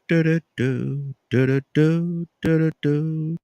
Do-do-do, do-do-do, do-do-do.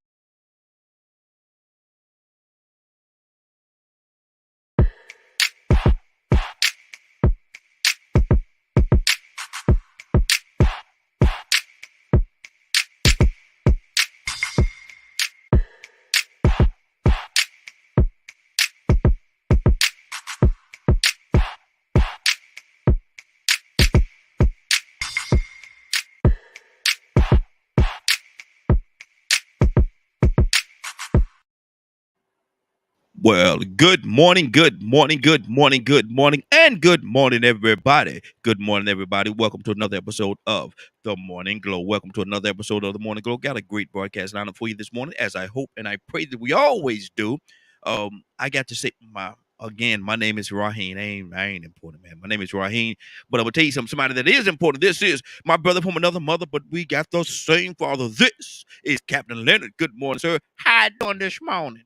Well, good morning, good morning, good morning, good morning, and good morning, everybody. Good morning, everybody. Welcome to another episode of The Morning Glow. Welcome to another episode of The Morning Glow. Got a great broadcast lineup for you this morning, as I hope and I pray that we always do. I got to say my name is Raheem. I ain't important, man. My name is Raheem, but I will tell you somebody that is important. This is my brother from another mother, but we got the same father. This is Captain Leonard. Good morning, sir. How you doing this morning?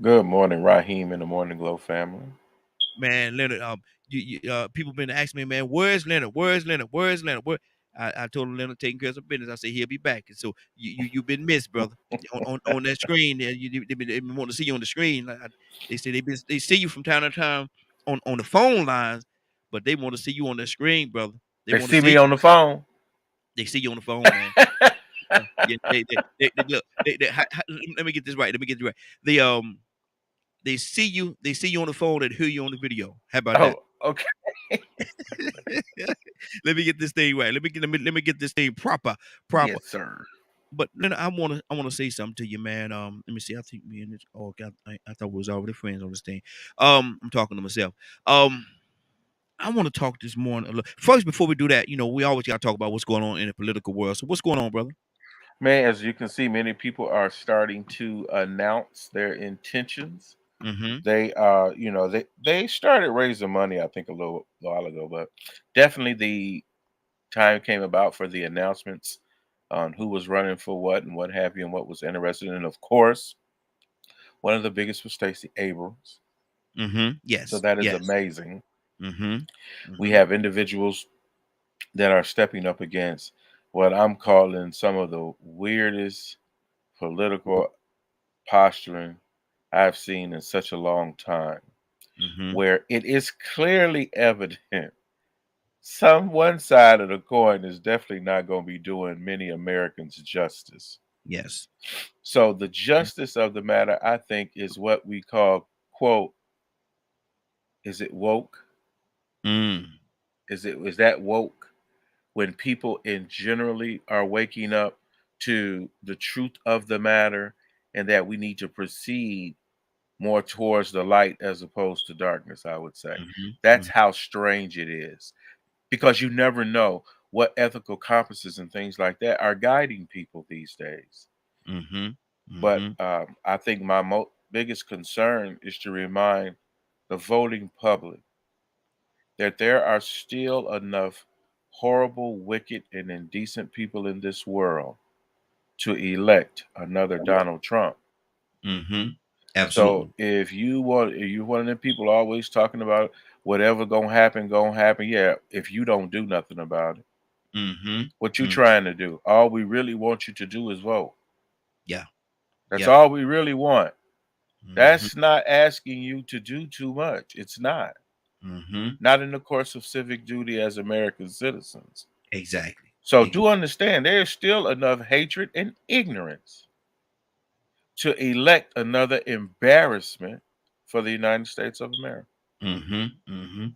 Good morning, Raheem and the Morning Glow family. Man, Leonard, people been asking me, man, where's Leonard? Where's Leonard? Where's Leonard? I told him Leonard taking care of some business. I said he'll be back, and so you've been missed, brother. On that screen there, they been wanting to see you on the screen. They say they see you from time to time on the phone lines, but they want to see you on the screen, brother. They They want to see see me on you. the phone. They see you on the phone, man. Yeah, they look. Let me get this right. Let me get this right. They see you on the phone and hear you on the video. How about that? Oh, okay. Let me get this thing right. Let me get this thing proper. Yes, sir. But then I wanna say something to you, man. Let me see. I think me and this. Oh God, I thought we was already friends on this thing. I'm talking to myself. Um, I want to talk this morning. First, before we do that, we always got to talk about what's going on in the political world. So, what's going on, brother? Man, as you can see, many people are starting to announce their intentions. Mm-hmm. They started raising money, I think, a little while ago, but definitely the time came about for the announcements on who was running for what and what have you and what was interested. And of course, one of the biggest was Stacey Abrams. Mm-hmm. So Yes. that is Yes. amazing. Mm-hmm. We Mm-hmm. have individuals that are stepping up against what I'm calling some of the weirdest political posturing I've seen in such a long time, Mm-hmm. where it is clearly evident one side of the coin is definitely not going to be doing many Americans justice. Yes. So the justice of the matter, I think, is what we call, quote, is it woke? Mm. Is that woke? When people in generally are waking up to the truth of the matter and that we need to proceed more towards the light as opposed to darkness, I would say. That's Mm-hmm. how strange it is because you never know what ethical compasses and things like that are guiding people these days. Mm-hmm. But Mm-hmm. I think my biggest concern is to remind the voting public that there are still enough horrible, wicked, and indecent people in this world to elect another Donald Trump. Mm-hmm. So Absolutely. if you one of them people always talking about whatever gonna happen, yeah, if you don't do nothing about it. Mm-hmm. What you Mm. trying to do? All we really want you to do is vote. Yeah. That's Yep. all we really want. Mm-hmm. That's not asking you to do too much. It's not. Mm-hmm. Not in the course of civic duty as American citizens. Exactly. So Exactly. do understand there's still enough hatred and ignorance to elect another embarrassment for the United States of America. Mm-hmm. Mm-hmm.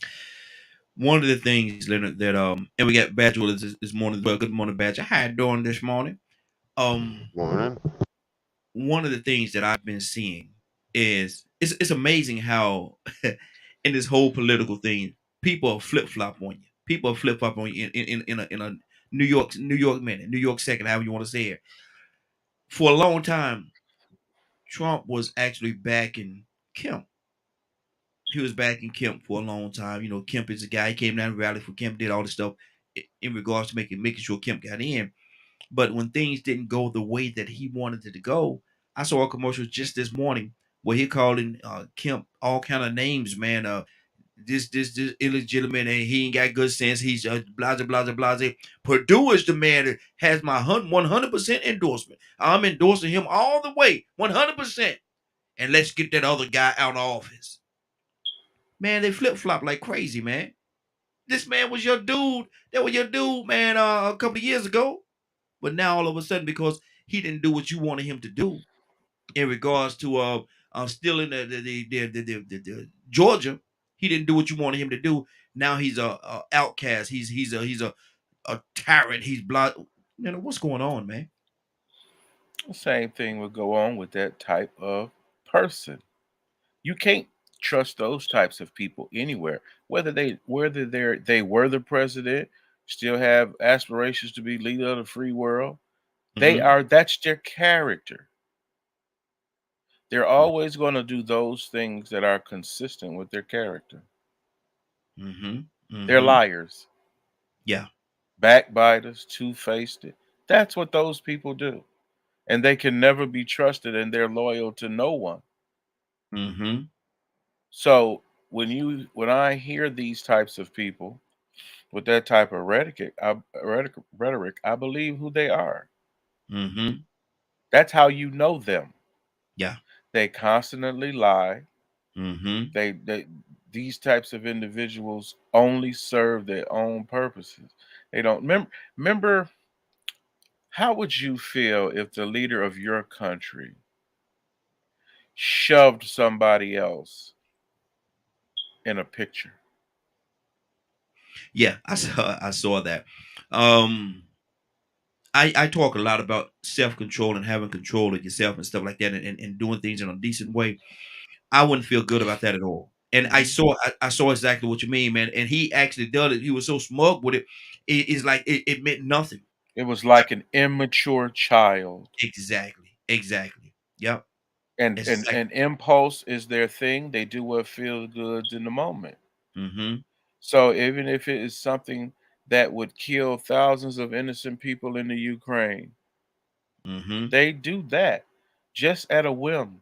One of the things, Leonard, that and we got Badger with us this morning as well. Good morning, Badger. How you doing this morning? Um, Morning. one of the things that I've been seeing is it's amazing how in this whole political thing, people flip flop on you. People flip flop on you in a New York minute, New York second, however you want to say it. For a long time, Trump was actually backing Kemp. He was backing Kemp for a long time. Kemp is a guy. He came down and rallied for Kemp, did all this stuff in regards to making sure Kemp got in. But when things didn't go the way that he wanted it to go, I saw a commercial just this morning where he calling Kemp all kind of names, man. this illegitimate, and he ain't got good sense. He's blah blah blah blah. Purdue is the man that has my 100% endorsement. I'm endorsing him all the way, 100%. And let's get that other guy out of office. Man, they flip flop like crazy, man. This man was your dude. That was your dude, man, a couple of years ago. But now all of a sudden, because he didn't do what you wanted him to do in regards to stealing the Georgia, he didn't do what you wanted him to do. Now he's a outcast. He's a tyrant. He's blah. You know what's going on, man? The same thing would go on with that type of person. You can't trust those types of people anywhere. Whether they were the president, still have aspirations to be leader of the free world. Mm-hmm. That's their character. They're always going to do those things that are consistent with their character. Mm-hmm. They're Mm-hmm. liars, Yeah. backbiters, two-faced. That's what those people do. And they can never be trusted and they're loyal to no one. Mm-hmm. So when I hear these types of people with that type of rhetoric, I believe who they are. Mm-hmm. That's how you know them. Yeah. They constantly lie. Mm-hmm. They these types of individuals only serve their own purposes. They don't remember. How would you feel if the leader of your country shoved somebody else in a picture? Yeah. I saw that. Um, I talk a lot about self control and having control of yourself and stuff like that, and doing things in a decent way. I wouldn't feel good about that at all. And I Mhm. saw I saw exactly what you mean, man. And he actually did it. He was so smug with it. It's like it meant nothing. It was like an immature child. Exactly. Exactly. Yep. And It's and exactly. and impulse is their thing. They do what feels good in the moment. Mm-hmm. So even if it is something that would kill thousands of innocent people in the Ukraine, Mm-hmm. they do that just at a whim.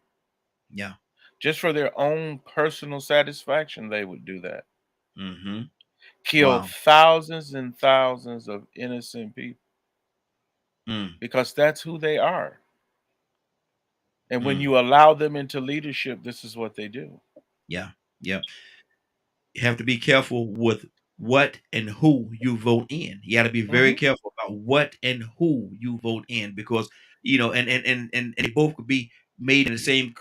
Yeah. Just for their own personal satisfaction, they would do that. Mm-hmm. Kill Wow. thousands and thousands of innocent people Mm. because that's who they are. And when Mm. you allow them into leadership, this is what they do. Yeah. Yeah. You have to be careful with what and who you vote in. You got to be very Hmm. careful about what and who you vote in, because and they both could be made in the same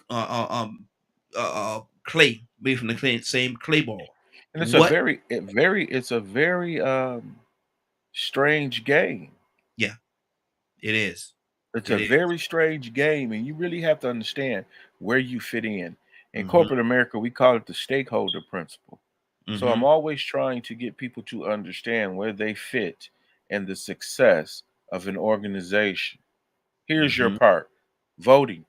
clay, made from the same clay ball. And What? it's a very strange game. Yeah, it is. It's a It is. very strange game, and you really have to understand where you fit in. In Mm-hmm. corporate America, we call it the stakeholder principle. So I'm Mm-hmm. always trying to get people to understand where they fit in the success of an organization. Here's your Mm-hmm. part: voting.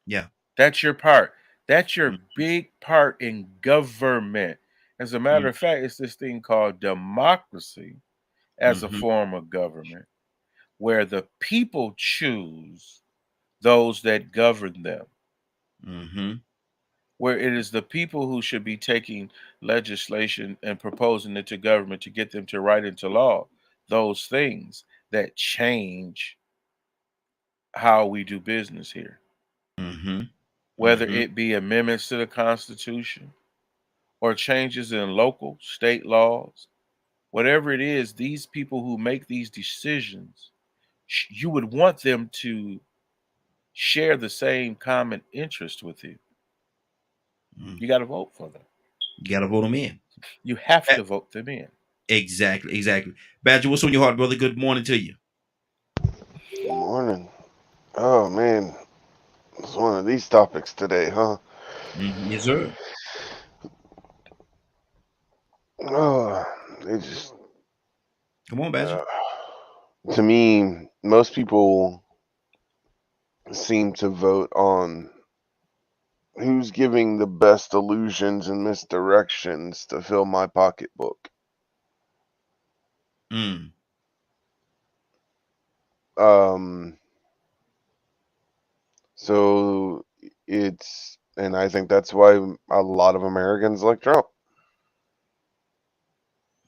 Yeah. That's your part. That's your Mm-hmm. big part in government. As a matter of fact, it's this thing called democracy as a Mm-hmm. form of government where the people choose those that govern them, Mm-hmm. where it is the people who should be taking legislation and proposing it to government to get them to write into law those things that change how we do business here, Mm-hmm. whether Mm-hmm. it be amendments to the Constitution or changes in local, state laws, whatever it is, these people who make these decisions, you would want them to share the same common interest with you. Mm. You got to vote for them. You gotta vote them in. You have Eh, to vote them in. Exactly. Exactly. Badger, what's on your heart, brother? Good morning to you. Good morning. Oh man, it's one of these topics today, huh? Mhm. Yes, sir. Oh, they just Come on, Badger. uh, to me, most people seem to vote on who's giving the best illusions and misdirections to fill my pocketbook. Mm. Um, so and I think that's why a lot of Americans like Trump.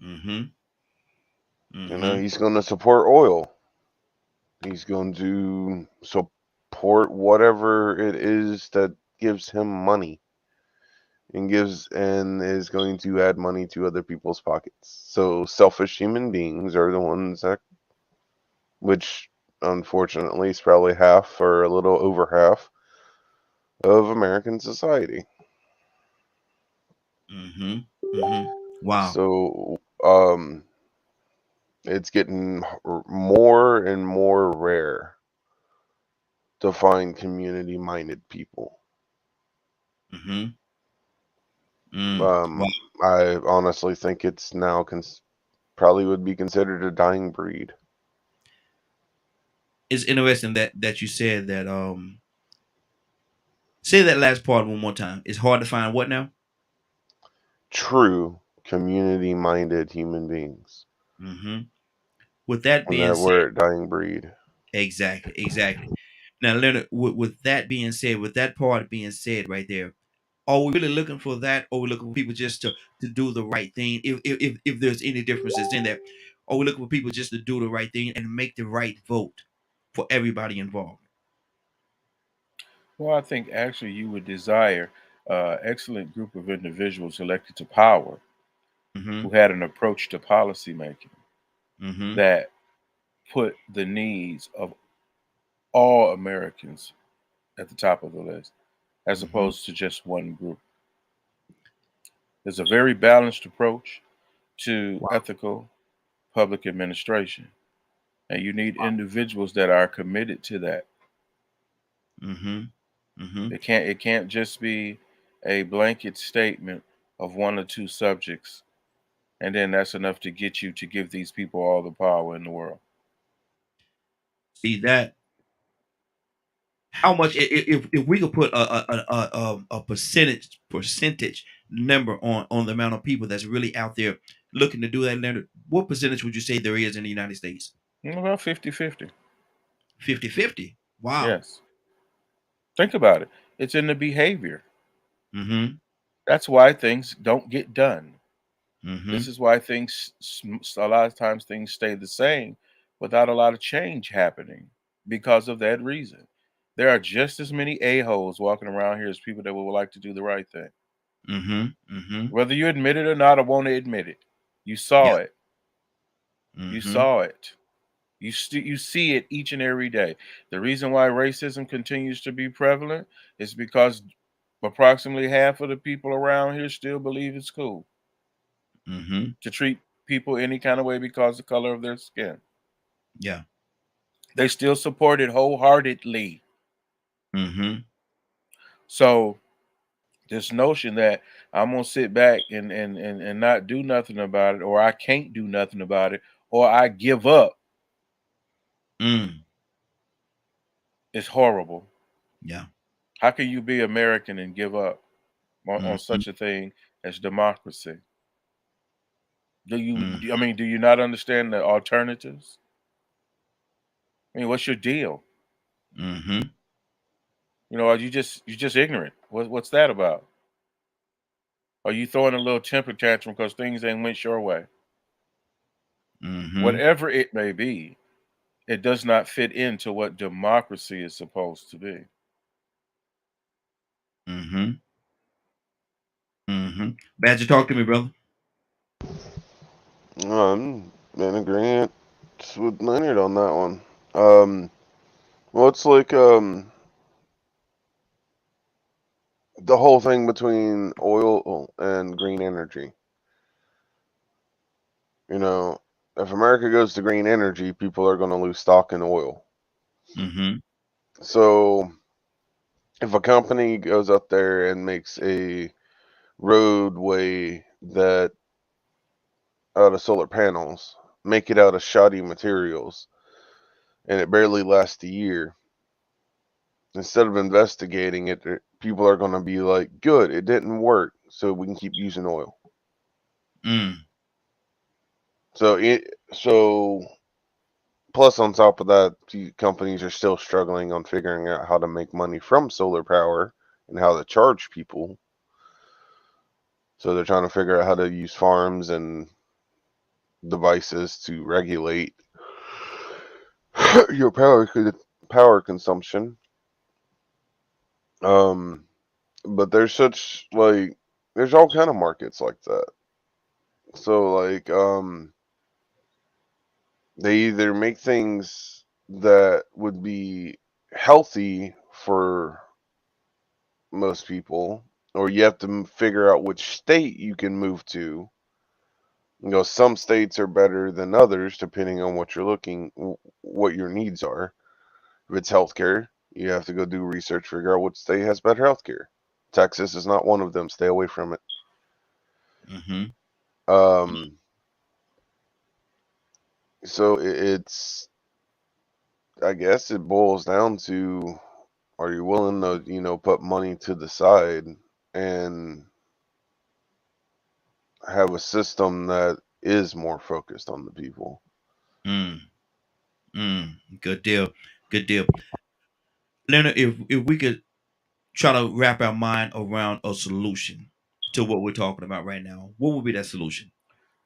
Mm-hmm. You know, Mm-hmm. he's going to support oil. He's going to support whatever it is that gives him money and is going to add money to other people's pockets. So selfish human beings are the ones that, which unfortunately is probably half or a little over half of American society. Mm-hmm. Mm-hmm. Wow. So it's getting more and more rare to find community minded people. Mm-hmm. Wow. Um, I honestly think it's now probably would be considered a dying breed. It's interesting that you said that. Say that last part one more time. It's hard to find what now? True community minded human beings. Mm-hmm. With that And being that said, we're a dying breed. exactly, exactly. Now, Leonard, with that being said, with that part being said right there, are we really looking for that, or we looking for people just to do the right thing? If there's any differences in that, or we looking for people just to do the right thing and make the right vote for everybody involved? Well, I think actually you would desire excellent group of individuals elected to power Mm-hmm. who had an approach to policymaking Mm-hmm. that put the needs of all Americans at the top of the list, as Mm-hmm. opposed to just one group. There's a very balanced approach to Wow. ethical public administration, and you need individuals that are committed to that. Mm-hmm. Mm-hmm. It can't just be a blanket statement of one or two subjects, and then that's enough to get you to give these people all the power in the world. See that how much if we could put a percentage number on the amount of people that's really out there looking to do that, Leonard, what percentage would you say there is in the United States? About 50-50. 50-50. Wow. Yes. Think about it. It's in the behavior. Mm-hmm. That's why things don't get done. This Mm-hmm. is why a lot of times things stay the same without a lot of change happening because of that reason. There are just as many a-holes walking around here as people that would like to do the right thing. Mm-hmm. Mm-hmm. Whether you admit it or not, I want to admit it. You saw Yeah. it. You Mm-hmm. saw it. You see it each and every day. The reason why racism continues to be prevalent is because approximately half of the people around here still believe it's cool Mm-hmm. to treat people any kind of way because of the color of their skin. Yeah. They still support it wholeheartedly. Mm-hmm. So this notion that I'm gonna sit back and not do nothing about it, or I can't do nothing about it, or I give up Mm. is horrible. Yeah. How can you be American and give up on Mm-hmm. such a thing as democracy? Mm. I mean, do you not understand the alternatives? I mean, what's your deal? Mm-hmm. Are you just ignorant? What's that about? Are you throwing a little temper tantrum because things ain't went your way? Mm-hmm. Whatever it may be, it does not fit into what democracy is supposed to be. Mm-hmm. Mm-hmm. Badger, talk to me, brother. I'm in agreement with Leonard on that one. Um, well, it's like the whole thing between oil and green energy. You know, if America goes to green energy, people are going to lose stock in oil. Mm-hmm. So if a company goes up there and makes a roadway that out of solar panels, make it out of shoddy materials, and it barely lasts a year, instead of investigating it, people are going to be like, good, it didn't work, so we can keep using oil. Mm. So plus on top of that, the companies are still struggling on figuring out how to make money from solar power and how to charge people. So they're trying to figure out how to use farms and devices to regulate your power consumption. Um, but there's such like there's all kind of markets like that. So like they either make things that would be healthy for most people, or you have to figure out which state you can move to. You know, some states are better than others depending on what you're what your needs are. If it's healthcare, you have to go do research, figure out what state has better healthcare. Texas is not one of them. Stay away from it. Mm-hmm. Um, so it's, I guess it boils down to, are you willing to, put money to the side and have a system that is more focused on the people? Mm, good deal. Good deal. Leonard, if we could try to wrap our mind around a solution to what we're talking about right now, what would be that solution?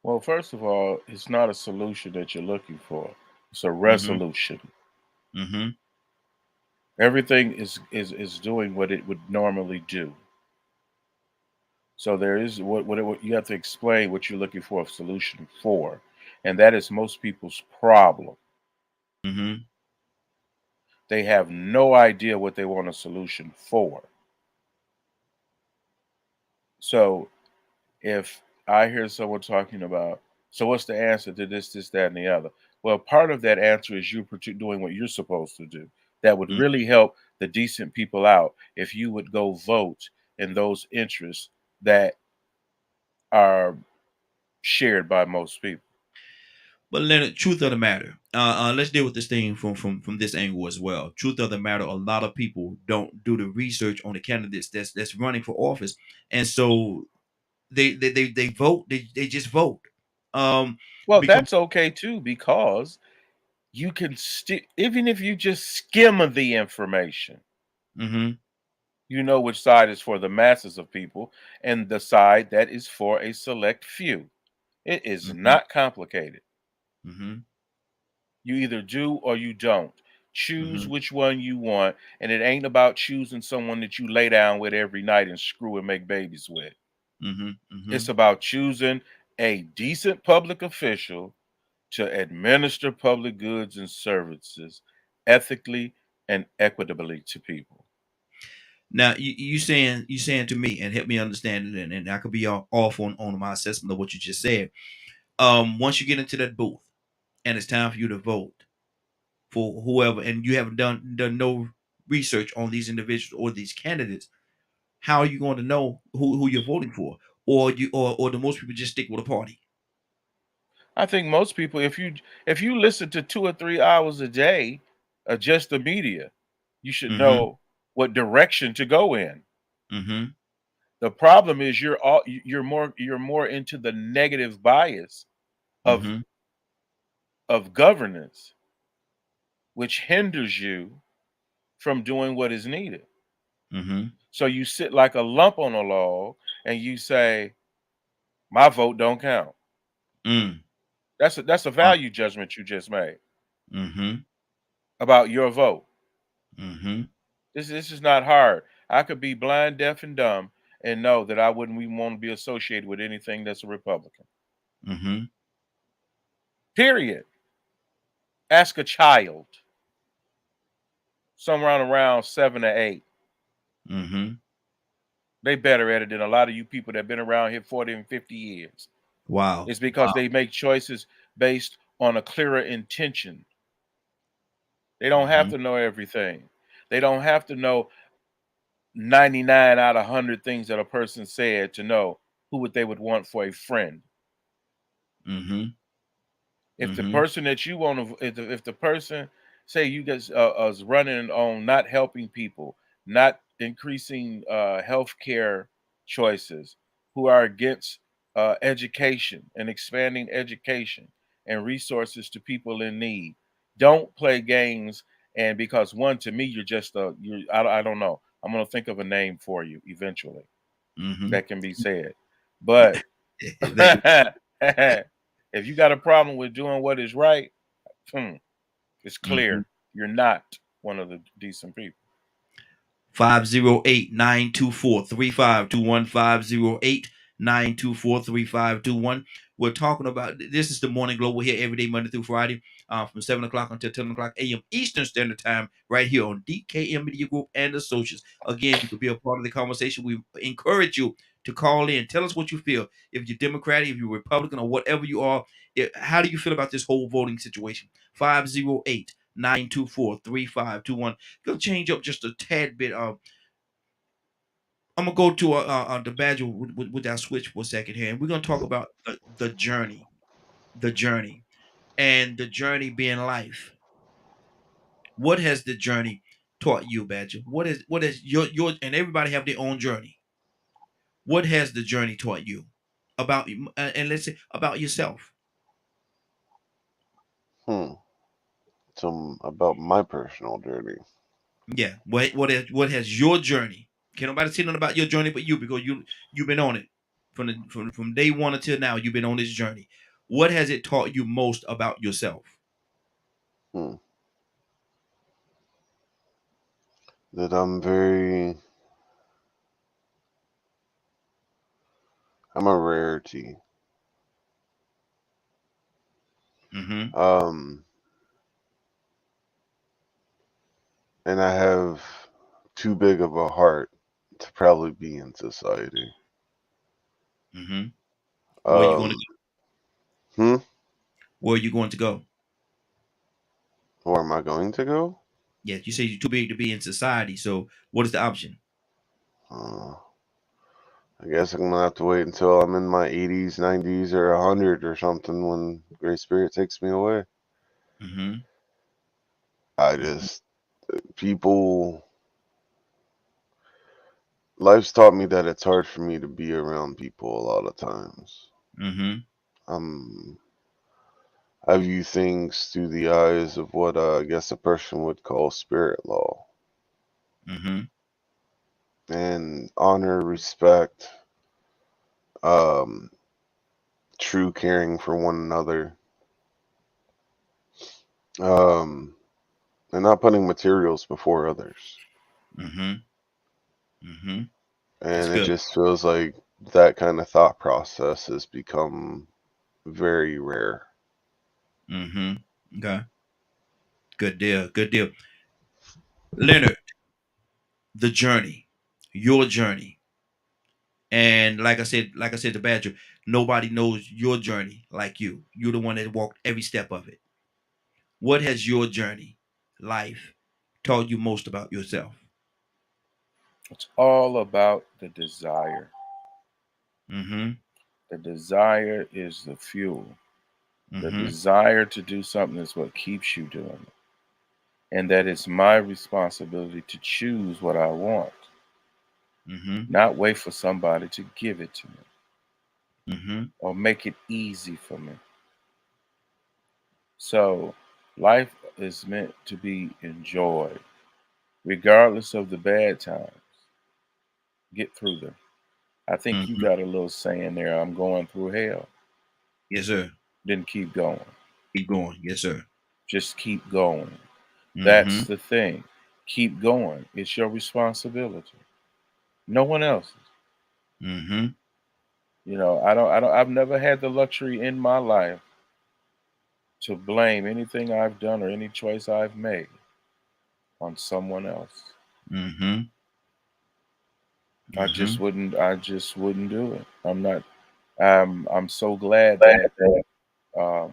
Well, first of all, it's not a solution that you're looking for. It's a Mm-hmm. resolution. Mm-hmm. Everything is doing what it would normally do. So there is what you have to explain what you're looking for a solution for, and that is most people's problem. Mm-hmm. They have no idea what they want a solution for. So if I hear someone talking about, so what's the answer to this, that, and the other? Well, part of that answer is you doing what you're supposed to do. That would really help the decent people out if you would go vote in those interests that are shared by most people. But Leonard, truth of the matter, let's deal with this thing from this angle as well. Truth of the matter, a lot of people don't do the research on the candidates that's running for office, and so they vote. They just vote. Um, Well, because that's okay too, because you can still, even if you just skim of the information, mm-hmm, you know which side is for the masses of people and the side that is for a select few. It is mm-hmm, not complicated. mm-hmm, You either do or you don't. Choose mm-hmm, which one you want, and it ain't about choosing someone that you lay down with every night and screw and make babies with. mm-hmm, mm-hmm. It's about choosing a decent public official to administer public goods and services ethically and equitably to people. Now you saying to me, and help me understand it, and I could be off on my assessment of what you just said. Once you get into that booth and it's time for you to vote for whoever, and you haven't done no research on these individuals or these candidates, how are you going to know who you're voting for? Or or do most people just stick with a party? I think most people, if you listen to 2 or 3 hours a day of just the media, you should Mm-hmm. know what direction to go in. Mm-hmm. The problem is you're more into the negative bias of Mm-hmm. of governance, which hinders you from doing what is needed. Mm-hmm. So you sit like a lump on a log and you say, "My vote don't count." Mm. That's a Wow. value judgment you just made Mm-hmm. about your vote. Mm-hmm. This is not hard. I could be blind, deaf, and dumb and know that I wouldn't even want to be associated with anything that's a Republican. Mm-hmm. Period. Ask a child, somewhere around 7 or 8. Mm-hmm. They better at it than a lot of you people that have been around here 40 and 50 years. Wow. It's because Wow. they make choices based on a clearer intention. They don't have Mm-hmm. to know everything. They don't have to know 99 out of 100 things that a person said to know who would they would want for a friend. Mm-hmm. If the Mm-hmm. person that you want to, if the person say you guys is running on not helping people, not increasing health care choices, who are against education and expanding education and resources to people in need, don't play games. And because one, to me, you're just I don't know. I'm gonna think of a name for you eventually Mm-hmm. that can be said, but Thank you. it's If you got a problem with doing what is right, it's Mm-hmm. clear you're not one of the decent people. 508-924-3521. 508-924-3521. We're talking about, this is the Morning Glow. We're here every day, Monday through Friday, from 7 o'clock until 10 o'clock a.m. Eastern Standard Time, right here on DKM Media Group and Associates. Again, you could be a part of the conversation. We encourage you to call in. Tell us what you feel. If you're Democratic, if you're Republican, or whatever you are, how do you feel about this whole voting situation? 508-924-3521. Gonna change up just a tad bit. I'm gonna go to the Badger with that switch for a second here, and we're gonna talk about the journey, the journey, and the journey being life. What has the journey taught you, Badger? What is your and everybody have their own journey. What has the journey taught you about and let's say about yourself? Hmm. Some about my personal journey. Yeah. What has your journey? Can't nobody say nothing about your journey but you, because you've been on it from day one until now. You've been on this journey. What has it taught you most about yourself? Hmm. That I'm a rarity. Mm-hmm. Um, and I have too big of a heart to probably be in society. Mm-hmm. Where are you going to Um, hmm. Where are you going to go? Where am I going to go? Yeah, you say you're too big to be in society. So what is the option? Uh, I guess I'm gonna have to wait until I'm in my 80s, 90s, or 100 or something when Great Spirit takes me away. Mm-hmm. I just people life's taught me that it's hard for me to be around people a lot of times. Mm-hmm. Um, I view things through the eyes of what I guess a person would call spirit law, Mm-hmm. and honor, respect, um, true caring for one another, um, and not putting materials before others. Mm-hmm. Mm-hmm. That's And it good. just feels like that kind of thought process has become very rare. Mm-hmm. Okay. Good deal. Good deal. Leonard, the journey, your journey. And like I said to Badger, nobody knows your journey like you. You're the one that walked every step of it. What has your journey, life, taught you most about yourself? It's all about the desire. Mm-hmm. The desire is the fuel. The Mm-hmm. desire to do something is what keeps you doing it. And that it's my responsibility to choose what I want, Mm-hmm. not wait for somebody to give it to me Mm-hmm. or make it easy for me. So, life is meant to be enjoyed, regardless of the bad times. Get through them. I think you Mm-hmm. got a little saying there, I'm going through hell. Yes, sir. Then keep going. Keep going. Yes, sir. Just keep going. That's Mm-hmm. the thing. Keep going. It's your responsibility. No one else's. Mm-hmm. I've never had the luxury in my life to blame anything I've done or any choice I've made on someone else. Mm-hmm. I Mm-hmm. just wouldn't do it. I'm so glad that uh, I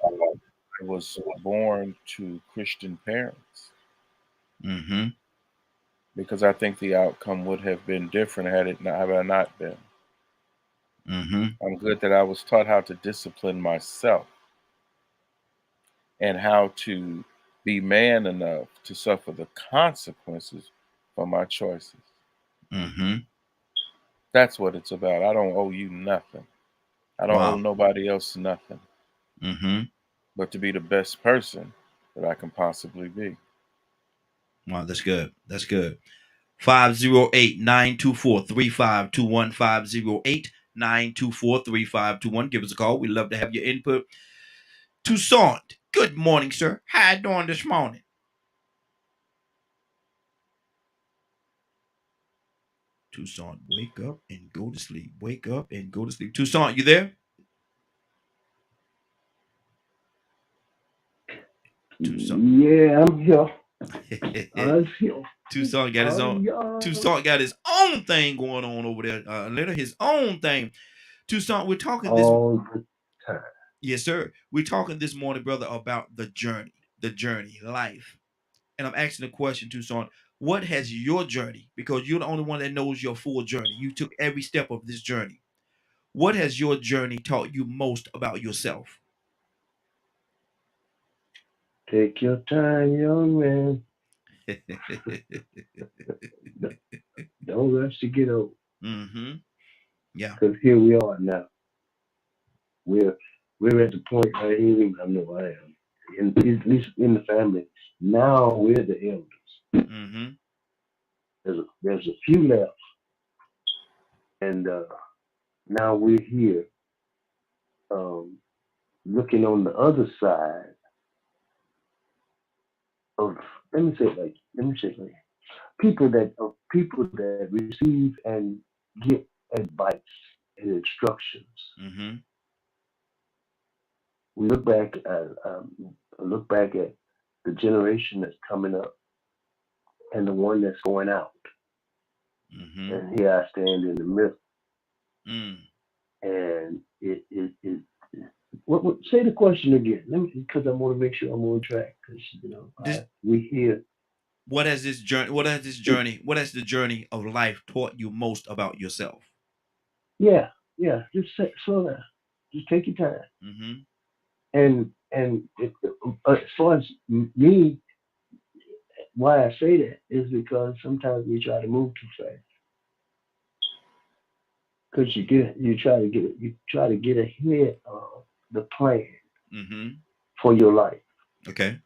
was born to Christian parents Mm-hmm. because I think the outcome would have been different had I not been. Mm-hmm. I'm good that I was taught how to discipline myself and how to be man enough to suffer the consequences for my choices. Mm-hmm. That's what it's about. I don't owe you nothing. I don't owe Wow. nobody else nothing Mm-hmm. but to be the best person that I can possibly be. Wow, that's good. That's good. 508-924-3521. 508-924-3521. Give us a call. We'd love to have your input. Toussaint, good morning, sir. How you doing this morning? Toussaint, wake up and go to sleep. Wake up and go to sleep. Toussaint, you there? Toussaint. Yeah, I'm here. I'm here. Toussaint got his own. Yeah. Toussaint got his own thing going on over there. Little his own thing. Toussaint, we're talking this. All the time. Yes, sir. We're talking this morning, brother, about the journey, life. And I'm asking the question, Toussaint, what has your journey? Because you're the only one that knows your full journey. You took every step of this journey. What has your journey taught you most about yourself? Take your time, young man. Don't rush to get old. Mm-hmm. Yeah. Because here we are now. We're we're at the point I ain't even I know I am. At least in the family. Now we're the elders. Mm-hmm. There's a few left, and now we're here, um, looking on the other side of. Let me say it like people that receive and get advice and instructions. Mm-hmm. We look back at the generation that's coming up and the one that's going out, Mm-hmm. and here I stand in the middle. Mm. And it what say the question again? Let me because I want to make sure I'm on track because This we hear what has this journey it. what has the journey of life taught you most about yourself? Yeah, yeah. Slow down. Just take your time. Mm-hmm. As far as me, why I say that is because sometimes we try to move too fast. Because you try to get ahead of the plan Mm-hmm. for your life Okay.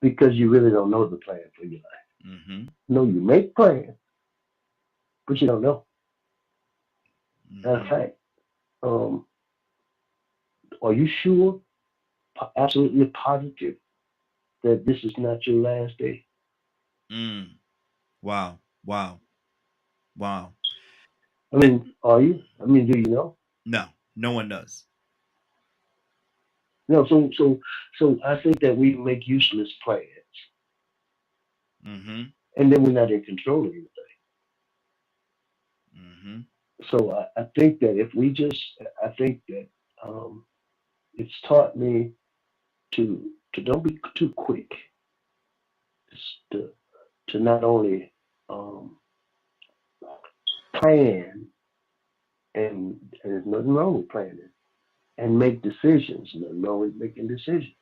because you really don't know the plan for your life. Mm-hmm. No, you make plans, but you don't know. Matter of Mm-hmm. fact, um, are you sure, absolutely positive that this is not your last day? Mm. Wow. Wow. Wow. I mean, are you? I mean, do you know? No, no one does. No. So I think that we make useless plans, Mm-hmm. and then we're not in control of it. Mm-hmm. So I think that if we just, I think that um, it's taught me to don't be too quick to to not only um, plan and there's nothing wrong with planning and make decisions. Nothing wrong with making decisions,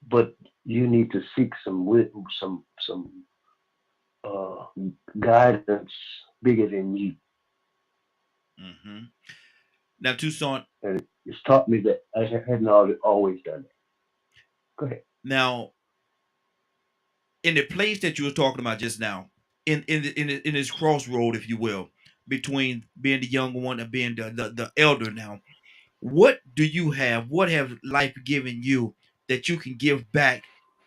but you need to seek some uh, guidance bigger than you. Mm-hmm. Now, Toussaint, And it's taught me that I hadn't always done it. Go ahead. now in the place that you were talking about just now, in this crossroad, if you will, between being the younger one and being the elder now, what do you have? What have life given you that you can give back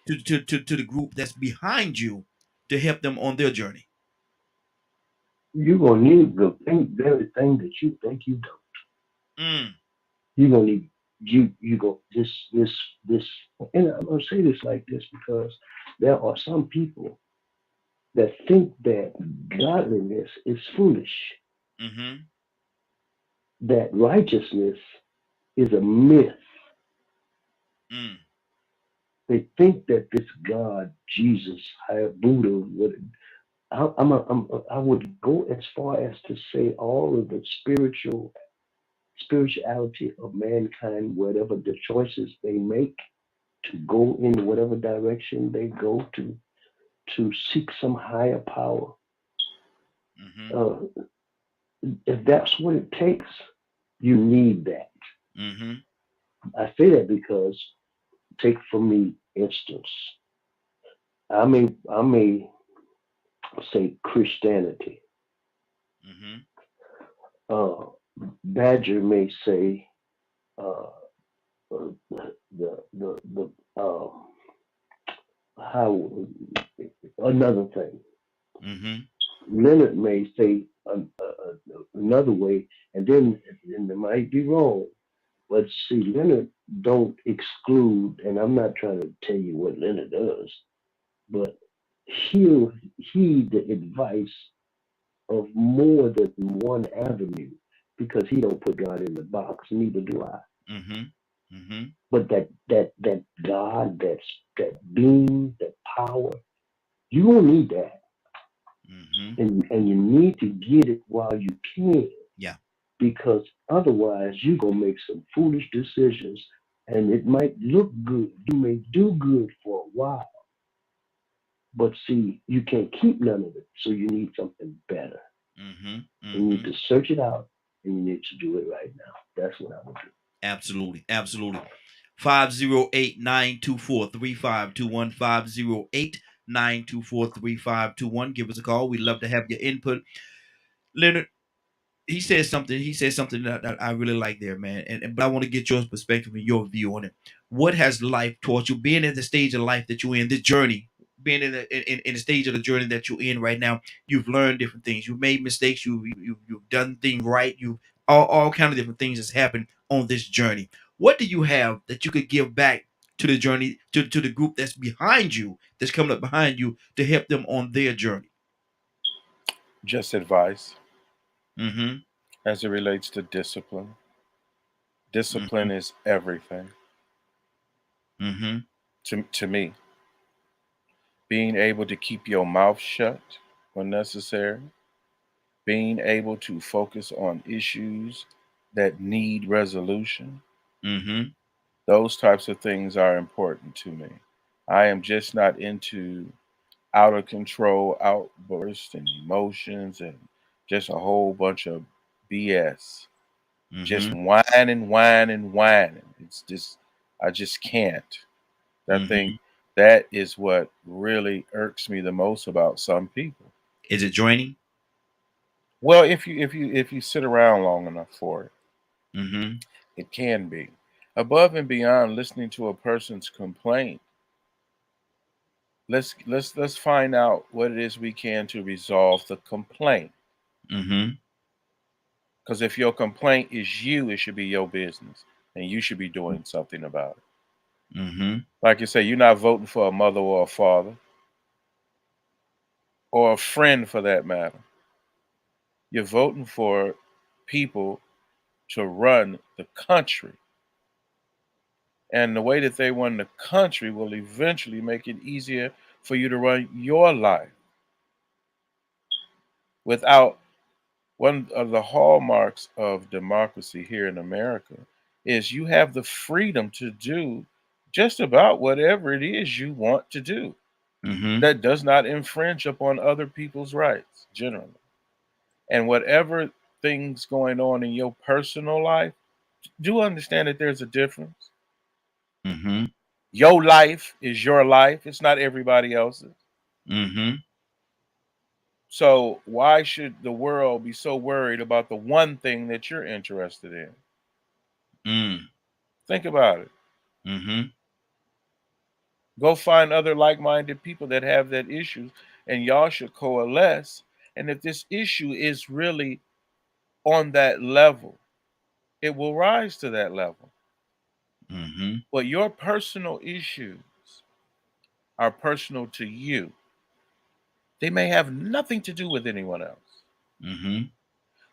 to the group that's behind you to help them on their journey? You're gonna need the very thing that you think you don't. Mm, You're gonna need you go this, and I'm gonna say this like this because there are some people that think that godliness is foolish, mm-hmm, that righteousness is a myth. mm, They think that this God, Jesus, Buddha, I would go as far as to say all of the spirituality of mankind, whatever the choices they make to go in whatever direction they go to seek some higher power. mm-hmm, Uh, if that's what it takes, you need that. mm-hmm, I say that because take for me instance, I may say Christianity. mm-hmm, Uh, Badger may say uh, uh, how another thing. Mm-hmm. Leonard may say another way, and it might be wrong. But see, Leonard don't exclude, and I'm not trying to tell you what Leonard does, but he'll heed the advice of more than one avenue because he don't put God in the box. Neither do I. Mm-hmm. Mm-hmm. But that God, that being, that power, you don't need that, Mm-hmm. and you need to get it while you can, Yeah. because otherwise you're gonna make some foolish decisions, and it might look good. You may do good for a while, but see, you can't keep none of it. So you need something better. Mm-hmm. You need Mm-hmm. to search it out, and you need to do it right now. That's what I would do. Absolutely. Absolutely. 508-924-3521. 508-924-3521. Give us a call. We'd love to have your input. Leonard, he said something that I really like there, man. But I want to get your perspective and your view on it. What has life taught you, being at the stage of life that you're in, this journey, being in the stage of the journey that you're in right now? You've learned different things, you've made mistakes, you've done things right, you all kind of different things has happened on this journey. What do you have that you could give back to the journey, to the group that's behind you, that's coming up behind you, to help them on their journey? Just advice Mm-hmm. as it relates to discipline. Discipline Mm-hmm. is everything Mm-hmm. to me. Being able to keep your mouth shut when necessary, being able to focus on issues that need resolution, Mm-hmm. those types of things are important to me. I am just not into out of control outbursts and emotions and just a whole bunch of BS. Just Mm-hmm. whining, whining, whining. It's just, I just can't. I think Mm-hmm. that is what really irks me the most about some people. Is it draining? Well, if you sit around long enough for it, Mm-hmm. it can be. Above and beyond listening to a person's complaint, let's find out what it is we can to resolve the complaint. Mm-hmm. Because if your complaint is you, it should be your business, and you should be doing something about it. Mm-hmm. Like you say, you're not voting for a mother or a father or a friend for that matter. You're voting for people to run the country. And the way that they run the country will eventually make it easier for you to run your life without one of the hallmarks of democracy here in America is you have the freedom to do just about whatever it is you want to do Mm-hmm. that does not infringe upon other people's rights generally. And whatever things going on in your personal life, do understand that there's a difference. Mm-hmm. Your life is your life, it's not everybody else's. Mm-hmm. So why should the world be so worried about the one thing that you're interested in? Mm. Think about it. Mm-hmm. Go find other like-minded people that have that issue, and y'all should coalesce. And if this issue is really on that level, it will rise to that level. Mm-hmm. But your personal issues are personal to you. They may have nothing to do with anyone else. Mm-hmm.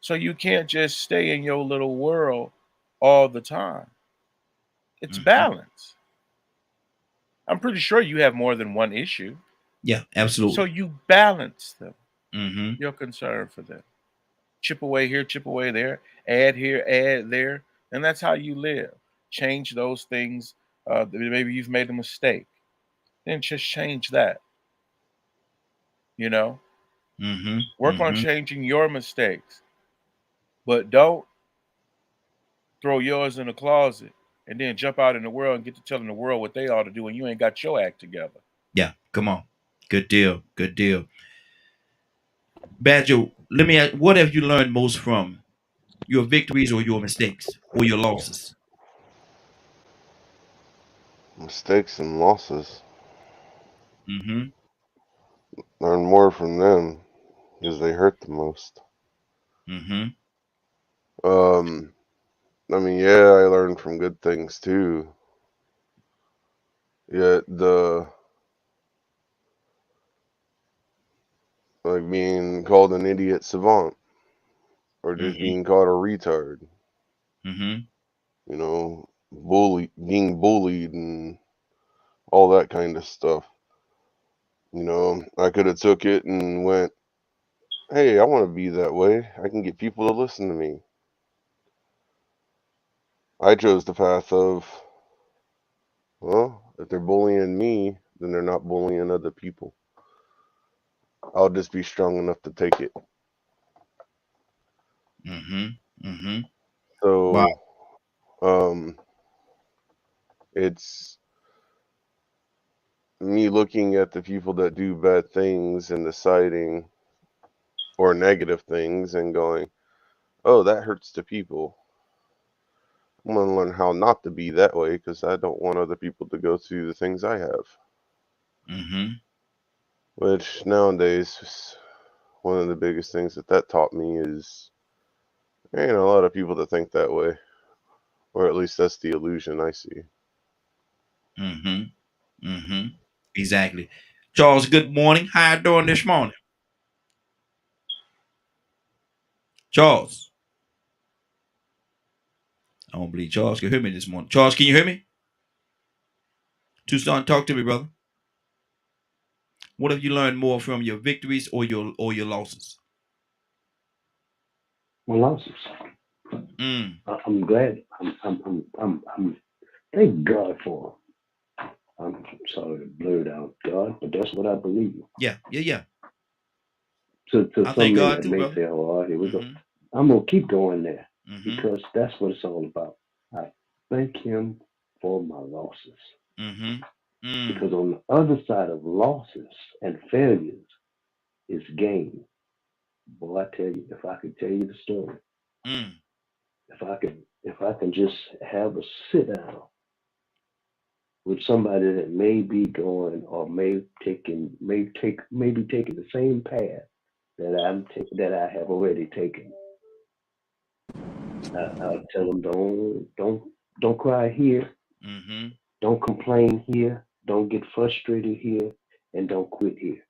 So you can't just stay in your little world all the time. It's Mm-hmm. balance. I'm pretty sure you have more than one issue. Yeah, So absolutely. you balance them. Mm-hmm. You're concerned for them. Chip away here, chip away there, add here, add there. And that's how you live. Change those things. Maybe you've made a mistake. Then just change that. You know, Mm-hmm. work on Mm-hmm. changing your mistakes, but don't throw yours in the closet and then jump out in the world and get to telling the world what they ought to do and you ain't got your act together. Yeah, come on. Good deal. Good deal. Badger, let me ask, what have you learned most from your victories or your mistakes or your losses? Mistakes and losses. Mm-hmm. Learn more from them because they hurt the most. Mm-hmm. Um, I mean, yeah, I learned from good things too. Yet like being called an idiot savant or just Mm-hmm. being called a retard, Mm-hmm. being bullied and all that kind of stuff. I could have took it and went, "Hey, I want to be that way. I can get people to listen to me." I chose the path of, well, if they're bullying me, then they're not bullying other people. I'll just be strong enough to take it. Mm-hmm. Mm-hmm. Wow. So, um, it's me looking at the people that do bad things and deciding, or negative things, and going, "Oh, that hurts the people. I'm gonna learn how not to be that way because I don't want other people to go through the things I have." Mm-hmm. Which nowadays, one of the biggest things that taught me is there ain't a lot of people that think that way, or at least that's the illusion I see. Mm-hmm. Mm-hmm. Exactly. Charles, good morning. How you doing this morning? Charles. I don't believe Charles can hear me this morning. Charles, can you hear me? Tucson, talk to me, brother. What have you learned more from your victories or your losses? My losses. Mm. I'm glad. I'm thank God for. I'm sorry to blurt out God, but that's what I believe. Yeah, yeah, yeah. To I some thank men God that too, may brother. say, "Oh, here we go." Mm-hmm. I'm gonna keep going there Mm-hmm. because that's what it's all about. I thank Him for my losses Mm-hmm. Mm. because on the other side of losses and failures is gain. Boy, I tell you, if I could tell you the story, Mm. if I can just have a sit down with somebody that may be going or may be taking the same path that I have already taken. I'll tell them don't cry here, Mm-hmm. don't complain here, don't get frustrated here, and don't quit here.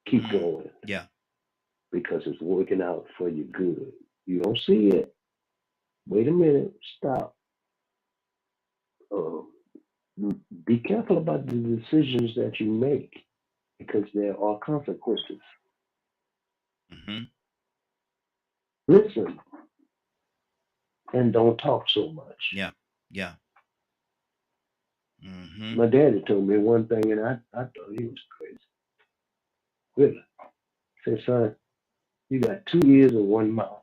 Keep Mm. going Yeah. because it's working out for your good. You don't see it. Wait a minute. Stop. Um, be careful about the decisions that you make because there are consequences. Mm-hmm. Listen and don't talk so much. Yeah. Yeah. Mm-hmm. My daddy told me one thing, and I thought he was crazy. Really, he said, "Son, you got 2 ears and one mouth.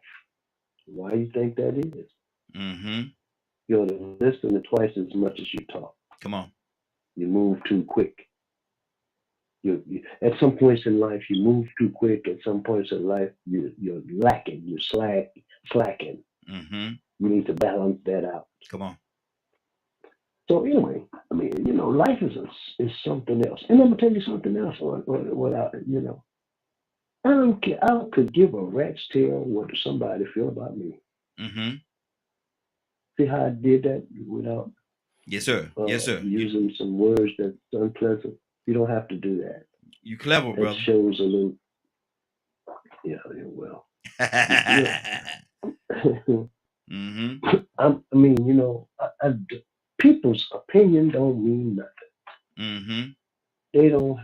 Why do you think that is? Mm-hmm. You ought to listen to twice as much as you talk. Come on. You move too quick. At some points in life, you move too quick. At some points in life, you're lacking. You're slacking. Mm-hmm. You need to balance that out." Come on. So anyway, I mean, life is something else. And I'm gonna tell you something else. What I don't care. I could give a rat's tail what somebody feel about me. Mm-hmm. See how I did that without Yes, sir. Yes, sir. using some words that's unpleasant. You don't have to do that. You clever, That brother. shows a little. Yeah, well, you Mm-hmm. I mean, people's opinion don't mean nothing. Mm-hmm. They don't.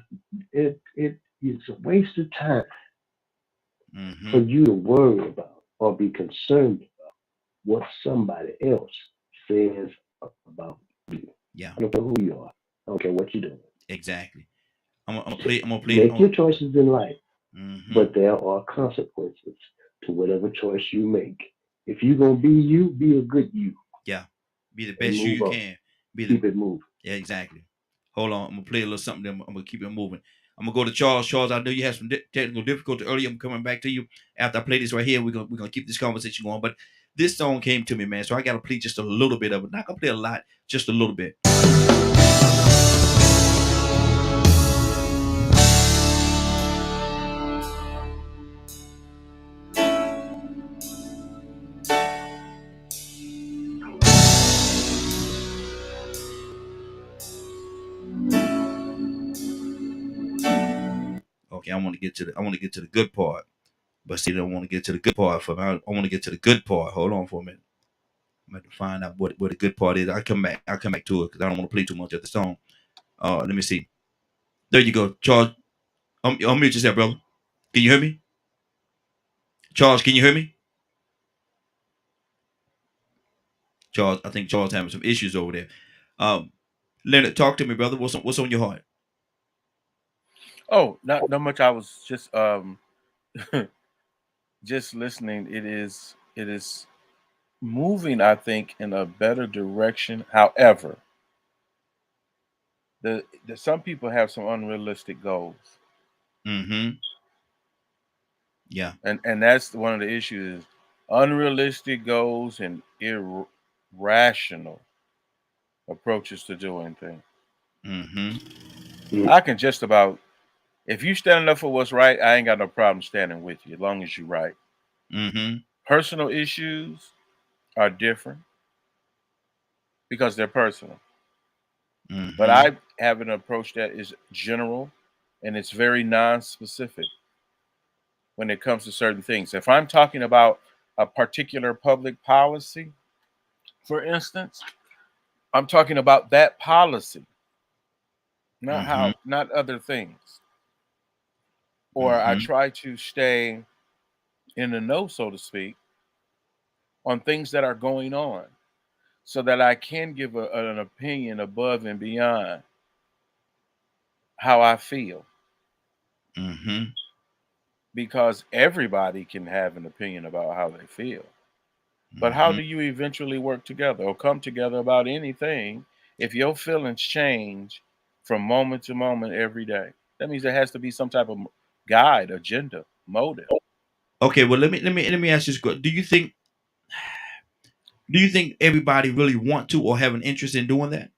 It's a waste of time for Mm-hmm. you to worry about or be concerned about what somebody else says about you. Yeah. I don't care who you are. I don't care what you're doing. Exactly. I'm gonna play. I'm gonna play. Make your choices in life, Mm-hmm. but there are consequences to whatever choice you make. If you're gonna be you, be a good you Yeah. Be the and best you move you on. can. Be the Keep it moving. Yeah. Exactly. Hold on. I'm gonna play a little something. Then I'm gonna keep it moving. I'm gonna go to Charles. Charles, I know you had some technical difficulty earlier. I'm coming back to you after I play this right here. We're gonna keep this conversation going. But This song came to me, man, so I gotta play just a little bit of it. Not gonna play a lot, just a little bit. Okay, I want to get to the good part. But see, I don't want to get to the good part for me. I want to get to the good part. Hold on for a minute. I'm going to find out what the good part is. I'll come back to it because I don't want to play too much of the song. Let me see. There you go. Charles, unmute yourself, brother. Can you hear me? Charles, can you hear me? Charles, I think Charles having some issues over there. Leonard, talk to me, brother. What's on your heart? Oh, not much. I was just just listening. It is moving, I think, in a better direction. However, the some people have some unrealistic goals, Mm-hmm. Yeah. and that's one of the issues: is unrealistic goals and irrational approaches to doing things. Mm-hmm. I can just about, if you standing up for what's right, I ain't got no problem standing with you as long as you're right. Mm-hmm. Personal issues are different because they're personal. But Mm-hmm. I have an approach that is general and it's very non-specific when it comes to certain things. If I'm talking about a particular public policy, for instance, I'm talking about that policy, Mm-hmm. not other things. Or I Mm-hmm. try to stay in the know, so to speak, on things that are going on so that I can give an opinion above and beyond how I feel. Mm-hmm. Because everybody can have an opinion about how they feel. But how Mm-hmm. do you eventually work together or come together about anything if your feelings change from moment to moment every day? That means there has to be some type of guide, agenda, motive. Okay, well let me ask you this question. Do you think everybody really want to or have an interest in doing that?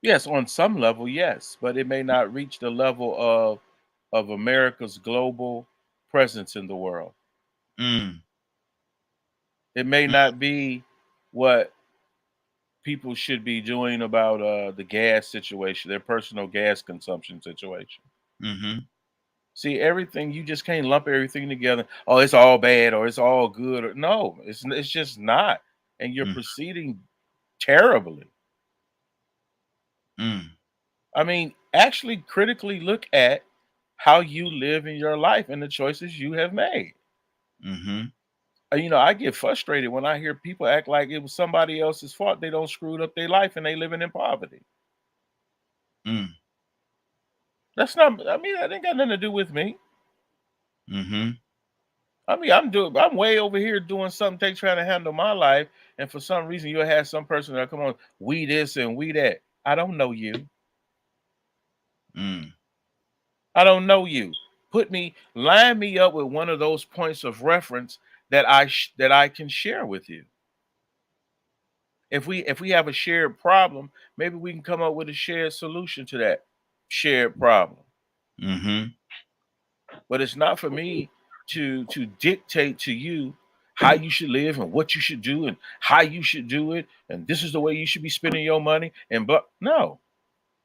Yes, on some level, yes, but it may not reach the level of America's global presence in the world. Mm. It may not be what people should be doing about the gas situation, their personal gas consumption situation. Mm-hmm. See, everything, you just can't lump everything together. Oh, it's all bad or it's all good. Or, no, it's just not. And you're Mm. proceeding terribly. Mm. I mean, actually critically look at how you live in your life and the choices you have made. Mm-hmm. I get frustrated when I hear people act like it was somebody else's fault. They don't screwed up their life and they living in poverty. Mm. That's not. I mean, that ain't got nothing to do with me. Mm-hmm. I mean, I'm way over here doing something, trying to handle my life, and for some reason you'll have some person that come on, we this and we that. I don't know you. Mm. I don't know you. Line me up with one of those points of reference that I can share with you. If we have a shared problem, maybe we can come up with a shared solution to that shared problem. Mm-hmm. But it's not for me to dictate to you how you should live and what you should do and how you should do it and this is the way you should be spending your money and but no,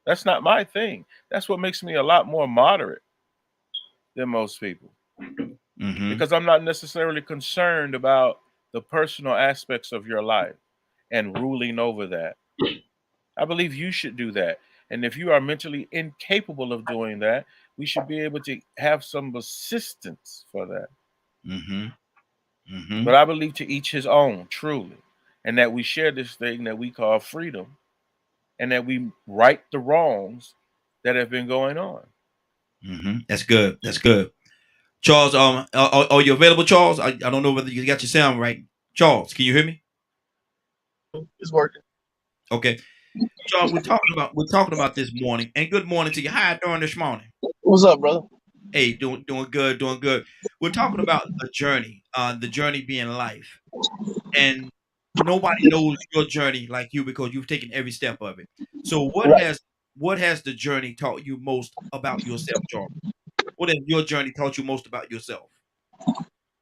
that's not my thing. That's what makes me a lot more moderate than most people Mm-hmm. because I'm not necessarily concerned about the personal aspects of your life and ruling over that. I believe you should do that. And if you are mentally incapable of doing that, we should be able to have some assistance for that. Mm-hmm. Mm-hmm. But I believe to each his own, truly. And that we share this thing that we call freedom and that we right the wrongs that have been going on. Mm-hmm. That's good. That's good. Charles, are you available, Charles? I don't know whether you got your sound right. Charles, can you hear me? It's working. Okay. Charles, we're talking about this morning. And good morning to you. How you doing this morning? What's up, brother? Hey, doing good, doing good. We're talking about the journey being life. and nobody knows your journey like you because you've taken every step of it. So Right. what has the journey taught you most about yourself, Charles? What has your journey taught you most about yourself?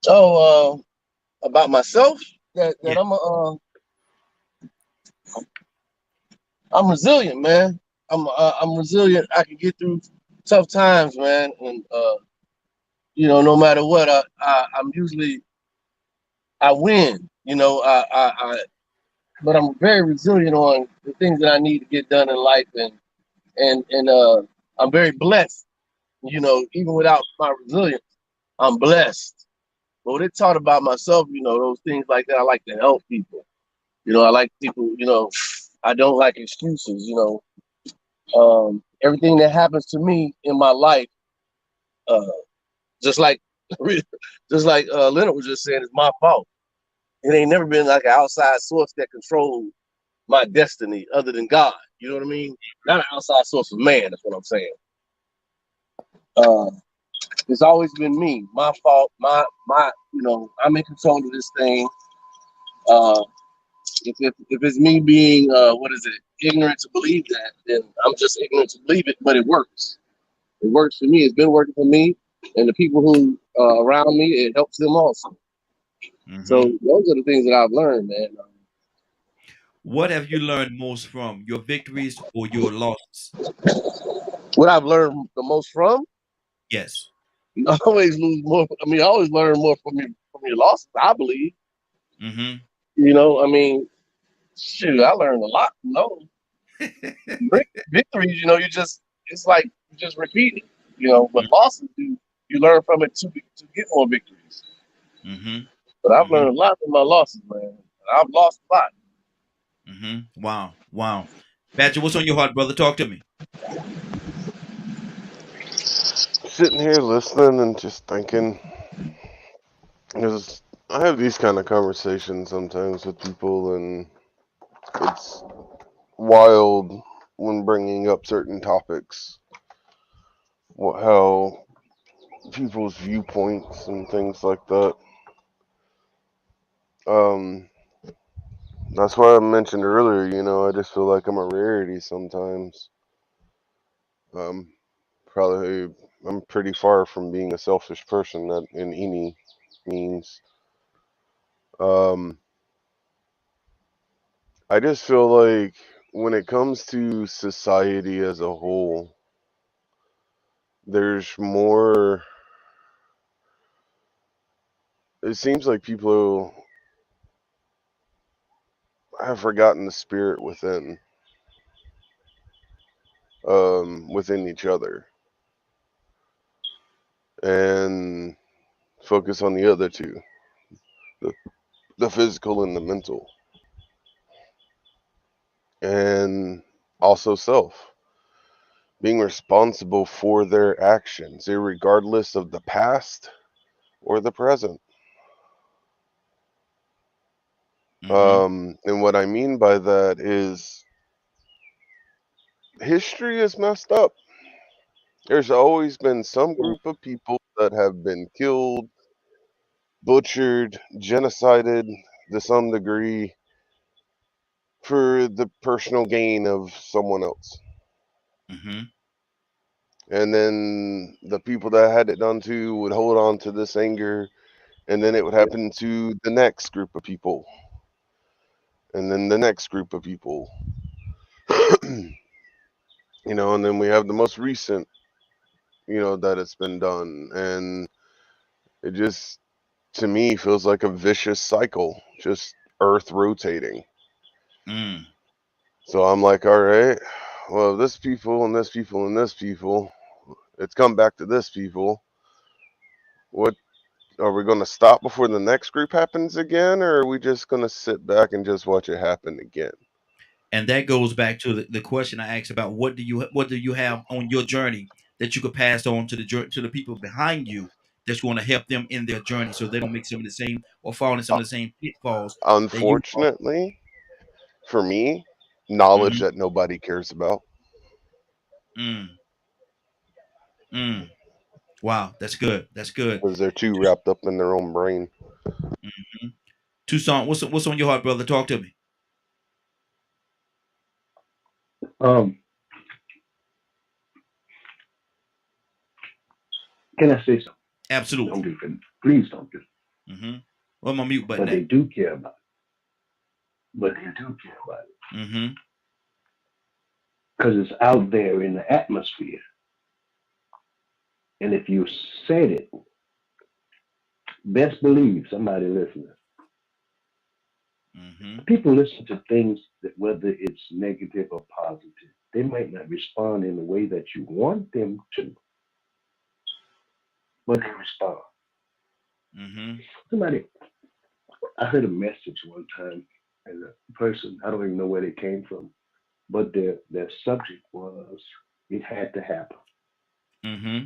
So about myself, that Yeah. I'm resilient, man. I'm resilient. I can get through tough times, man, and no matter what, I'm usually I win. But I'm very resilient on the things that I need to get done in life, and I'm very blessed. Even without my resilience, I'm blessed. But what it taught about myself, those things like that, I like to help people. I like people. I don't like excuses. Everything that happens to me in my life, uh, just like Leonard was just saying, it's my fault. It ain't never been like an outside source that controls my destiny other than God. You know what I mean? Not an outside source of man. That's what I'm saying. Uh, it's always been me, my fault, my. I'm in control of this thing. Uh, if it's me being what is it, ignorant to believe that, then I'm just ignorant to believe it. But it works. It works for me. It's been working for me, and the people who around me, it helps them also. So Hmm. those are the things that I've learned, man. What have you learned most from your victories or your losses? What I've learned the most from, Yes. you always lose more. I mean, I always learn more from your losses. I believe. Hmm. I mean, shoot, I learned a lot from those victories. It's like you just repeat it. But losses, you learn from it to get more victories. Hmm. But I've Hmm. learned a lot from my losses, man. I've lost a lot. Hmm. Wow. Wow. Badger, what's on your heart, brother? Talk to me. Sitting here listening and just thinking, because I have these kind of conversations sometimes with people, and it's wild when bringing up certain topics, how people's viewpoints and things like that. Um, that's why I mentioned earlier. I just feel like I'm a rarity sometimes. Um, probably I'm pretty far from being a selfish person that in any means. Um, I just feel like when it comes to society as a whole, there's more. It seems like people have forgotten the spirit within each other, and focus on the other two, the, the physical and the mental, and also self. Being responsible for their actions, regardless of the past or the present. Hmm. And what I mean by that is history is messed up. There's always been some group of people that have been killed, butchered, genocided to some degree for the personal gain of someone else. Hmm. And then the people that had it done to would hold on to this anger, and then it would happen to the next group of people, and then the next group of people. And then we have the most recent, that it's been done. And it just, to me, feels like a vicious cycle, just earth rotating. Mm. So I'm like, all right, well, this people and this people and this people, it's come back to this people. What are we going to stop before the next group happens again, or are we just going to sit back and just watch it happen again? And that goes back to the question I asked about what do you have on your journey that you could pass on to the people behind you that's going to help them in their journey so they don't make some of the same or fall into some Uh, of the same pitfalls that you are. Unfortunately, for me, knowledge Mm-hmm. that nobody cares about. Mm. Mm. Wow, that's good. That's good. Because they're too wrapped up in their own brain. Mhm. Tucson, what's on your heart, brother? Talk to me. Um, can I say something? Absolutely. Don't do it. Please don't do it. Mm-hmm. Where my mute button But they at? do care about it. But they do care about it. Mm-hmm. Because it's out there in the atmosphere. And if you said it, best believe somebody listening. Mm-hmm. People listen to things that whether it's negative or positive, they might not respond in the way that you want them to, but they respond. Mm-hmm. Somebody, I heard a message one time, and the person, I don't even know where they came from, but their subject was, it had to happen. Mm-hmm.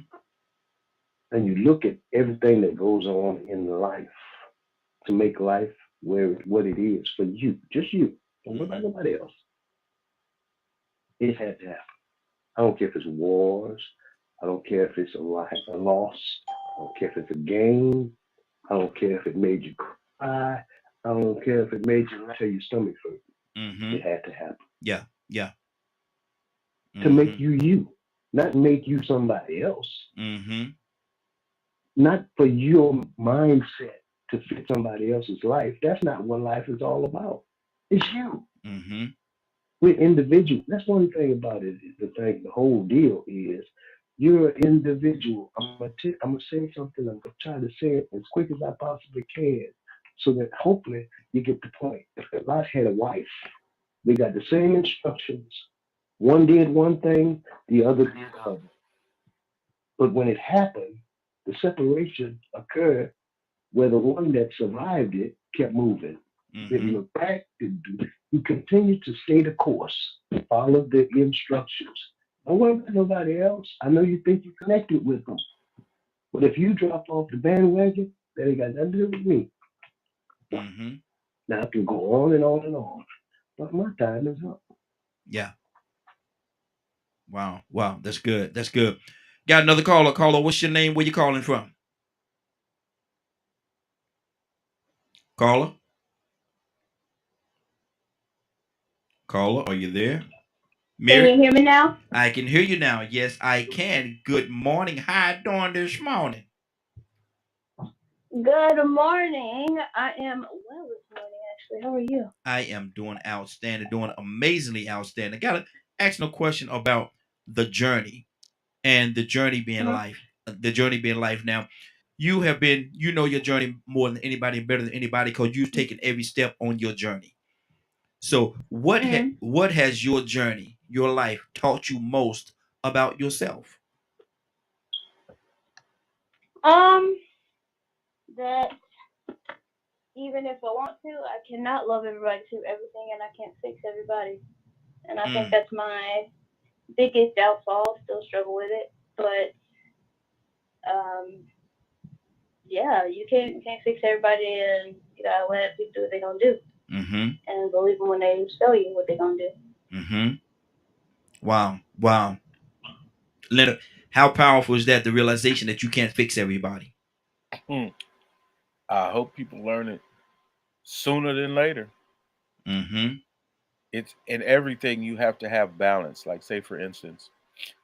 And you look at everything that goes on in life to make life what it is for you, just you. Don't worry about Mm-hmm. nobody else. It had to happen. I don't care if it's wars. I don't care if it's a loss. I don't care if it's a game. I don't care if it made you cry. I don't care if it made you tell your stomach hurt. Mm-hmm. It had to happen Yeah. Yeah. to make Mm-hmm. you you, not make you somebody else. Mm-hmm. Not for your mindset to fit somebody else's life. That's not what life is all about. It's you. Mm-hmm. We're individual. That's one thing about it. The whole deal is you're an individual. I'm gonna say something. I'm gonna try to say it as quick as I possibly can, so that hopefully you get the point. If Lot had a wife, they got the same instructions. One did one thing, the other did the other. But when it happened, the separation occurred where the one that survived it kept moving. Didn't Mm-hmm. look back, didn't do it. He continued to stay the course, follow the instructions. Don't worry about nobody else. I know you think you connected with them, but if you drop off the bandwagon, that ain't got nothing to do with me. Mm-hmm. Now I can go on and on and on, but my time is up. Yeah. Wow. Wow. That's good. That's good. Got another caller. Caller, what's your name? Where you calling from? Caller? Caller, are you there? Can Mary? you hear me now? I can hear you now. Yes, I can. Good morning. How you doing this morning? Good morning. I am well this morning, actually. How are you? I am doing outstanding, doing amazingly outstanding. I gotta ask no question about the journey and the journey being Mhm. life. The journey being life. Now, you have been, you know your journey more than anybody, better than anybody, because you've taken every step on your journey. So, Mhm. what has your journey, your life, taught you most about yourself? Um, that even if I want to, I cannot love everybody to everything, and I can't fix everybody. And I think Mm, that's my biggest downfall. Still struggle with it, but um, yeah, you can't fix everybody, and you gotta let people do what they gonna do, mm-hmm. and believe them when they tell you what they gonna do. Mm-hmm. Wow. Wow. Leonard, how powerful is that? The realization that you can't fix everybody. Hmm. I hope people learn it sooner than later. Mm-hmm. It's in everything you have to have balance. Like, say, for instance,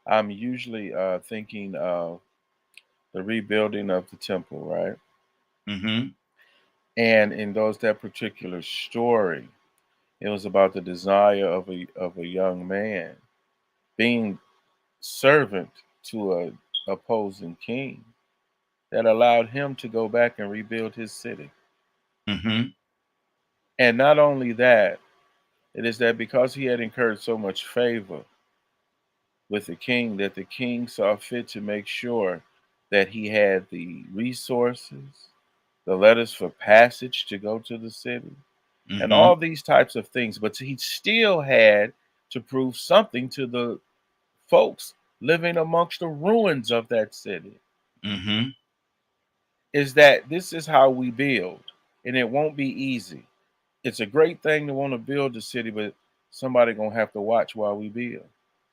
I'm usually thinking of the rebuilding of the temple, right? Mm-hmm. And in that particular story, it was about the desire of a young man being servant to a opposing king that allowed him to go back and rebuild his city. Mm-hmm. And not only that, it is that because he had incurred so much favor with the king, that the king saw fit to make sure that he had the resources, the letters for passage to go to the city, and Mm-hmm. all these types of things. But he still had to prove something to the folks living amongst the ruins of that city. Mm-hmm. Is that this is how we build, and it won't be easy. It's a great thing to want to build the city, but somebody gonna have to watch while we build.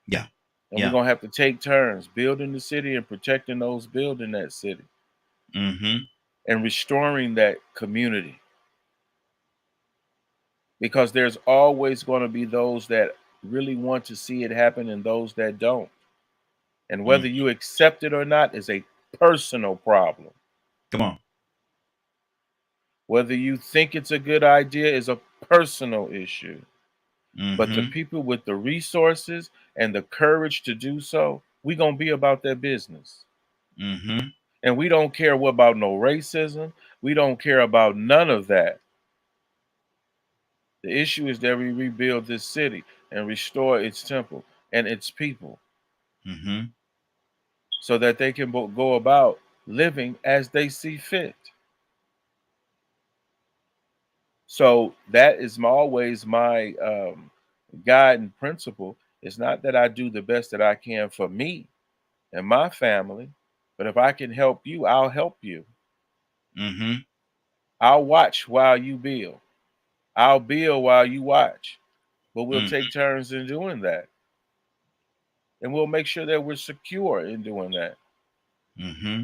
Yeah. And we're Yeah. gonna have to take turns building the city and protecting those building that city Mm-hmm. and restoring that community. because there's always going to be those that really want to see it happen and those that don't. And whether you accept it or not is a personal problem. Come on. Whether you think it's a good idea is a personal issue. But the Mm-hmm. people with the resources and the courage to do so, we gonna be about their business. Mm-hmm. And we don't care what about no racism. We don't care about none of that. The issue is that we rebuild this city and restore its temple and its people Mm-hmm. so that they can go about living as they see fit. So that is always my guiding principle. It's not that I do the best that I can for me and my family, but if I can help you, I'll help you. Mm-hmm. I'll watch while you build. I'll build while you watch. But we'll Mm-hmm. take turns in doing that. And we'll make sure that we're secure in doing that. Mm-hmm.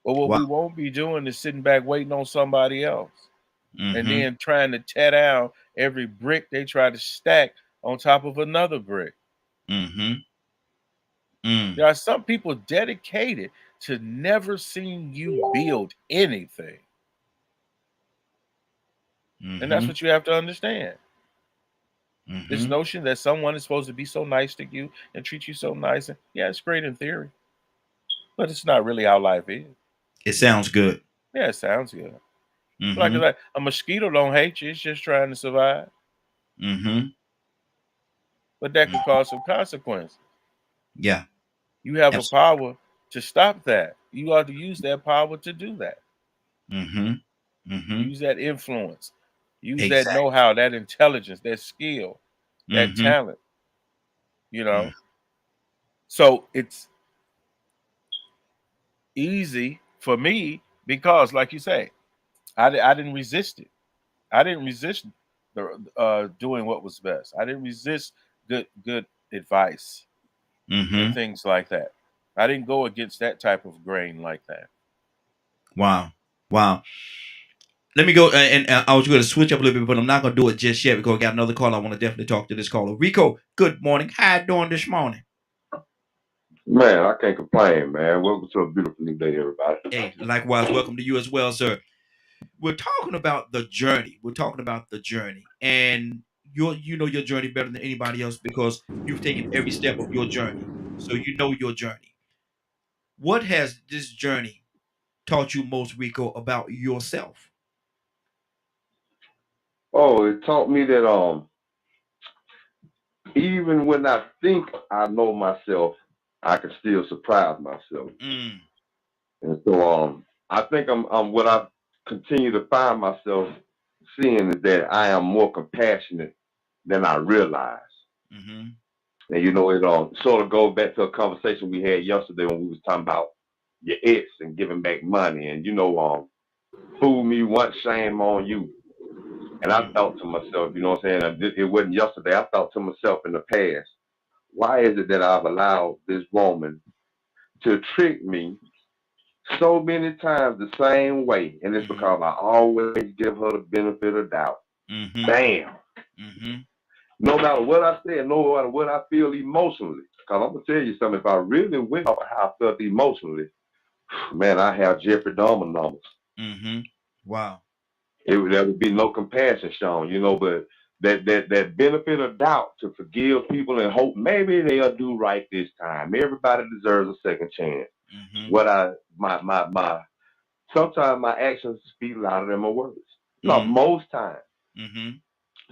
But what Wow. we won't be doing is sitting back waiting on somebody else and Mm-hmm. then trying to tear down every brick they try to stack on top of another brick. Mm-hmm. Mm. There are some people dedicated to never seeing you build anything. And that's Mm-hmm. what you have to understand. This Mm-hmm. notion that someone is supposed to be so nice to you and treat you so nice, and yeah, it's great in theory, but it's not really how life is. It sounds good. Yeah, it sounds good. Mm-hmm. Like a mosquito don't hate you; it's just trying to survive. Mm-hmm. But that could Mm. cause some consequences. Yeah. You have a Absolutely. power to stop that. You ought to use that power to do that. Mm-hmm. Mm-hmm. Use that influence. Use that Exactly. know-how, that intelligence, that skill, that Mm-hmm. talent. You Mm. know. So it's easy for me because, like you say, I didn't resist it. I didn't resist the doing what was best. I didn't resist good advice and Mm-hmm. things like that. I didn't go against that type of grain like that. Wow. Wow. Let me go and I was going to switch up a little bit, but I'm not going to do it just yet because I got another call. I want to definitely talk to this caller. Rico, good morning. How you doing this morning? Man, I can't complain, man. Welcome to a beautiful new day, everybody. Hey, likewise, welcome to you as well, sir. We're talking about the journey. We're talking about the journey, and you know your journey better than anybody else because you've taken every step of your journey, so you know your journey. What has this journey taught you most, Rico, about yourself? Oh, it taught me that even when I think I know myself, I can still surprise myself. Mm, And so I think I'm what I continue to find myself seeing is that I am more compassionate than I realize. mm-hmm, And it sort of goes back to a conversation we had yesterday when we was talking about your ex and giving back money and fool me once, shame on you. And I mm, thought to myself, you know what I'm saying? It wasn't yesterday. I thought to myself in the past, why is it that I've allowed this woman to trick me so many times the same way? And it's mm-hmm, because I always give her the benefit of doubt. mm-hmm, Bam. mm-hmm, No matter what I say, no matter what I feel emotionally. Because I'm going to tell you something. If I really went off how I felt emotionally, man, I have Jeffrey Dahmer numbers. mm-hmm. Wow. There would be no compassion shown, but that benefit of doubt to forgive people and hope maybe they'll do right this time. Everybody deserves a second chance. Mm-hmm, What I my sometimes my actions speak louder than my words. Not mm, most times. mm-hmm,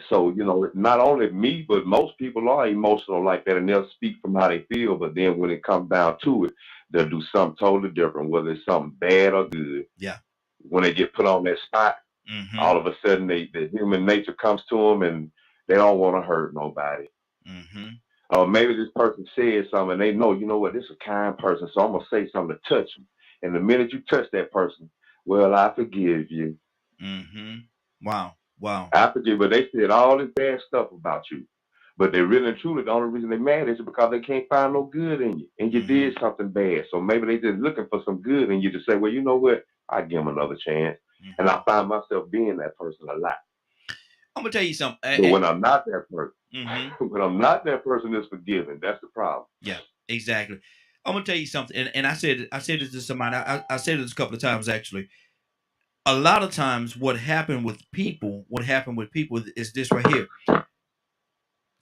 So, not only me, but most people are emotional like that and they'll speak from how they feel, but then when it comes down to it, they'll do something totally different, whether it's something bad or good. yeah. When they get put on that spot, Mm-hmm, all of a sudden the human nature comes to them and they don't want to hurt nobody. mm-hmm, Or maybe this person said something and they know, you know what, this is a kind person, so I'm going to say something to touch them. And the minute you touch that person, well, I forgive you. mm-hmm. Wow. Wow. I forgive, but they said all this bad stuff about you. But they really and truly, the only reason they mad is because they can't find no good in you. And you Mm-hmm, did something bad. So maybe they just looking for some good in you to say, well, you know what? I give them another chance. And mm-hmm. I find myself being that person a lot. I'm gonna tell you something. But when I'm not that person, Mm-hmm. when I'm not that person that's forgiven, that's the problem. Yeah, exactly. I'm gonna tell you something, and I said this to somebody. I said this a couple of times actually. A lot of times, what happened with people is this right here.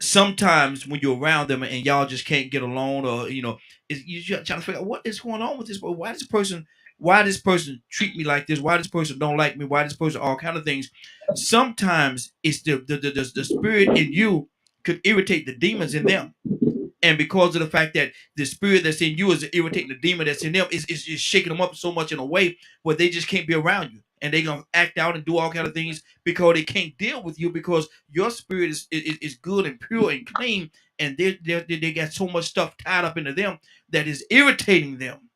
Sometimes when you're around them and y'all just can't get along, or you just trying to figure out what is going on with this. But why this person treat me like this? Why this person don't like me? Why this person all kind of things. Sometimes it's the spirit in you could irritate the demons in them. And because of the fact that the spirit that's in you is irritating the demon that's in them, is shaking them up so much in a way where they just can't be around you, and they're gonna act out and do all kind of things because they can't deal with you, because your spirit is good and pure and clean, and they got so much stuff tied up into them that is irritating them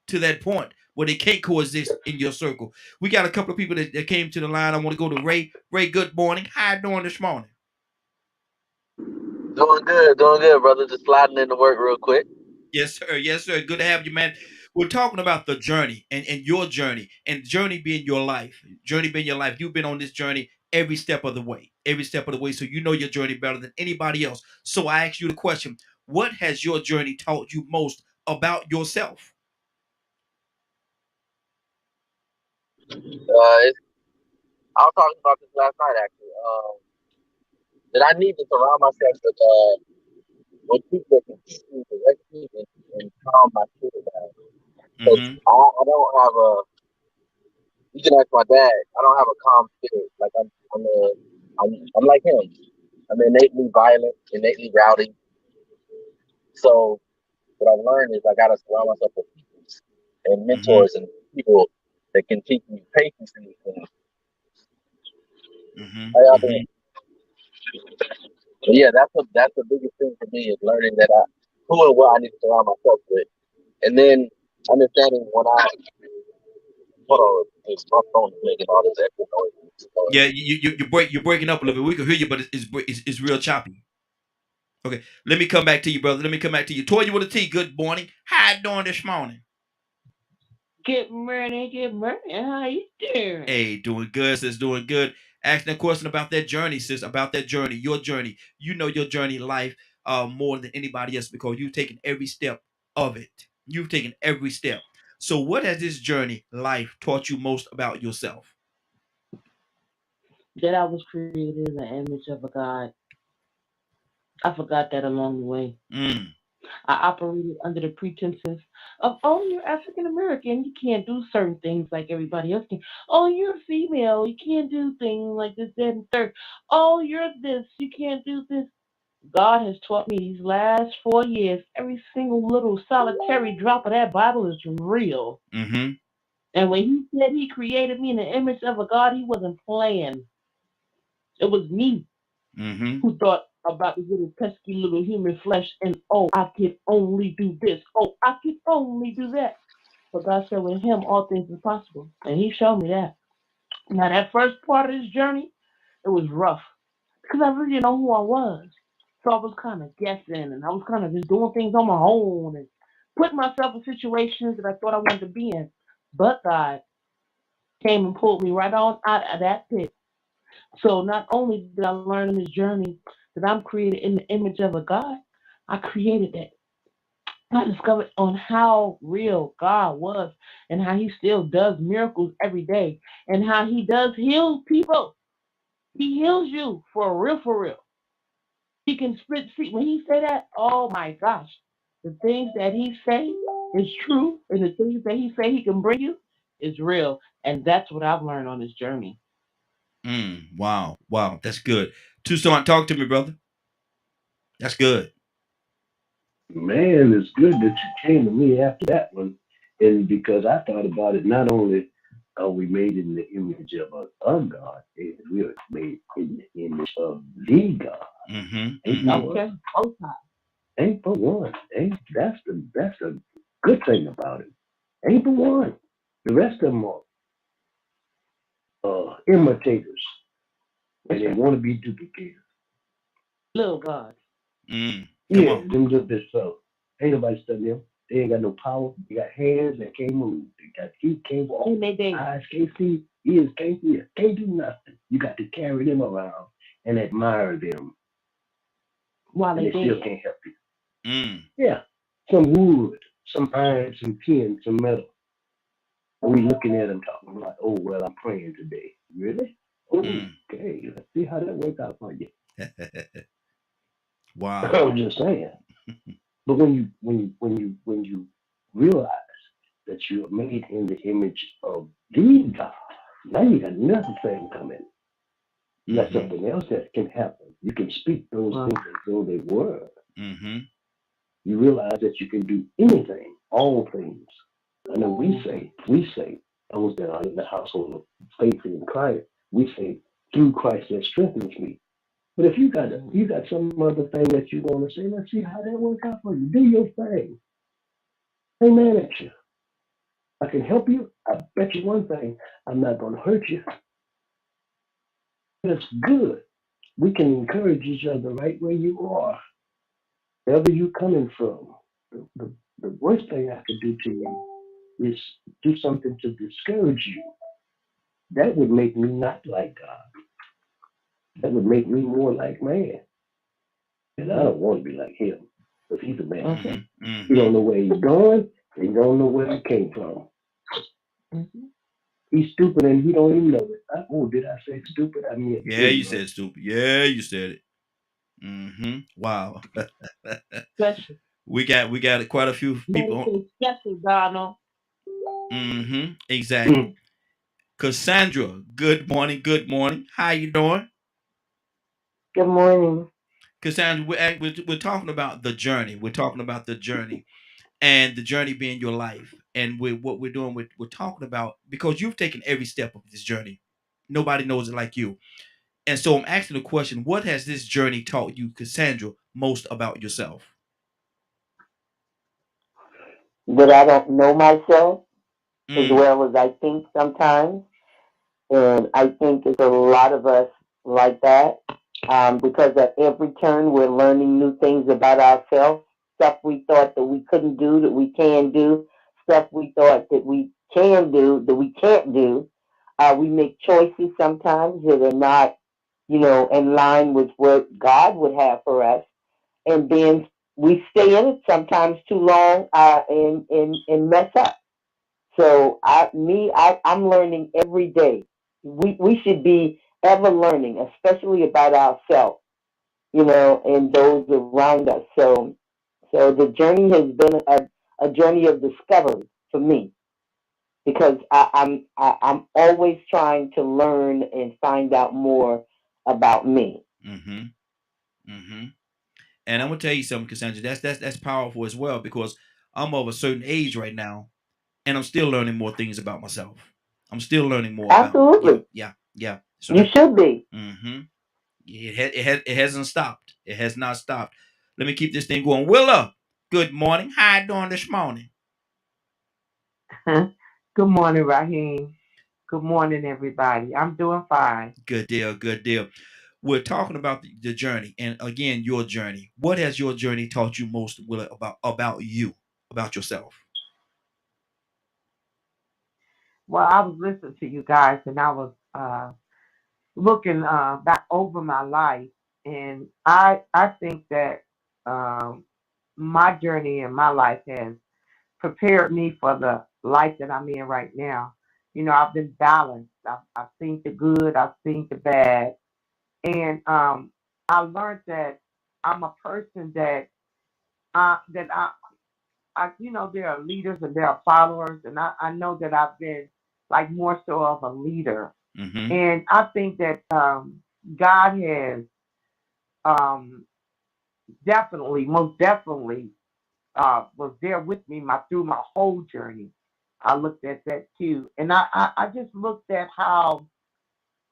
to that point where they can't coexist in your circle. We got a couple of people that came to the line. I want to go to Ray. Ray, good morning. How you doing this morning? Doing good, brother. Just sliding into work real quick. Yes, sir. Yes, sir. Good to have you, man. We're talking about the journey and your journey, and journey being your life. Journey being your life. You've been on this journey every step of the way. Every step of the way. So you know your journey better than anybody else. So I ask you the question: what has your journey taught you most about yourself? It's, I was talking about this last night, actually. That I need to surround myself with people that can teach me, direct me, and calm my spirit down. Because Mm-hmm. I don't have a. You can ask my dad. I don't have a calm spirit. Like I'm like him. I'm innately violent, innately rowdy. So what I've learned is I gotta surround myself with people and Mm-hmm. mentors and people that can teach me patience and Mm-hmm. how y'all doing? Mm-hmm. But yeah, that's the biggest thing for me is learning that who and what I need to surround myself with, and then understanding when I hold on, it's my phone is making all this extra noise. Yeah, you're breaking up a little bit. We can hear you, but it's real choppy. Okay, let me come back to you, brother. Let me come back to you. Toya with a T. Good morning. How you doing this morning? Good morning, good morning. How you doing? Hey, doing good, sis. Doing good. Asking a question about that journey, sis. About that journey, your journey. You know your journey in life more than anybody else because you've taken every step of it. You've taken every step. So, what has this journey, life, taught you most about yourself? That I was created in the image of a God. I forgot that along the way. Mm, I operated under the pretenses of, oh, you're African American. You can't do certain things like everybody else can. Oh, you're female. You can't do things like this, that, and third. Oh, you're this. You can't do this. God has taught me these last 4 years. Every single little solitary drop of that Bible is real. mm-hmm. And when he said he created me in the image of a God, he wasn't playing. It was me Mm-hmm. who thought about this little pesky little human flesh and, oh, I can only do this. Oh, I can only do that. But God said with him, all things are possible. And he showed me that. Now, that first part of this journey, it was rough because I really didn't know who I was. So I was kind of guessing and I was kind of just doing things on my own and putting myself in situations that I thought I wanted to be in. But God came and pulled me right on out of that pit. So not only did I learn in this journey that I'm created in the image of a God, I created that. I discovered on how real God was and how he still does miracles every day and how he does heal people. He heals you for real, for real. He can split see when he say that, oh my gosh. The things that he say is true and the things that he say he can bring you is real. And that's what I've learned on this journey. Wow. Wow. That's good. Tucson, talk to me, brother. That's good. Man, it's good that you came to me after that one. And because I thought about it, not only are we made in the image of a God, we are made in the image of the God. Mm-hmm. Ain't Mm-hmm. no Okay, both sides. ain't but one. Ain't that's a good thing about it. Ain't but one. The rest of them are imitators, and That's they right. want to be duplicators. Little God. Mm. Come Yeah, on. them just so. Ain't nobody studying them. They ain't got no power. They got hands that can't move. They got feet can't walk. And they Eyes can't see. Ears can't hear. Can't do nothing. You got to carry them around and admire them, while and they they still dead. can't help you. Mm, Yeah, some wood, some iron, some tin, some metal. And we looking at them talking like, oh well, I'm praying today. Really? Oh, mm. okay. Let's see how that works out for you. Wow. I'm just saying. But when you realize that you are made in the image of the God, now you got another thing coming. You got Mm-hmm. something else that can happen. You can speak those Well, things as though they were. Mm-hmm. You realize that you can do anything, all things. I know we say, those that are in the household of faith in Christ, we say, through Christ that strengthens me. But if you got some other thing that you want to say, let's see how that works out for you. Do your thing. Ain't mad at you. I can help you. I bet you one thing, I'm not going to hurt you. That's good. We can encourage each other right where you are, wherever you're coming from. The worst thing I could do to you is do something to discourage you. That would make me not like God. That would make me more like man. And I don't want to be like him because he's a man. okay. Mm-hmm. He Mm-hmm. don't know where he's going. He don't know where he came from. Mm-hmm. He's stupid and he don't even know it. Oh, did I say stupid? I mean Yeah, you ignorant. said stupid. Yeah, you said it. Mm-hmm. Wow. Special. we got quite a few Better people. say special, Donald. Mm-hmm. Exactly. Mm. Cassandra, good morning. Good morning. How you doing? Good morning. Cassandra, we're talking about the journey. We're talking about the journey and the journey being your life. And what we're doing, we're talking about because you've taken every step of this journey. Nobody knows it like you. And so I'm asking the question, what has this journey taught you, Cassandra, most about yourself? That I don't know myself as Mm, well as I think sometimes. And I think it's a lot of us like that because at every turn we're learning new things about ourselves. Stuff we thought that we couldn't do that we can do. Stuff we thought that we can do that we can't do. We make choices sometimes that are not, in line with what God would have for us. And then we stay in it sometimes too long and mess up. So I'm learning every day. We should be ever learning, especially about ourselves, and those around us. So the journey has been a journey of discovery for me because I'm always trying to learn and find out more about me. mm-hmm, mm-hmm. And I'm gonna tell you something, Cassandra. That's powerful as well because I'm of a certain age right now, and I'm still learning more things about myself. I'm still learning more about Absolutely, yeah. So you that should be. mm-hmm. It hasn't stopped. It has not stopped. Let me keep this thing going. Willa, good morning. How you doing this morning? Good morning, Raheem. Good morning, everybody. I'm doing fine. Good deal. Good deal. We're talking about the journey, and again, your journey. What has your journey taught you most, Willa, about you, about yourself? Well, I was listening to you guys, and I was looking back over my life, and I think that um, my journey in my life has prepared me for the life that I'm in right now. I've been balanced. I've seen the good. I've seen the bad, and I learned that I'm a person that there are leaders and there are followers, and I know that I've been like more so of a leader. Mm-hmm. And I think that God has um, definitely, most definitely, was there with me through my whole journey. I looked at that too. And I just looked at how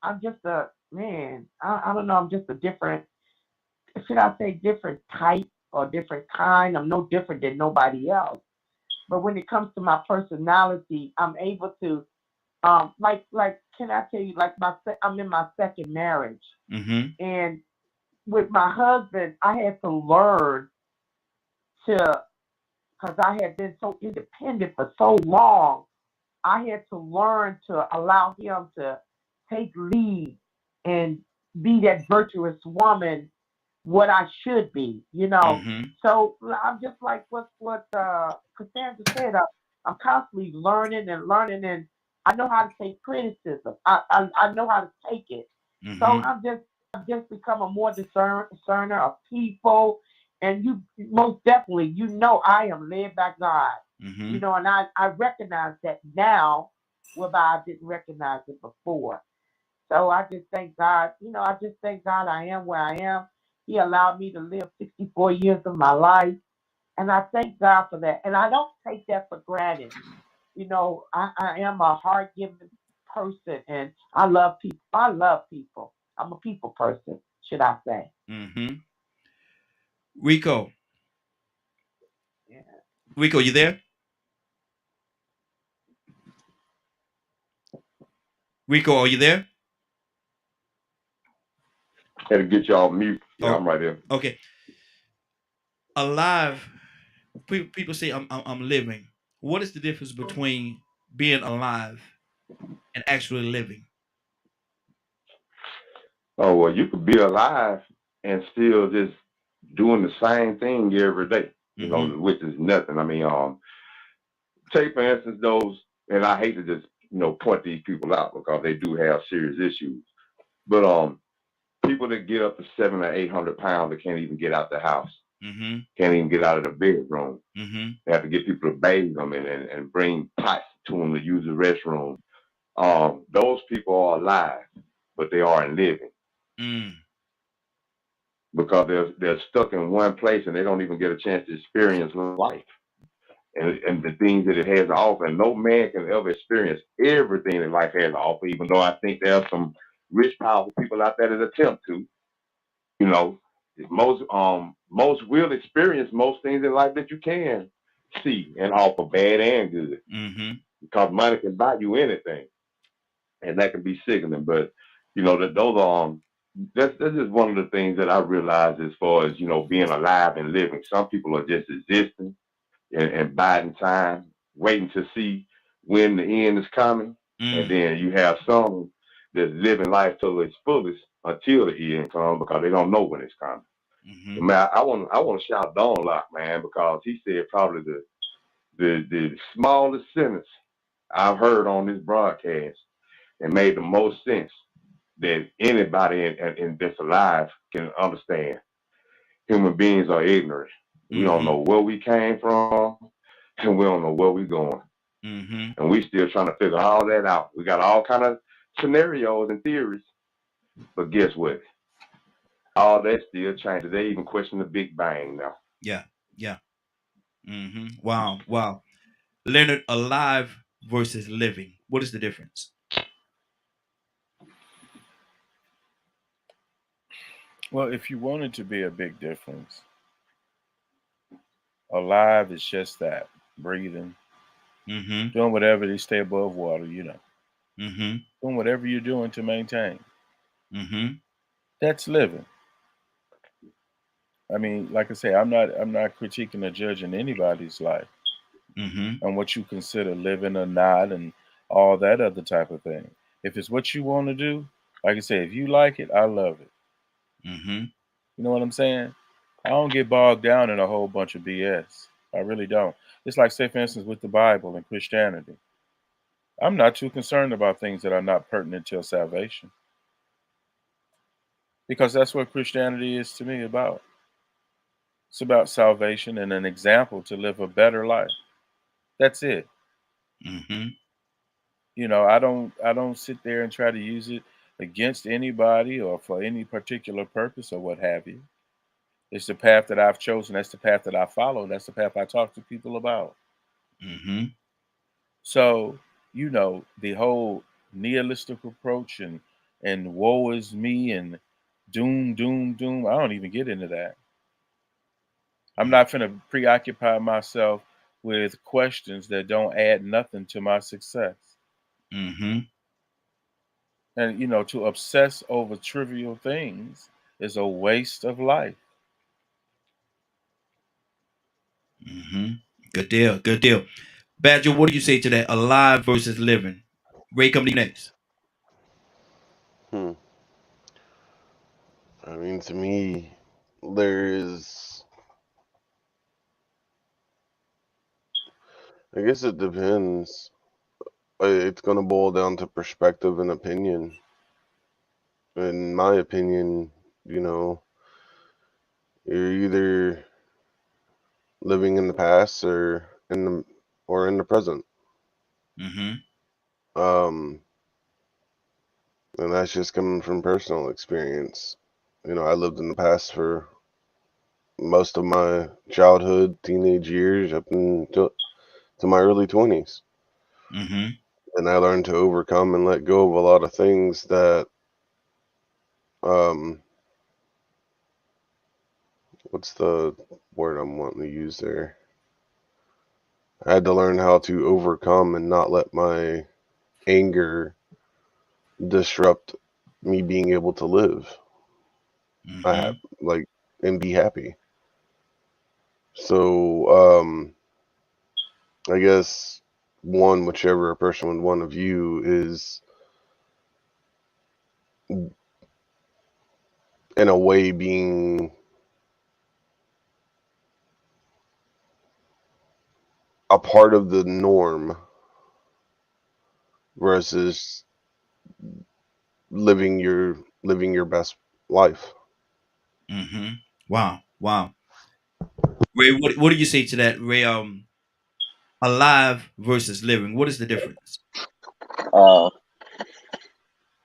I'm just a man, I don't know, I'm just a different, should I say different type or different kind? I'm no different than nobody else. But when it comes to my personality, I'm able to like can I tell you like I'm in my second marriage, Mm-hmm. and with my husband I had to learn to because I had been so independent for so long. I had to learn to allow him to take lead and be that virtuous woman, what I should be, you know. Mm-hmm. So I'm just like what Cassandra said. I'm constantly learning and learning, and I know how to take criticism. I know how to take it. So Mm-hmm. I've just become a more discerner of people, and you most definitely, you know, I am led by God, you Mm-hmm. know, and I recognize that now, whereby I didn't recognize it before. So I just thank God, you know, I just thank God I am where I am. He allowed me to live 64 years of my life. And I thank God for that. And I don't take that for granted. You know, I am a heart giving person and I love people. I love people. I'm a people person, should I say. Mm-hmm. Rico, Yeah. Rico, you there? Rico, are you there? Had to get y'all mute. Yeah, Oh, I'm right here. okay. Alive. People say I'm living. What is the difference between being alive and actually living? Oh well, you could be alive and still just doing the same thing every day. You know, Mm-hmm. which is nothing. I mean, take for instance those, and I hate to just point these people out because they do have serious issues. But people that get up to 700 or 800 pounds that can't even get out the house, Mm-hmm. can't even get out of the bedroom. Mm-hmm. They have to get people to bathe them and bring pots to them to use the restroom. Those people are alive, but they aren't living Mm. because they're stuck in one place and they don't even get a chance to experience life and the things that it has to offer. And no man can ever experience everything that life has to offer, even though I think there are some rich, powerful people out there that attempt to. You know, most will experience most things in life that you can see and offer, bad and good, Mm-hmm. because money can buy you anything, and that can be sickening. But that those are that's just one of the things that I realize as far as being alive and living. Some people are just existing and biding time, waiting to see when the end is coming, and Mm. then you have some that's living life to its fullest until the end comes because they don't know when it's coming. Mm-hmm. Man, I want to shout Don Lock, man, because he said probably the smallest sentence I've heard on this broadcast and made the most sense that anybody in that's alive can understand. Human beings are ignorant. We don't Mm-hmm. know where we came from, and we don't know where we're going, Mm-hmm. and we still trying to figure all that out. We got all kind of scenarios and theories, but guess what? All that still changes. They even question the Big Bang now. Yeah. Yeah. Mm-hmm. Wow. Wow. Leonard, alive versus living. What is the difference? Well, if you want it to be a big difference, alive is just that, breathing, Mm-hmm. doing whatever to stay above water, Mm-hmm. doing whatever you're doing to maintain. Mm-hmm. That's living. I mean, like I say, I'm not critiquing or judging anybody's life Mm-hmm. on what you consider living or not and all that other type of thing. If it's what you want to do, like I say, if you like it, I love it. Mm-hmm. You know what I'm saying? I don't get bogged down in a whole bunch of BS. I really don't. It's like, say, for instance, with the Bible and Christianity. I'm not too concerned about things that are not pertinent to salvation because that's what Christianity is to me about. It's about salvation and an example to live a better life. That's it. Mm-hmm. I don't sit there and try to use it against anybody or for any particular purpose or what have you. It's the path that I've chosen. That's the path that I follow. That's the path I talk to people about. Mm-hmm. So, the whole nihilistic approach and woe is me and doom, doom, doom. I don't even get into that. I'm not going to preoccupy myself with questions that don't add nothing to my success. Mm-hmm. And, to obsess over trivial things is a waste of life. Mm-hmm. Good deal. Good deal. Badger, what do you say to that? Alive versus living. Ray, come to you next. Hmm. I mean, to me, there is. I guess it depends. It's going to boil down to perspective and opinion. In my opinion, you know, you're either living in the past or in the present. Mm-hmm. Um, and that's just coming from personal experience. You know, I lived in the past for most of my childhood, teenage years, up until to my early 20s. Mm-hmm. And I learned to overcome and let go of a lot of things that, um, what's the word I'm wanting to use there? I had to learn how to overcome and not let my anger disrupt me being able to live. I have, Mm-hmm. like, and be happy. So, I guess whichever a person would want to view is in a way being a part of the norm versus living your best life. Mm-hmm. Wow. Wow. Ray, what do you say to that? Ray, alive versus living. What is the difference? Uh,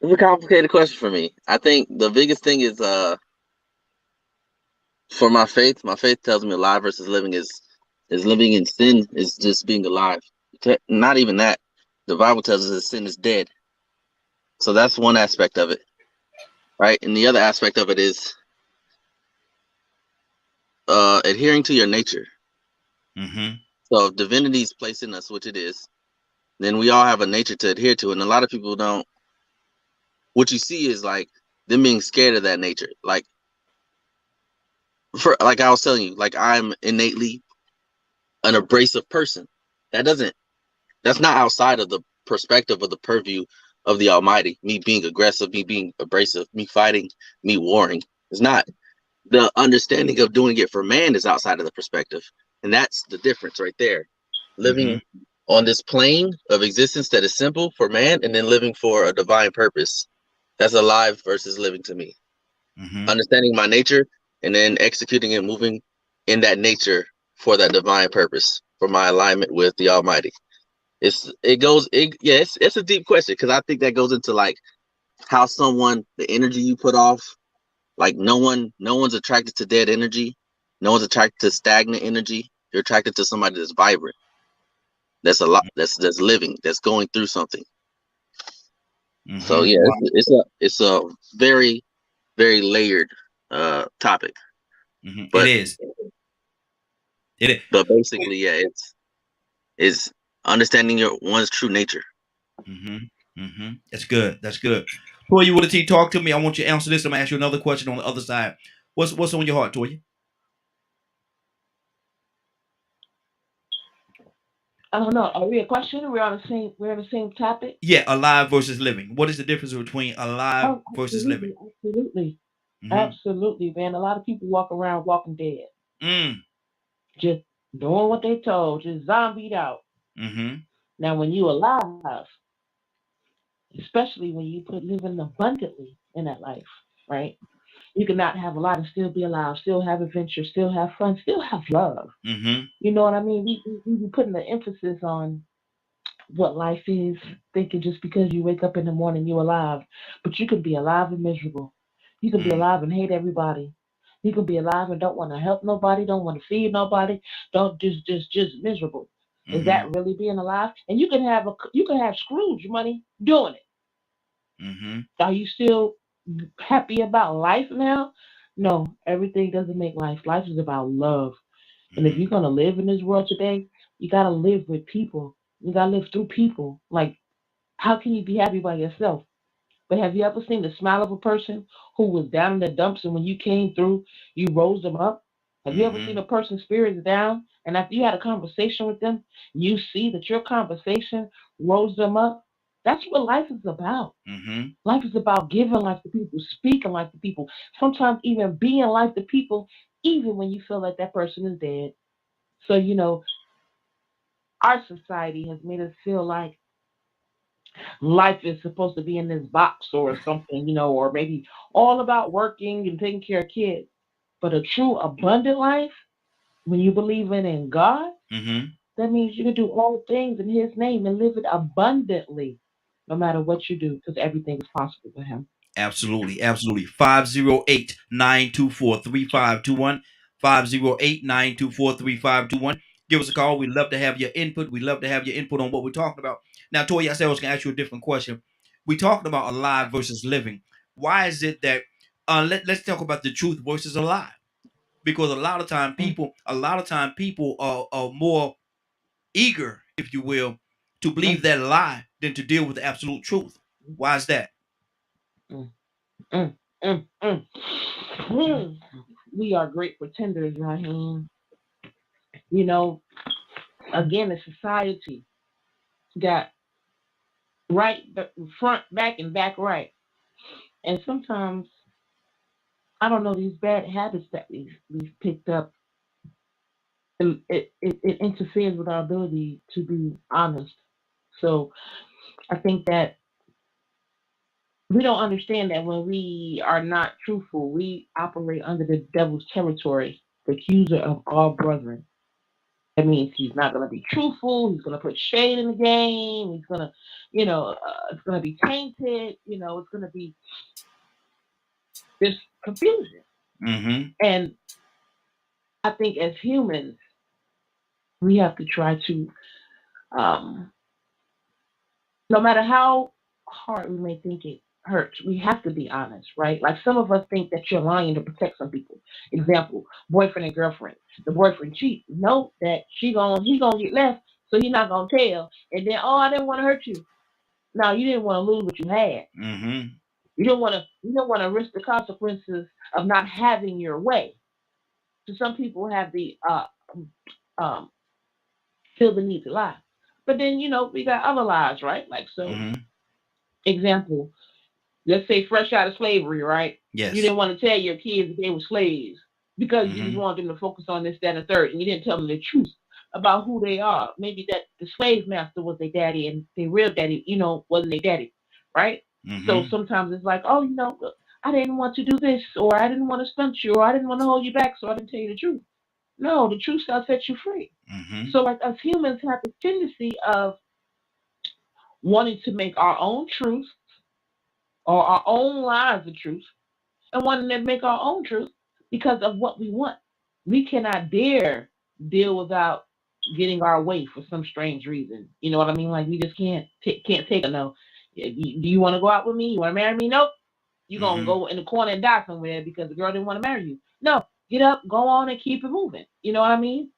it's a complicated question for me. I think the biggest thing is for my faith. My faith tells me alive versus living is living in sin is just being alive. Not even that. The Bible tells us that sin is dead. So that's one aspect of it, right? And the other aspect of it is adhering to your nature. Mm-hmm. So if divinity is placed in us, which it is, then we all have a nature to adhere to. And a lot of people don't. What you see is like them being scared of that nature. Like I was telling you, like I'm innately an abrasive person. That doesn't. That's not outside of the perspective of the purview of the Almighty. Me being aggressive, me being abrasive, me fighting, me warring. It's not. The understanding of doing it for man is outside of the perspective, and that's the difference right there. Mm-hmm. Living on this plane of existence that is simple for man, and then living for a divine purpose. That's alive versus living to me. Mm-hmm. Understanding my nature and then executing and moving in that nature for that divine purpose, for my alignment with the Almighty. It's a deep question because I think that goes into like how someone the energy you put off. Like no one's attracted to dead energy. No one's attracted to stagnant energy. You're attracted to somebody that's vibrant, that's a lot, that's living, that's going through something. So Mm-hmm. yeah, Wow. it's a very very layered topic, Mm-hmm. It but is. It is. basically yeah, it's understanding your one's true nature. Mm-hmm. Mm-hmm. That's good. That's good. Toya, what did he talk to me? I want you to answer this. I'm gonna ask you another question on the other side. What's on your heart, Toya? I don't know. Are we a question? We're on the same. We're on the same topic. Yeah, alive versus living. What is the difference between alive Oh, versus living? absolutely, absolutely, Mm-hmm. absolutely, man. A lot of people walk around walking dead, Mm. just doing what they told, just zombied out. Mm-hmm. Now, when you alive, especially when you put living abundantly in that life, right? You cannot have a lot and still be alive, still have adventure, still have fun, still have love. Mm-hmm. You know what I mean? We be putting the emphasis on what life is, thinking just because you wake up in the morning you're alive. But you can be alive and miserable. You can be Mm. alive and hate everybody. You can be alive and don't want to help nobody, don't want to feed nobody, don't just miserable. Is Mm-hmm. that really being alive? And you can have Scrooge money doing it. Mm-hmm. Are you still happy about life now? No, everything doesn't make life. Life is about love. And if Mm-hmm. you're gonna live in this world today, you gotta live with people. You gotta live through people. Like, how can you be happy by yourself? But have you ever seen the smile of a person who was down in the dumps and when you came through, you rose them up? Have you ever Mm-hmm. seen a person's spirits down And after you had a conversation with them, you see that your conversation rose them up. That's what life is about. Mm-hmm. Life is about giving life to people, speaking life to people, sometimes even being life to people, even when you feel like that person is dead. So, our society has made us feel like life is supposed to be in this box or something, or maybe all about working and taking care of kids. But a true abundant life, when you believe in God, Mm-hmm. that means you can do all things in His name and live it abundantly, no matter what you do, because everything is possible with Him. Absolutely, absolutely. 508-924-3521. 508-924-3521. Give us a call. We'd love to have your input. We'd love to have your input on what we're talking about. Now, Tori, I said I was gonna ask you a different question. We talked about alive versus living. Why is it that let's talk about the truth versus a lie? Because Mm, a lot of time people are more eager, if you will, to believe mm, that lie than to deal with the absolute truth. Why is that? mm, mm, mm, mm. Mm. We are great pretenders, Raheem. You know, again, the society got right, front, back, and back right. And sometimes, I don't know, these bad habits that we've picked up, it interferes with our ability to be honest. So I think that we don't understand that when we are not truthful, we operate under the devil's territory, the accuser of all brethren. That means he's not going to be truthful. He's going to put shade in the game. He's going to, it's going to be tainted. It's going to be this confusion. Mm-hmm. And I think as humans, we have to try to, um, no matter how hard we may think it hurts, we have to be honest, right? Like some of us think that you're lying to protect some people. Example, boyfriend and girlfriend. The boyfriend cheats. Know that he gonna get left, so he's not gonna tell. And then, oh, I didn't want to hurt you. No, you didn't want to lose what you had. Mm-hmm. You don't want to risk the consequences of not having your way. So some people have the um feel the need to lie. But then, we got other lies, right? Like so Mm-hmm. example, let's say fresh out of slavery, right? You Yes. didn't want to tell your kids that they were slaves because you just Mm-hmm. wanted them to focus on this, that, and the third, and you didn't tell them the truth about who they are. Maybe that the slave master was their daddy and their real daddy, wasn't their daddy, right? So Mm-hmm. sometimes it's like, oh, I didn't want to do this, or I didn't want to stunt you, or I didn't want to hold you back, so I didn't tell you the truth. No, the truth shall set you free. Mm-hmm. So, like us humans have the tendency of wanting to make our own truth or our own lies the truth and wanting to make our own truth because of what we want. We cannot dare deal without getting our way for some strange reason. You know what I mean? Like we just can't take a no. Do you want to go out with me? You want to marry me? Nope. You're gonna Mm-hmm. go in the corner and die somewhere because the girl didn't want to marry you. No, get up, go on, and keep it moving. You know what I mean?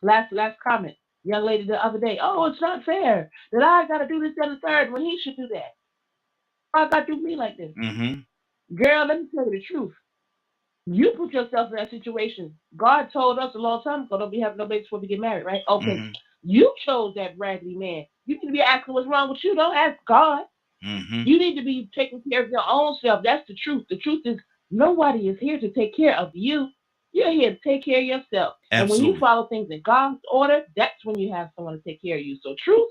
Last comment. Young lady the other day. Oh, it's not fair that I got to do this and the third when he should do that. I got to do me like this. Mm-hmm. Girl, let me tell you the truth. You put yourself in that situation. God told us a long time ago, don't be having no babies before we get married, right? Okay. Mm-hmm. You chose that raggedy man. You need to be asking what's wrong with you. Don't ask God. Mm-hmm. You need to be taking care of your own self. That's the truth. The truth is nobody is here to take care of you. You're here to take care of yourself. And when you Absolutely. follow things in God's order, that's when you have someone to take care of you. So truth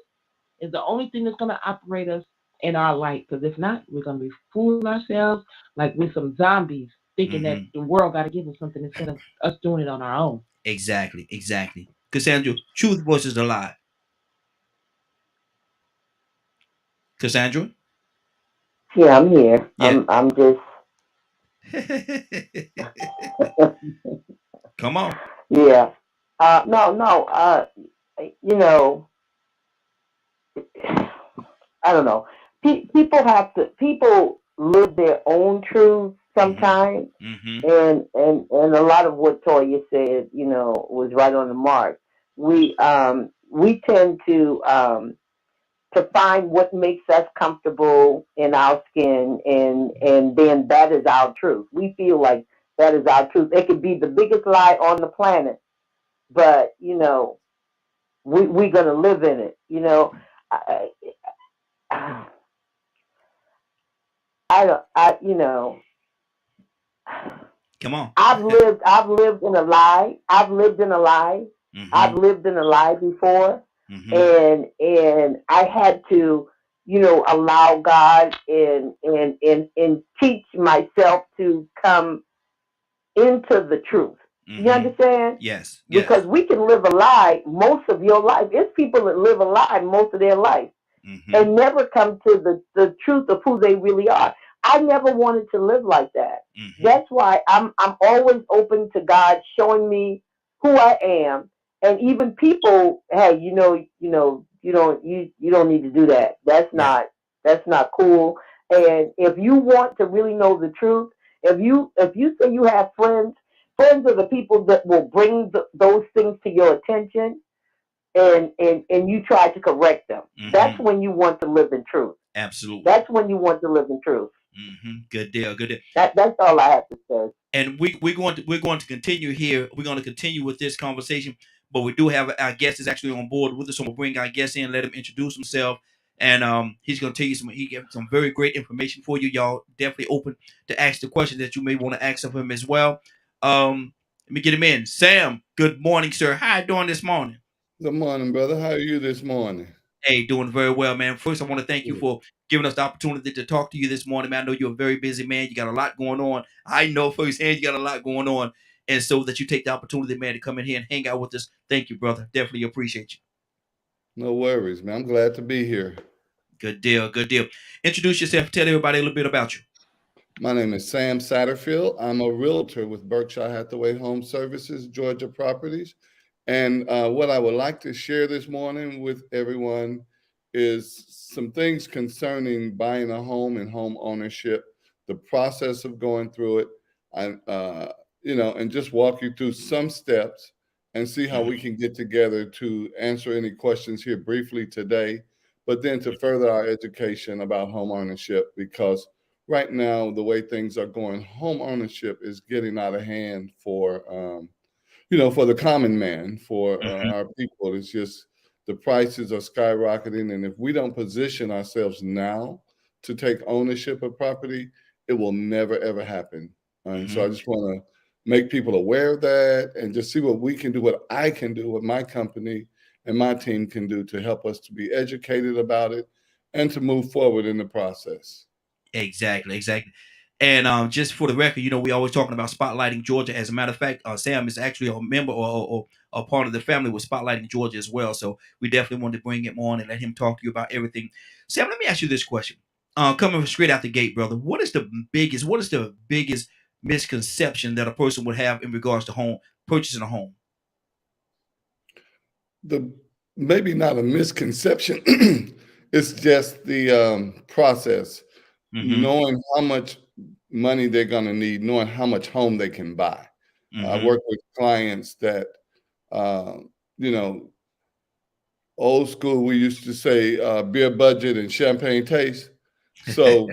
is the only thing that's going to operate us in our light. Because if not, we're going to be fooling ourselves like we're some zombies, thinking that Mm-hmm. the world got to give us something instead of us doing it on our own. Exactly. Exactly. Cassandra, truth versus the lie. Cassandra? Yeah, I'm here. Yeah. I'm just Come on. yeah. No, no. You know, I don't know. People live their own truths Mm-hmm. sometimes, Mm-hmm. and a lot of what Toya said, was right on the mark. We tend to find what makes us comfortable in our skin, and then that is our truth. We feel like that is our truth. It could be the biggest lie on the planet, but we're gonna live in it. I, I, I don't. Come on. I've lived in a lie. I've lived in a lie. Mm-hmm. I've lived in a lie before, Mm-hmm. and I had to, allow God and teach myself to come into the truth. You Mm-hmm. understand? Yes. Because Yes. we can live a lie most of your life. It's people that live a lie most of their life Mm-hmm. and never come to the truth of who they really are. I never wanted to live like that. Mm-hmm. That's why I'm always open to God showing me who I am. And even people, hey, you don't need to do that. Yeah. That's not cool. And if you want to really know the truth, if you say you have friends are the people that will bring those things to your attention and you try to correct them. That's Mm-hmm. when you want to live in truth. Absolutely. That's when you want to live in truth. Mm-hmm. Good deal. Good deal. That's all I have to say. And we're going to continue here. We're going to continue with this conversation, but we do have our guest is actually on board with us, so we'll bring our guest in, let him introduce himself, and he's going to tell you some. He gave some very great information for you. Y'all definitely open to ask the questions that you may want to ask of him as well. Let me get him in. Sam, good morning, sir. How you doing this morning? Good morning, brother. How are you this morning? Hey, doing very well, man. First, I want to thank you Good. for giving us the opportunity to talk to you this morning, man. I know you're a very busy man. You got a lot going on. I know firsthand you got a lot going on. And so that you take the opportunity, man, to come in here and hang out with us. Thank you, brother. Definitely appreciate you. No worries, man. I'm glad to be here. Good deal. Good deal. Introduce yourself. Tell everybody a little bit about you. My name is Sam Satterfield. I'm a realtor with Berkshire Hathaway Home Services, Georgia Properties. And what I would like to share this morning with everyone is some things concerning buying a home and home ownership, the process of going through it, and and just walk you through some steps and see how we Mhm. can get together to answer any questions here briefly today, but then to further our education about home ownership because right now, the way things are going, home ownership is getting out of hand for the common man, for Mhm. our people. It's just the prices are skyrocketing, and if we don't position ourselves now to take ownership of property, it will never ever happen. And so I Mhm. just want to make people aware of that, and just see what we can do, what I can do, what my company and my team can do to help us to be educated about it and to move forward in the process. Exactly, exactly. And just for the record, we always talking about spotlighting Georgia. As a matter of fact, Sam is actually a member or a part of the family with spotlighting Georgia as well. So we definitely wanted to bring him on and let him talk to you about everything. Sam, let me ask you this question. Coming straight out the gate, brother, what is the biggest misconception that a person would have in regards to home purchasing a home? The maybe not a misconception. It's just the process, Mm-hmm. knowing how much money they're going to need, knowing how much home they can buy. I Mm-hmm. work with clients that, uh, you know, old school. We used to say beer budget and champagne taste. So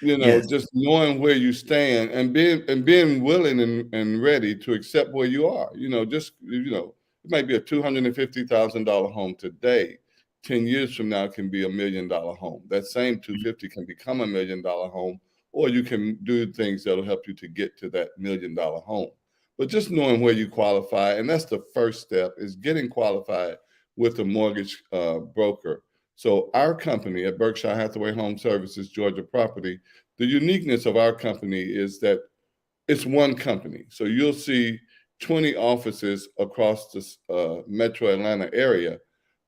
Yes. just knowing where you stand and being willing and ready to accept where you are. It might be a $250,000 home today. 10 years from now, it can be $1 million home. That same 250 can become $1 million home, or you can do things that'll help you to get to that $1 million home. But just knowing where you qualify, and that's the first step, is getting qualified with a mortgage broker. So our company at Berkshire Hathaway Home Services, Georgia Property, the uniqueness of our company is that it's one company. So you'll see 20 offices across the metro Atlanta area,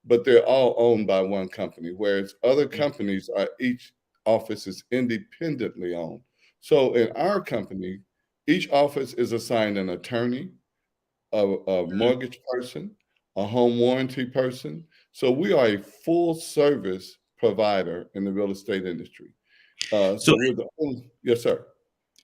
but they're all owned by one company, whereas other companies are each office is independently owned. So in our company, each office is assigned an attorney, a mortgage person, a home warranty person. So we are a full service provider in the real estate industry. So So we're the only, yes, sir.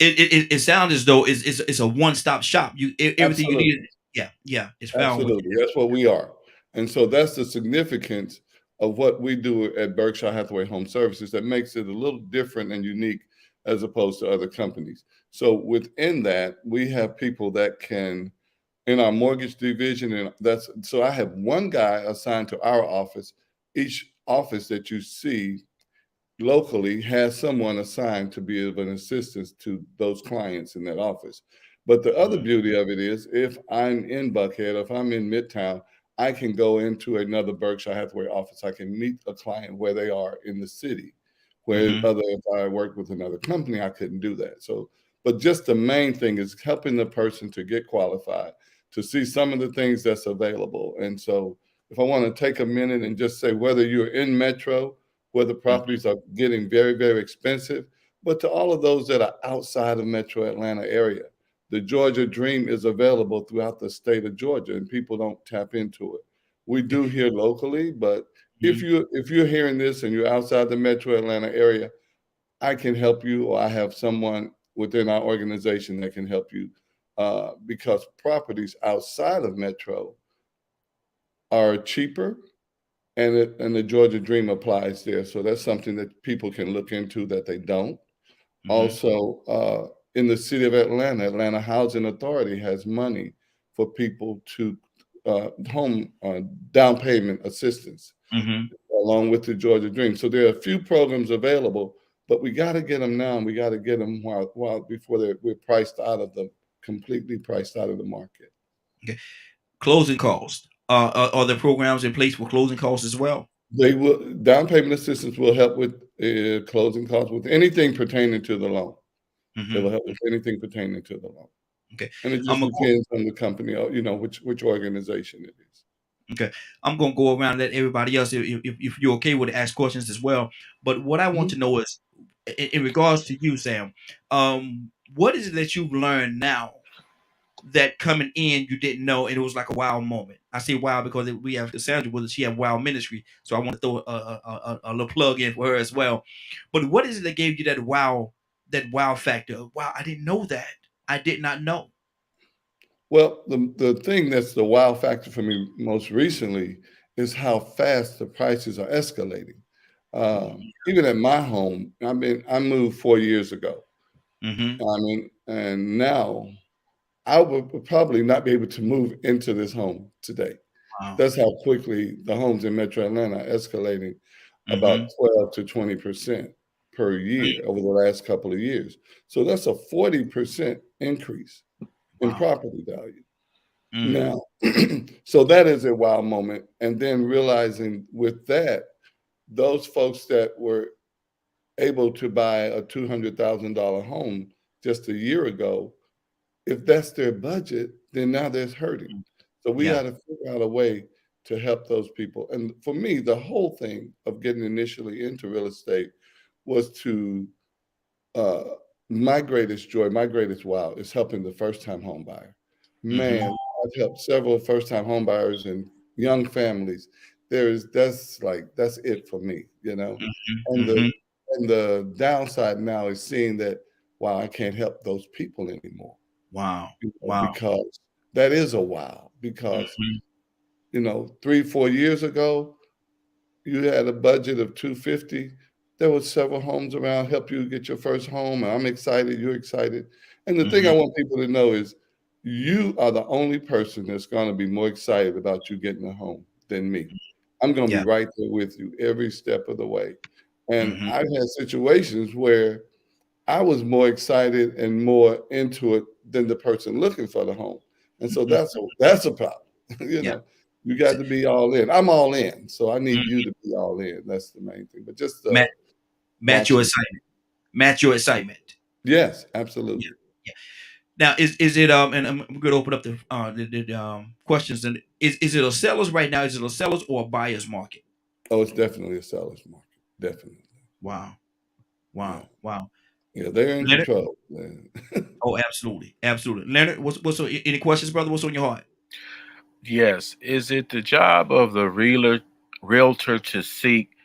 it sounds as though it's a one stop shop. Everything you Absolutely. need. Yeah, yeah, it's found with Absolutely. That's what we are. And so that's the significance of what we do at Berkshire Hathaway Home Services that makes it a little different and unique as opposed to other companies. So within that, we have people that can in our mortgage division, and that's so I have one guy assigned to our office. Each office that you see locally has someone assigned to be of an assistance to those clients in that office. But the other Mhm. beauty of it is if I'm in Buckhead, if I'm in Midtown, I can go into another Berkshire Hathaway office. I can meet a client where they are in the city. Where Mhm. other if I worked with another company, I couldn't do that. So, but just the main thing is helping the person to get qualified, to see some of the things that's available. And so if I want to take a minute and just say whether you're in Metro, where the Mhm. properties are getting very, very expensive, but to all of those that are outside of Metro Atlanta area, the Georgia Dream is available throughout the state of Georgia, and people don't tap into it. We Okay. do here locally, but Mhm. if you're hearing this and you're outside the Metro Atlanta area, I can help you, or I have someone within our organization that can help you, because properties outside of Metro are cheaper, and the Georgia Dream applies there. So that's something that people can look into that they don't. Mhm. Also, in the city of Atlanta, Atlanta Housing Authority has money for people to home down payment assistance Mhm. along with the Georgia Dream. So there are a few programs available, but we got to get them now. And we got to get them while before we're priced out of the completely priced out of the market. Okay. Closing costs. Are there programs in place for closing costs as well? They will down payment assistance will help with closing costs with anything pertaining to the loan. They will Mhm. help with anything pertaining to the loan, Okay. and it I'm just gonna go. depends on the company or which organization it is. Okay. I'm gonna go around and let everybody else, if you're okay with it, ask questions as well. But what I want Mhm. to know is, in regards to you, Sam, what is it that you've learned now that coming in you didn't know, and it was like a wow moment? I say wow because we have Cassandra with us. She have Wow Ministry, so I want to throw a little plug in for her as well. But what is it that gave you that wow factor? Wow, I didn't know that. I did not know. Well, the thing that's the wow factor for me most recently is how fast the prices are escalating. Even at my home, I moved 4 years ago. Mm-hmm. I mean, and now I would probably not be able to move into this home today. Wow. That's how quickly the homes in Metro Atlanta are escalating, about Mm-hmm. 12 to 20% per year over the last couple of years. So that's a 40% increase in Wow. property value. Mm. Now, so that is a wow moment. And then realizing with that, those folks that were able to buy a $200,000 home just a year ago, if that's their budget, then now there's hurting. So we Yeah. got to figure out a way to help those people. And for me, the whole thing of getting initially into real estate was to uh, my greatest joy, my greatest wow is helping the first time home buyer. Mm-hmm. Man, I've helped several first time home buyers and young families. That's it for me, you know. Mm-hmm. And Mm-hmm. the downside now is seeing that wow, I can't help those people anymore, Wow. Wow. because that is a wow. Because Mm-hmm. 3, 4 years ago, you had a budget of 250. There were several homes around help you get your first home. And I'm excited, you're excited. And the thing I Mm-hmm. want people to know is you are the only person that's going to be more excited about you getting a home than me. I'm going to be Yeah. right there with you every step of the way. And Mm-hmm. I've had situations where I was more excited and more into it than the person looking for the home. And so Mm-hmm. that's a problem. you Yeah. know, you got to be all in. I'm all in, so I need Mm. you to be all in. That's the main thing. But just Match, match your watching. excitement. Match your excitement. Yes, Yeah. absolutely. Yeah. Now, is it and I'm going to open up the questions. And is it a sellers right now? Is it a sellers or a buyers market? Oh, it's definitely a seller's market. Definitely. Wow. Yeah. Wow. Wow. Yeah, they're in Leonard. control. Man. Oh, absolutely. Absolutely. Leonard, any questions, brother? What's on your heart? Yes. Is it the job of the realtor to seek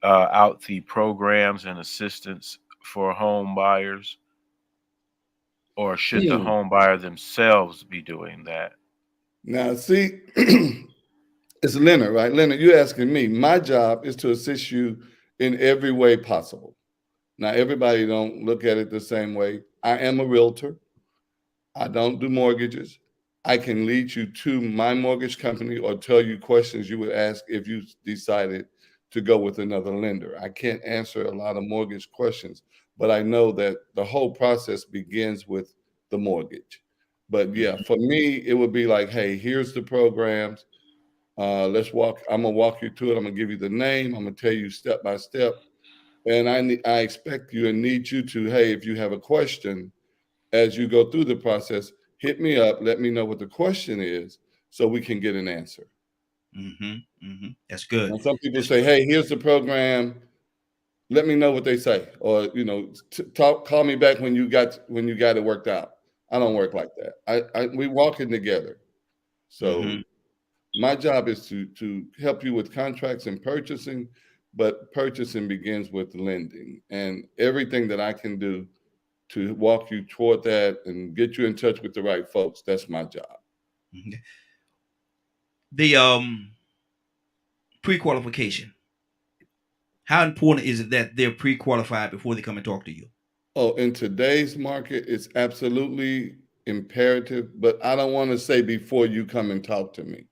out the programs and assistance for home buyers, or should the Hmm. home buyer themselves be doing that? Now, see, it's Leonard, right? Leonard, you're asking me. My job is to assist you in every way possible. Now, everybody don't look at it the same way. I am a realtor. I don't do mortgages. I can lead you to my mortgage company or tell you questions you would ask if you decided to go with another lender. I can't answer a lot of mortgage questions, but I know that the whole process begins with the mortgage. But yeah, Mhm. for me, it would be like, hey, here's the programs. Let's walk. I'm gonna walk you through it. I'm gonna give you the name. I'm gonna tell you step by step. And I expect you and need you to, hey, if you have a question as you go through the process, hit me up. Let me know what the question is so we can get an answer. Mhm. Mhm. That's good. And some people That's say, good. hey, here's the program. Let me know what they say, or call me back when you got it worked out. I don't work like that. We walking together. So Mhm. my job is to help you with contracts and purchasing, but purchasing begins with lending, and everything that I can do to walk you toward that and get you in touch with the right folks. That's my job. Mhm. The pre-qualification. How important is it that they're pre-qualified before they come and talk to you? Oh, in today's market, it's absolutely imperative, but I don't want to say before you come and talk to me.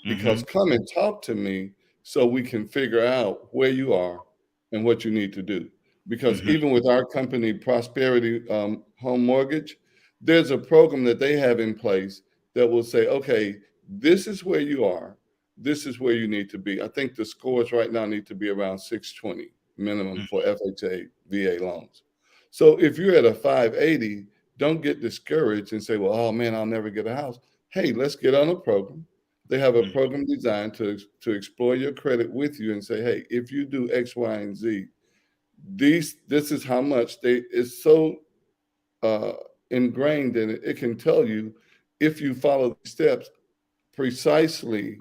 Because Mhm. come and talk to me so we can figure out where you are and what you need to do. Because Mhm. even with our company, Prosperity Home Mortgage, there's a program that they have in place that will say, okay, this is where you are. This is where you need to be. I think the scores right now need to be around 620 minimum Mhm. for FHA, VA loans. So if you're at a 580, don't get discouraged and say, well, oh man, I'll never get a house. Hey, let's get on a program. They have a Mhm. program designed to explore your credit with you and say, hey, if you do X, Y, and Z, this is how much they. It's so uh, ingrained in it. It can tell you if you follow the steps precisely,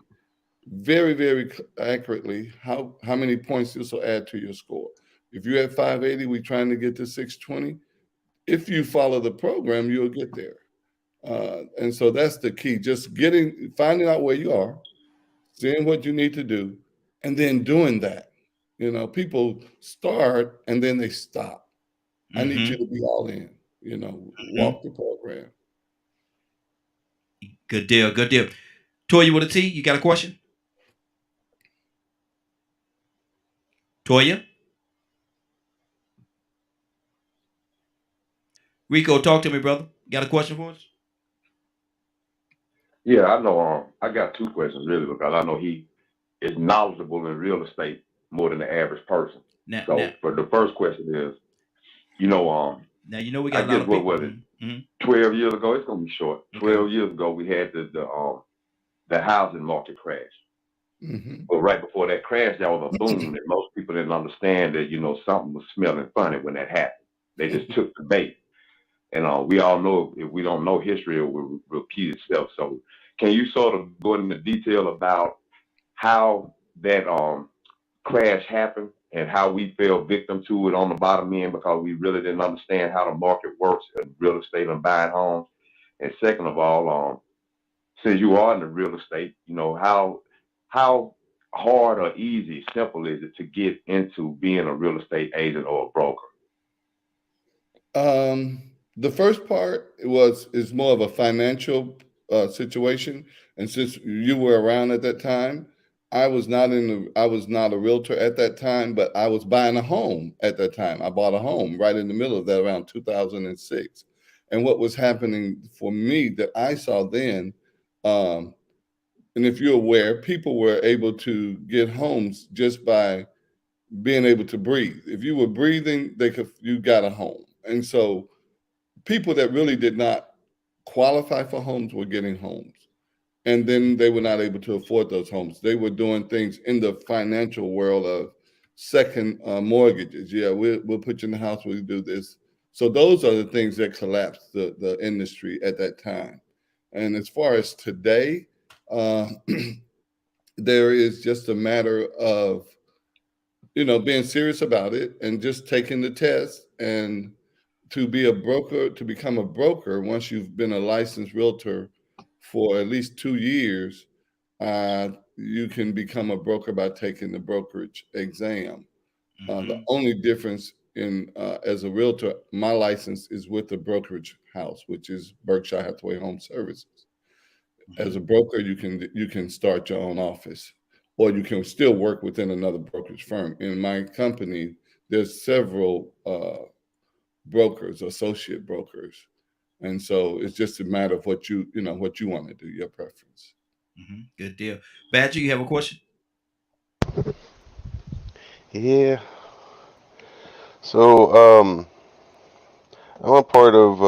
very, very accurately, how many points this will add to your score. If you're at 580, we're trying to get to 620. If you follow the program, you'll get there. And so that's the key. Just finding out where you are, seeing what you need to do, and then doing that. People start and then they stop. I need you Mhm. to be all in, Mhm. walk the program. Good deal. Good deal. Toya with a T. You got a question? Toya. Rico, talk to me, brother. Got a question for us? Yeah, I know. I got two questions really because I know he is knowledgeable in real estate more than the average person. Now, now, So, for the first question is, you know, now. You know we I got a lot guess of what people. was it? Mm-hmm. 12 years ago. It's gonna be short. Okay. 12 years ago, we had the housing market crash. Hmm. But right before that crash, there was a boom, and most people didn't understand that something was smelling funny when that happened. They just took the bait. And we all know if we don't know history, it will repeat itself. So, can you sort of go into detail about how that crash happened and how we fell victim to it on the bottom end because we really didn't understand how the market works in real estate and buying homes? And second of all, since you are in the real estate, how hard or easy, simple is it to get into being a real estate agent or a broker? The first part is more of a financial situation, and since you were around at that time, I was not a realtor at that time, but I was buying a home at that time. I bought a home right in the middle of that around 2006, and what was happening for me that I saw then, um, and if you're aware, people were able to get homes just by being able to breathe. If you were breathing, you got a home, and so people that really did not qualify for homes were getting homes. And then they were not able to afford those homes. They were doing things in the financial world of second mortgages. Yeah, we'll put you in the house, we'll do this. So those are the things that collapsed the industry at that time. And as far as today, uh, there is just a matter of being serious about it and just taking the test. And to become a broker, once you've been a licensed realtor for at least 2 years, you can become a broker by taking the brokerage exam. The Mm-hmm. only difference in as a realtor, my license is with the brokerage house, which is Berkshire Hathaway Home Services. As a broker, you can start your own office, or you can still work within another brokerage firm. In my company, there's several brokers, associate brokers, and so it's just a matter of what what you want to do, your preference. Good deal. Badger, you have a question? Yeah. So, I'm a part of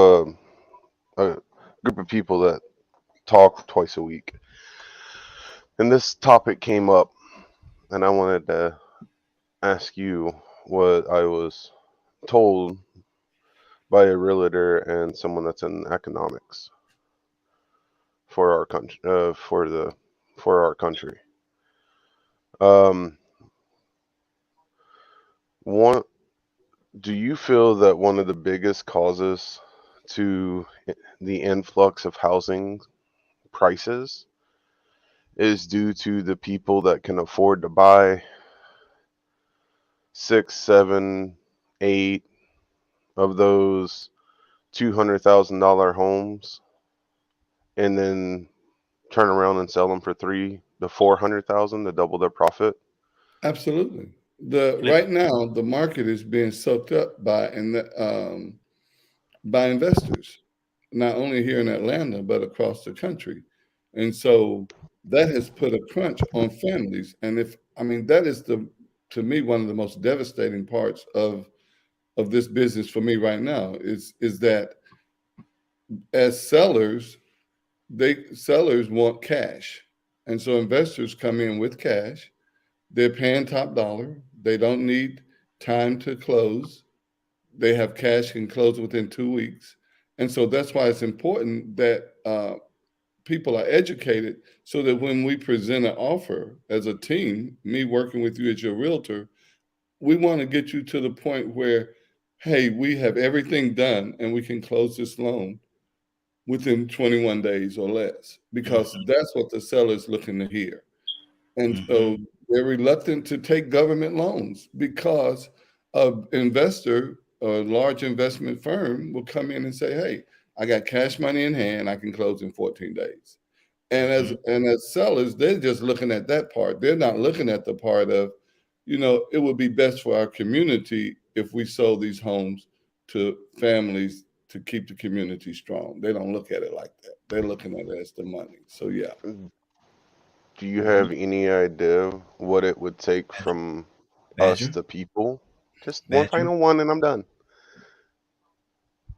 a group of people that talk twice a week, and this topic came up, and I wanted to ask you what I was told by a realtor and someone that's in economics for our country, for our country. Um, one, do you feel that one of the biggest causes to the influx of housing prices is due to the people that can afford to buy six, seven, eight of those $200,000 homes, and then turn around and sell them for 3 to 400,000 to double their profit? Absolutely. The Flip. right now the market is being soaked up by investors, not only here in Atlanta but across the country, and so that has put a crunch on families. And if I mean that is the to me one of the most devastating parts of this business for me right now is that as sellers, sellers want cash, and so investors come in with cash. They're paying top dollar. They don't need time to close. They have cash and close within 2 weeks. And so that's why it's important that people are educated so that when we present an offer as a team, me working with you as your realtor, we want to get you to the point where, hey, we have everything done and we can close this loan within 21 days or less, because Mhm. that's what the seller is looking to hear. And Mhm. so they're reluctant to take government loans because an investor, a large investment firm, will come in and say, "Hey, I got cash money in hand. I can close in 14 days." Mhm. And as sellers, they're just looking at that part. They're not looking at the part of, it would be best for our community if we sold these homes to families to keep the community strong. They don't look at it like that. They're looking at it as the money. So yeah. Do you Mhm. have any idea what it would take Badger. from us, Badger. the people? Just one Badger. final one, and I'm done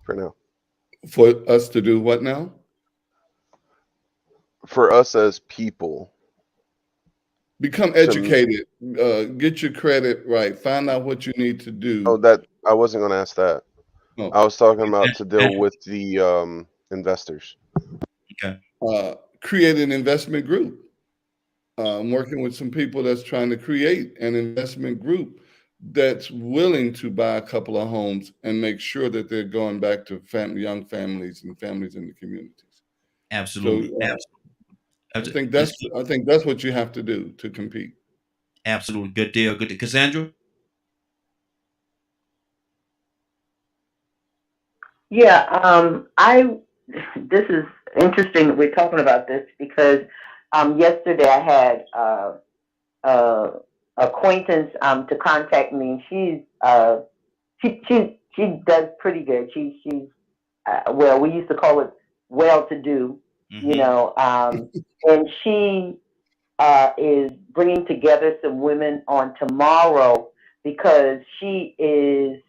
for now. For us to do what now? For us as people, Become to educated, get your credit right, find out what you need to oh, do. that I wasn't going to ask that. Oh, I was talking about Badger. to deal Badger. with the investors. Okay. create an investment group. I'm working with some people that's trying to create an investment group that's willing to buy a couple of homes and make sure that they're going back to young families and families in the communities. So Absolutely. Absolutely. I think that's what you have to do to compete. Absolutely. Good deal. Good deal. Cassandra. Yeah, I. This is interesting that we're talking about this because yesterday I had uh, acquaintance to contact me. She does pretty good. She's well, we used to call it well to do, you Mm-hmm. know, and she is bringing together some women on tomorrow because she is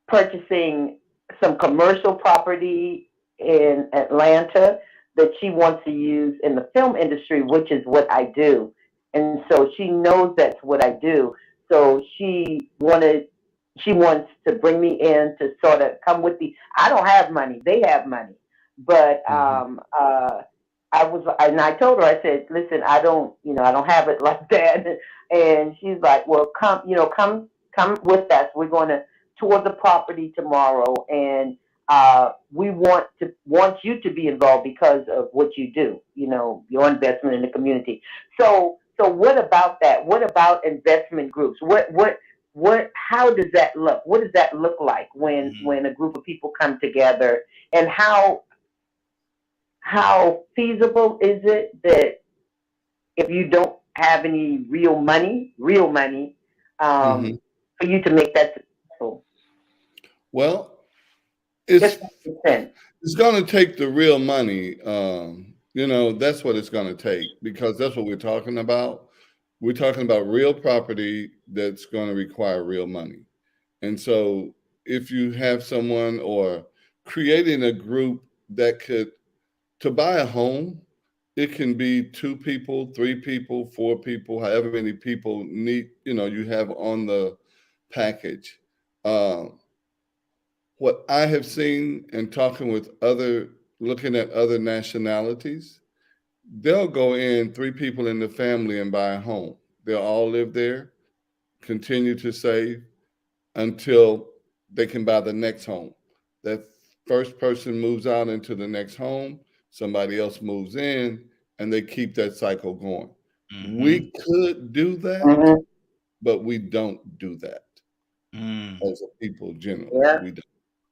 purchasing some commercial property in Atlanta that she wants to use in the film industry, which is what I do. And so she knows that's what I do. So she wants to bring me in to sort of come with the, I don't have money, they have money. But Hmm. and I told her, I said, listen, I don't have it like that. And she's like, well, come with us. We're going to tour the property tomorrow, and we want you to be involved because of what you do. Your investment in the community. So what about that? What about investment groups? What? How does that look? What does that look like when Mm-hmm. a group of people come together, and how feasible is it that if you don't have any real money, Hmm. for you to make that successful? Well, Just it's makes sense. it's going to take the real money. That's what it's going to take because that's what we're talking about. We're talking about real property that's going to require real money. And so, if you have someone or creating a group that could to buy a home, it can be two people, three people, four people, however many people you have on the package. Um, what I have seen and talking with looking at other nationalities, they'll go in three people in the family and buy a home. They'll all live there, continue to save until they can buy the next home. That first person moves out into the next home, somebody else moves in, and they keep that cycle going. Mm-hmm. We could do that, Mm-hmm. but we don't do that Mm. as a people generally. Yeah, We don't.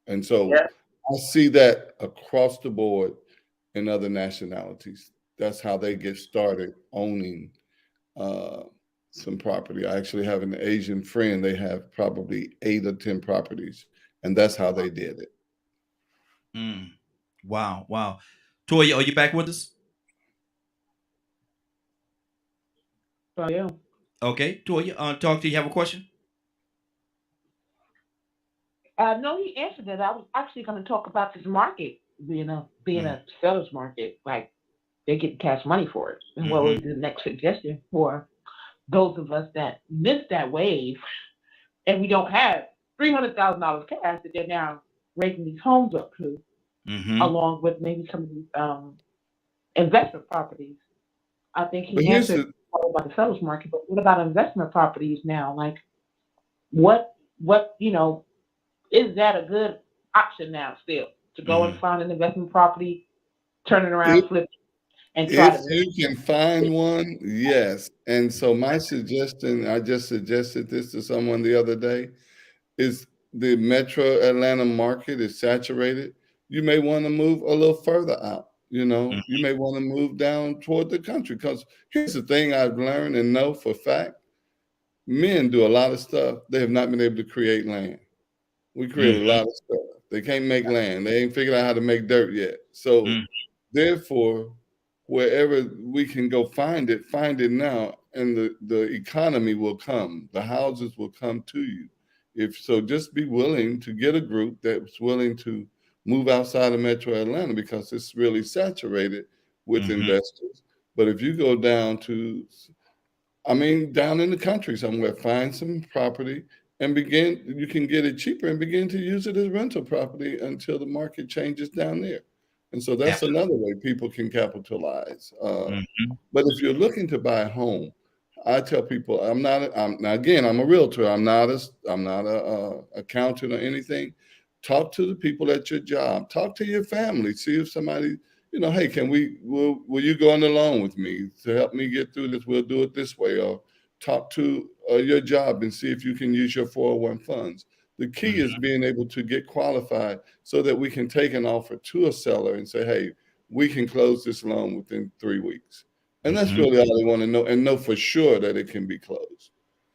And so yeah. I see that across the board in other nationalities. That's how they get started owning uh, some property. I actually have an Asian friend. They have probably 8 or 10 properties, and that's how they did it. Mm. Wow. Wow. Toya, are you back with us? So yeah. Okay. Toya, talk to you. Have a question? No, he answered it. I was actually going to talk about this market being Mm. a seller's market. Like they get cash money for it. And what Mm-hmm. was the next suggestion for those of us that missed that wave and we don't have $300,000 cash that they're now raising these homes up to, Mm-hmm. along with maybe some of these investment properties. I think But he here's answered the all about the sellers market, but what about investment properties now? Like what is that a good option now still to go and Mm-hmm. find an investment property, turn it if around, flip and try if to you can find one, yes. And so my suggestion, I just suggested this to someone the other day, is the metro Atlanta market is saturated. You may want to move a little further out. You may want to move down toward the country because here's the thing I've learned and know for a fact: men do a lot of stuff. They have not been able to create land. We create a Mm-hmm. lot of stuff. They can't make land. They ain't figured out how to make dirt yet. So Mm-hmm. therefore, wherever we can go find it now, and the economy will come. The houses will come to you. If so, just be willing to get a group that's willing to move outside of Metro Atlanta because it's really saturated with Mm-hmm. investors. But if you go down to down in the country somewhere, find some property and you can get it cheaper and begin to use it as rental property until the market changes down there. And so that's Absolutely. another way people can capitalize. Mm-hmm. But if you're looking to buy a home, I tell people now again, I'm a realtor. I'm not a accountant or anything. Talk to the people at your job. Talk to your family. See if somebody, hey, will you go on the loan with me to help me get through this? We'll do it this way. Or talk to your job and see if you can use your 401 funds. The key is being able to get qualified so that we can take an offer to a seller and say, hey, we can close this loan within 3 weeks. And that's Mm-hmm. really all they want to know and know for sure that it can be closed.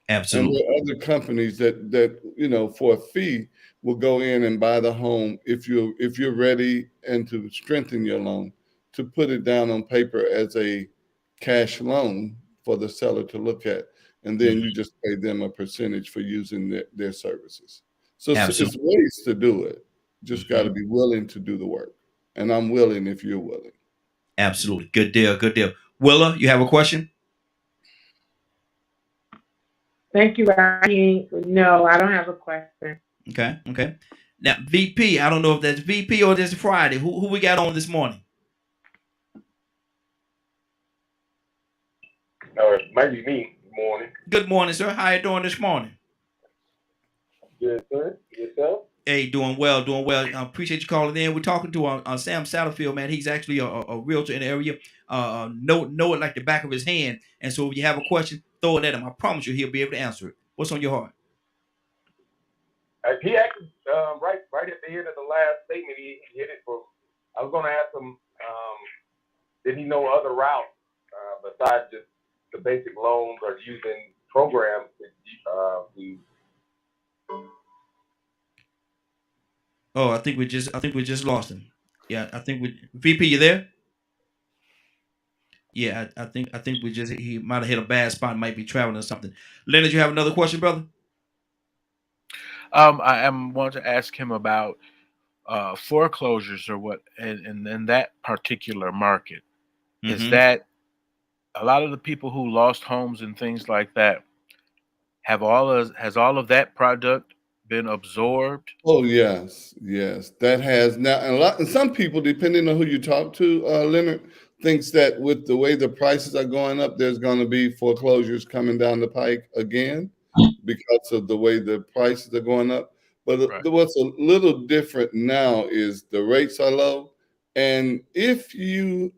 And Absolutely. there are other companies that for a fee will go in and buy the home if you're ready and to strengthen your loan to put it down on paper as a cash loan for the seller to look at, and then you Mm-hmm. just pay them a percentage for using their services. So it's Absolutely. ways to do it. Just got Mm-hmm. to be willing to do the work, and I'm willing if you're willing. Absolutely. Good deal. Good deal. Willa, you have a question? Thank you, Raheem. No, I don't have a question. Okay. Okay. Now, VP, I don't know if that's VP or this Friday. Who we got on this morning? Might be me. Good morning. Good morning, sir. How you doing this morning? Good, sir. Yourself? Hey, doing well, doing well. I appreciate you calling in. We're talking to Sam Satterfield, man. He's actually a realtor in the area. Know it like the back of his hand. And so if you have a question, throw it at him. I promise you he'll be able to answer it. What's on your heart? He actually right at the end of the last statement, he hit it for. I was going to ask him Did he know other routes besides just the basic loans or using programs to Oh, I think we just lost him. Yeah, I think we VP, you there? Yeah, I think we just he might have hit a bad spot, might be traveling or something. Leonard, you have another question, brother? I am want to ask him about foreclosures or what, and in that particular market. Is Mm-hmm. that a lot of the people who lost homes and things like that has all of that product been absorbed? Oh yes, yes, that has now, and and some people, depending on who you talk to, Leonard, thinks that with the way the prices are going up, there's going to be foreclosures coming down the pike again because of the way the prices are going up. But Right. what's a little different now is the rates are low, and if you've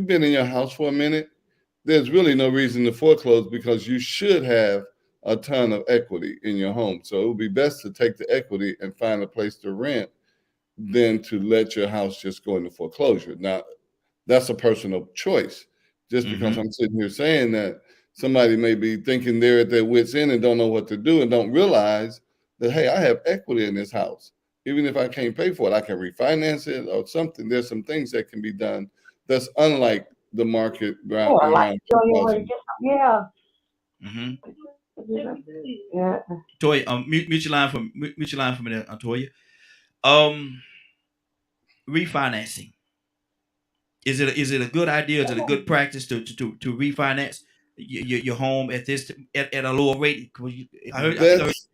been in your house for a minute, there's really no reason to foreclose because you should have a ton of equity in your home. So it would be best to take the equity and find a place to rent than to let your house just go into foreclosure. Now, that's a personal choice. Just because Mm-hmm. I'm sitting here saying that, somebody may be thinking they're at their wits' end and don't know what to do and don't realize that, hey, I have equity in this house. Even if I can't pay for it, I can refinance it or something. There's some things that can be done that's unlike the market Yeah, like around show you where to 2000. get some. Yeah. Mm-hmm. Yeah. Toya, mute your line for me there, Toya. Um, Refinancing. Is it a good idea? Is it a good practice to refinance your home at at a lower rate? 'Cause I think I heard. That's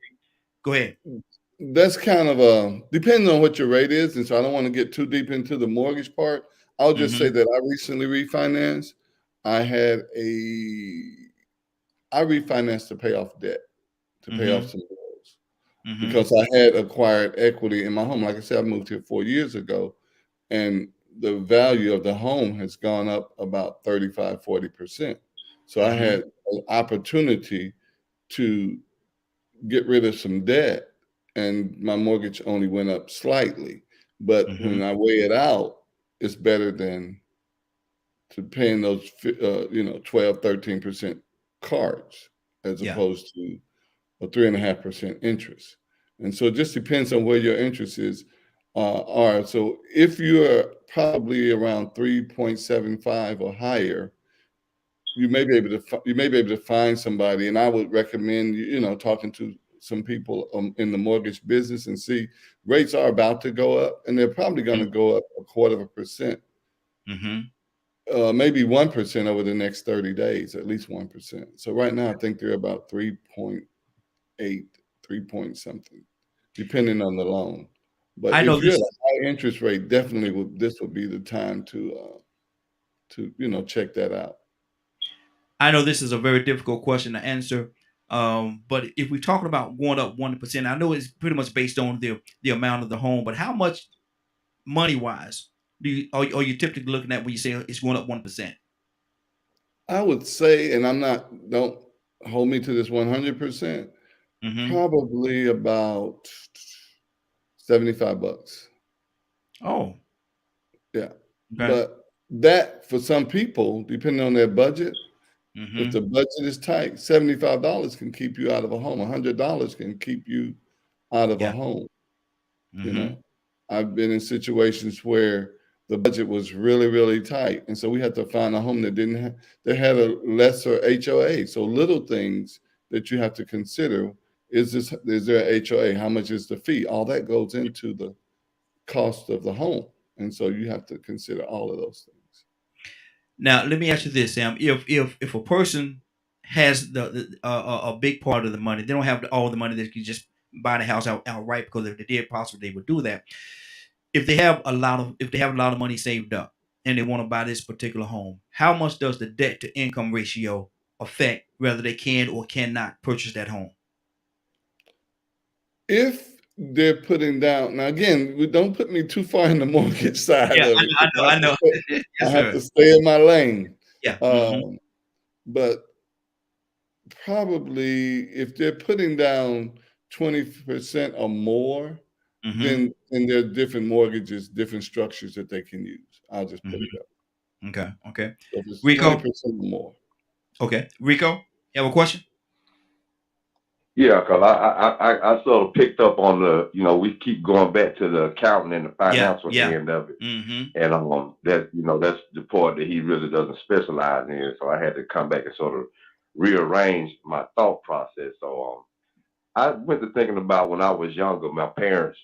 Go ahead. that's kind of a depending on what your rate is, and so I don't want to get too deep into the mortgage part. I'll just say Mm-hmm. that I recently refinanced. I had a I refinanced to pay off debt, to pay off Mm-hmm. some bills Mm-hmm. because I had acquired equity in my home. Like I said, I moved here 4 years ago, and the value of the home has gone up about 35-40%. So I Mm-hmm. had an opportunity to get rid of some debt, and my mortgage only went up slightly. But Mm-hmm. when I weigh it out, it's better than to paying those 12-13% cards as Yeah. opposed to a 3.5% interest. And so it just depends on where your interest is are. So if you're probably around 3.75 or higher, you may be able to find somebody, and I would recommend talking to some people in the mortgage business and see rates are about to go up, and they're probably going to go up 1/4%, Mm-hmm. maybe 1% over the next 30 days, at least 1%. So right now, I think they're about 3.8, 3 point something, depending on the loan. But I know if you're this at is. a high interest rate, definitely this would be the time to check that out. I know this is a very difficult question to answer. But if we're talking about going up 1%, I know it's pretty much based on the amount of the home. But how much money wise are you typically looking at when you say it's going up 1%? I would say, and don't hold me to this 100%, Mm-hmm. probably about $75. Oh, Yeah. okay. But that for some people, depending on their budget, if Mm-hmm. the budget is tight, $75 can keep you out of a home. $100 can keep you out of a Yeah. home. You Mm-hmm. know, I've been in situations where the budget was really, really tight, and so we had to find a home that didn't have that had a lesser HOA. So little things that you have to consider is there a HOA? How much is the fee? All that goes into the cost of the home, and so you have to consider all of those things. Now, let me ask you this, Sam. If a person has a big part of the money, they don't have all the money that can just buy the house outright because if they did, possibly they would do that. If they have a lot of money saved up and they want to buy this particular home, how much does the debt to income ratio affect whether they can or cannot purchase that home? If they're putting down now, again, don't put me too far in the mortgage side Yeah, of it because I know. I Yes, have sir. to stay in my lane. Yeah. Mm-hmm. Um, but probably if they're putting down 20% or more, Mm-hmm. then there are different mortgages, different structures that they can use. I'll just put it up. Mm-hmm. Okay. Okay. So if it's Rico. 20% or more. Okay. Rico, you have a question? Yeah, because I sort of picked up on the, we keep going back to the accounting and the Yeah. financial Yeah. end of it. Mm-hmm. And that's the part that he really doesn't specialize in. So I had to come back and sort of rearrange my thought process. So I went to thinking about when I was younger, my parents,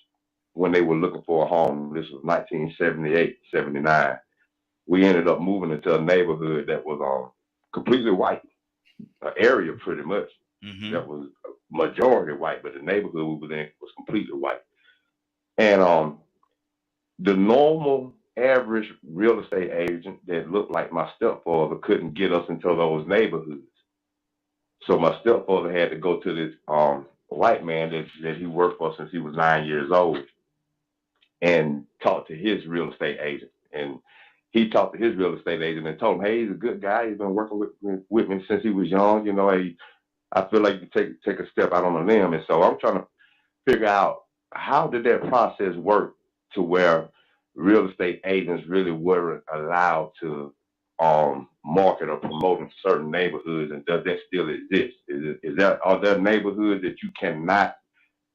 when they were looking for a home, this was 1978, 79, we ended up moving into a neighborhood that was completely white, an area pretty much Mm-hmm. that was majority white, but the neighborhood we were in was completely white. And the normal average real estate agent that looked like my stepfather couldn't get us into those neighborhoods. So my stepfather had to go to this white man that he worked for since he was 9 years old and talk to his real estate agent. And he talked to his real estate agent and told him, hey, he's a good guy. He's been working with me since he was young. I feel like you take a step out on a limb. And so I'm trying to figure out how did that process work to where real estate agents really weren't allowed to market or promote in certain neighborhoods, and does that still exist? Are there neighborhoods that you cannot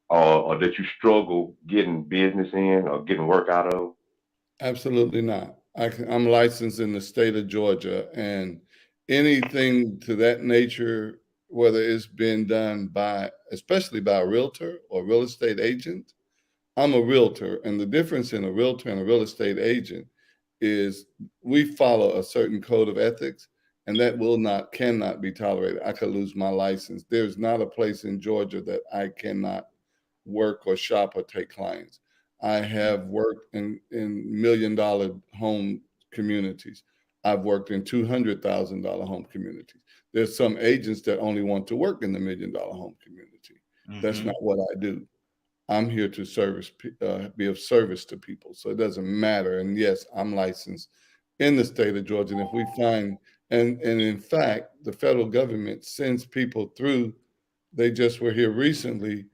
or that you struggle getting business in or getting work out of? Absolutely not. I'm licensed in the state of Georgia, and anything to that nature, whether it's been done especially by a realtor or real estate agent, I'm a realtor, and the difference in a realtor and a real estate agent is we follow a certain code of ethics, and that cannot be tolerated. I could lose my license. There's not a place in Georgia that I cannot work or shop or take clients. I have worked in $1 million home communities. I've worked in $200,000 home communities. There's some agents that only want to work in the $1 million home community. That's Mm-hmm. not what I do. I'm here to be of service to people. So it doesn't matter. And yes, I'm licensed in the state of Georgia. And if we find, and in fact, the federal government sends people through. They just were here recently.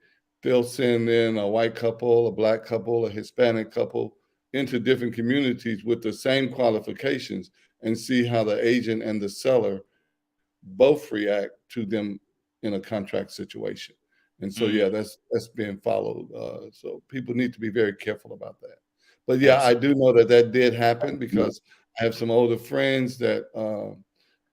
They'll send in a white couple, a black couple, a Hispanic couple into different communities with the same qualifications and see how the agent and the seller both react to them in a contract situation. And so, Mm. yeah, that's being followed. So people need to be very careful about that. But yeah, I Absolutely. do know that did happen because I have some older friends that,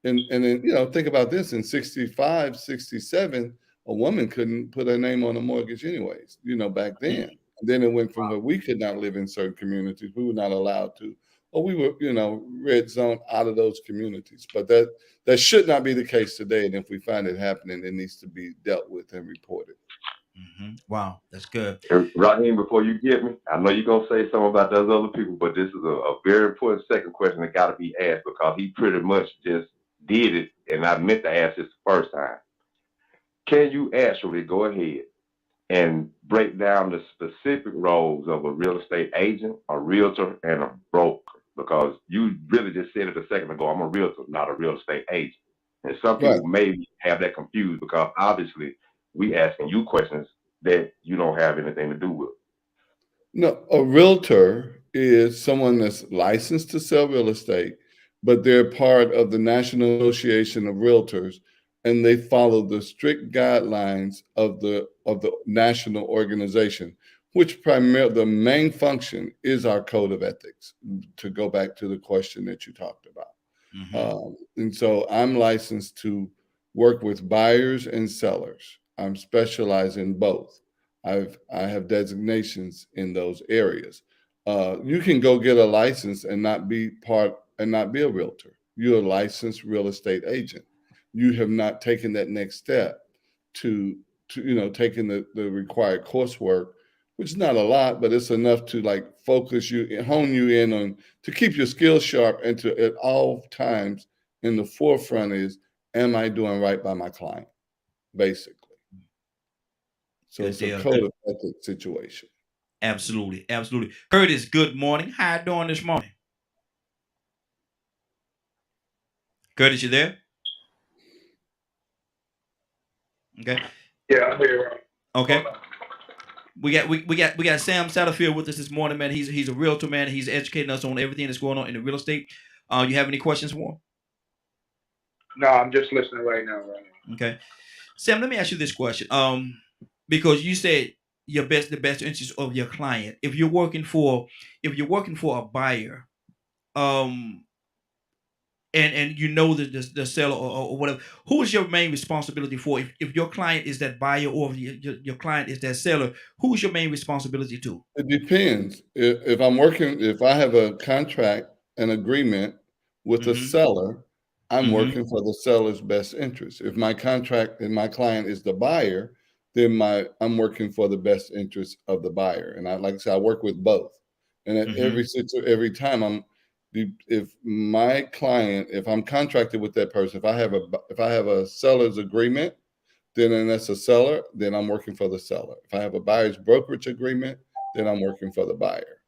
and then, think about this in 65, 67, a woman couldn't put her name on a mortgage anyways, back then. And then it went from where we could not live in certain communities, we were not allowed to, or we were, red zone out of those communities. But that should not be the case today. And if we find it happening, it needs to be dealt with and reported. Mm-hmm. Wow, that's good. Raheem, before you get me, I know you're gonna say something about those other people, but this is a very important second question that got to be asked because he pretty much just did it, and I meant to ask this the first time. Can you actually go ahead and break down the specific roles of a real estate agent, a realtor, and a broker? Because you really just said it a second ago. I'm a realtor, not a real estate agent, and some Right. people maybe have that confused because obviously we asking you questions that you don't have anything to do with. No, a realtor is someone that's licensed to sell real estate, but they're part of the National Association of Realtors, and they follow the strict guidelines of the national organization, which primarily the main function is our code of ethics. To go back to the question that you talked about. Mm-hmm. And so I'm licensed to work with buyers and sellers. I'm specialized in both. I have designations in those areas. You can go get a license and not be a realtor. You're a licensed real estate agent. You have not taken that next step to taking the required coursework, which is not a lot, but it's enough to like focus you, hone you in on to keep your skills sharp and to at all times in the forefront is, am I doing right by my client? Basically. So Good it's a deal. code of ethics situation. Absolutely. Absolutely. Curtis, good morning. How you doing this morning? Curtis, you there? Okay. Yeah, I'm here. Okay. We got Sam Satterfield with us this morning, man. He's a realtor, man. He's educating us on everything that's going on in the real estate. You have any questions for him? No, I'm just listening right now. Right now. Okay, Sam. Let me ask you this question. Because you said the best interest of your client. If you're working for a buyer, um, and you know the seller or whatever, who is your main responsibility for? If your client is that buyer or if your client is that seller, who's your main responsibility to? It depends. If I'm working, if I have a contract, an agreement with a Mm-hmm. seller, I'm Mm-hmm. working for the seller's best interest. If my contract and my client is the buyer, then I'm working for the best interest of the buyer. And I, like I said, I work with both. And at Mm-hmm. every time if my client, if I'm contracted with that person, if I have a seller's agreement, then and that's a seller, then I'm working for the seller. If I have a buyer's brokerage agreement, then I'm working for the buyer.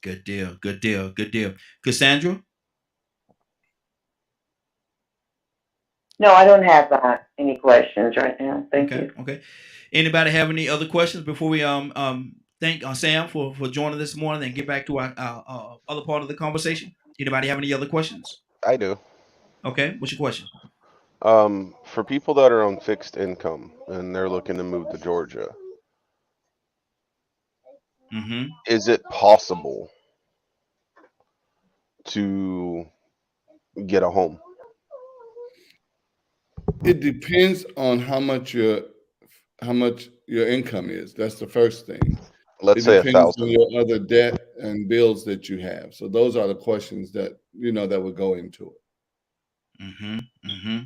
Good deal. Good deal. Good deal. Cassandra. No, I don't have any questions right now. Thank Okay. you. Okay. Anybody have any other questions before we thank Sam for joining this morning and get back to our other part of the conversation? Anybody have any other questions? I do. Okay. What's your question? For people that are on fixed income and they're looking to move to Georgia, Mm-hmm. is it possible to get a home? It depends on how much your income is. That's the first thing. Let's It say a depends on thousand. your other debt and bills that you have. So those are the questions that that would go into it. Mm-hmm. Mm-hmm.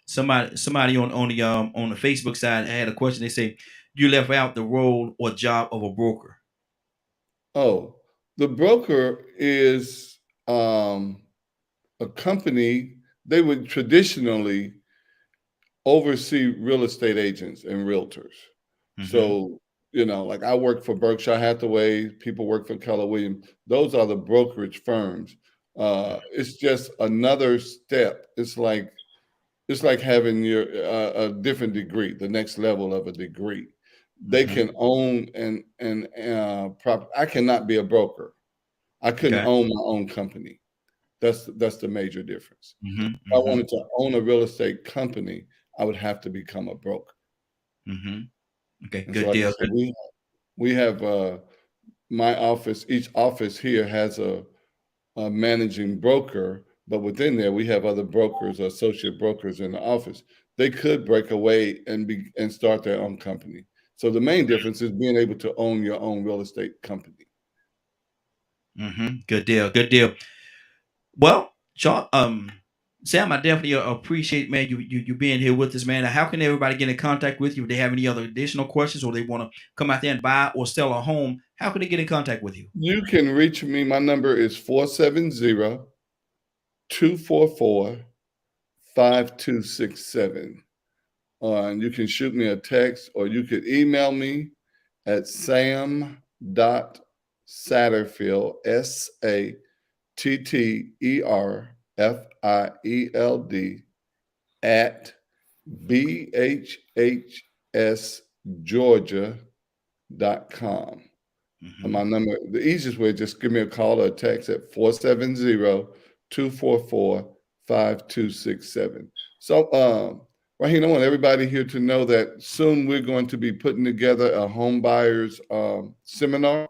Somebody on the Facebook side had a question. They say you left out the role or job of a broker. Oh, the broker is a company. They would traditionally oversee real estate agents and realtors. Mm-hmm. So, like I work for Berkshire Hathaway, people work for Keller Williams. Those are the brokerage firms. It's just another step. It's like having your a different degree, the next level of a degree. They Mm-hmm. can own I cannot be a broker. I couldn't Okay. own my own company. That's the major difference. Mm-hmm. If I Mm-hmm. wanted to own a real estate company, I would have to become a broker. Mm-hmm. Okay. And so, Good like I deal. said, we have my office. Each office here has a managing broker, but within there we have other brokers or associate brokers in the office. They could break away and start their own company. So the main difference is being able to own your own real estate company. Mm-hmm. Good deal. Good deal. Well, Sean, Sam, I definitely appreciate, man, you being here with us, man. Now, how can everybody get in contact with you if they have any other additional questions or they want to come out there and buy or sell a home? How can they get in contact with you? You can reach me. My number is 470-244-5267. And you can shoot me a text or you could email me at sam.satterfield, SATTERFIELD, at bhhsgeorgia.com. And Mm-hmm. my number, the easiest way, just give me a call or a text at 470-244-5267. So, Raheem, I want everybody here to know that soon we're going to be putting together a home buyers seminar.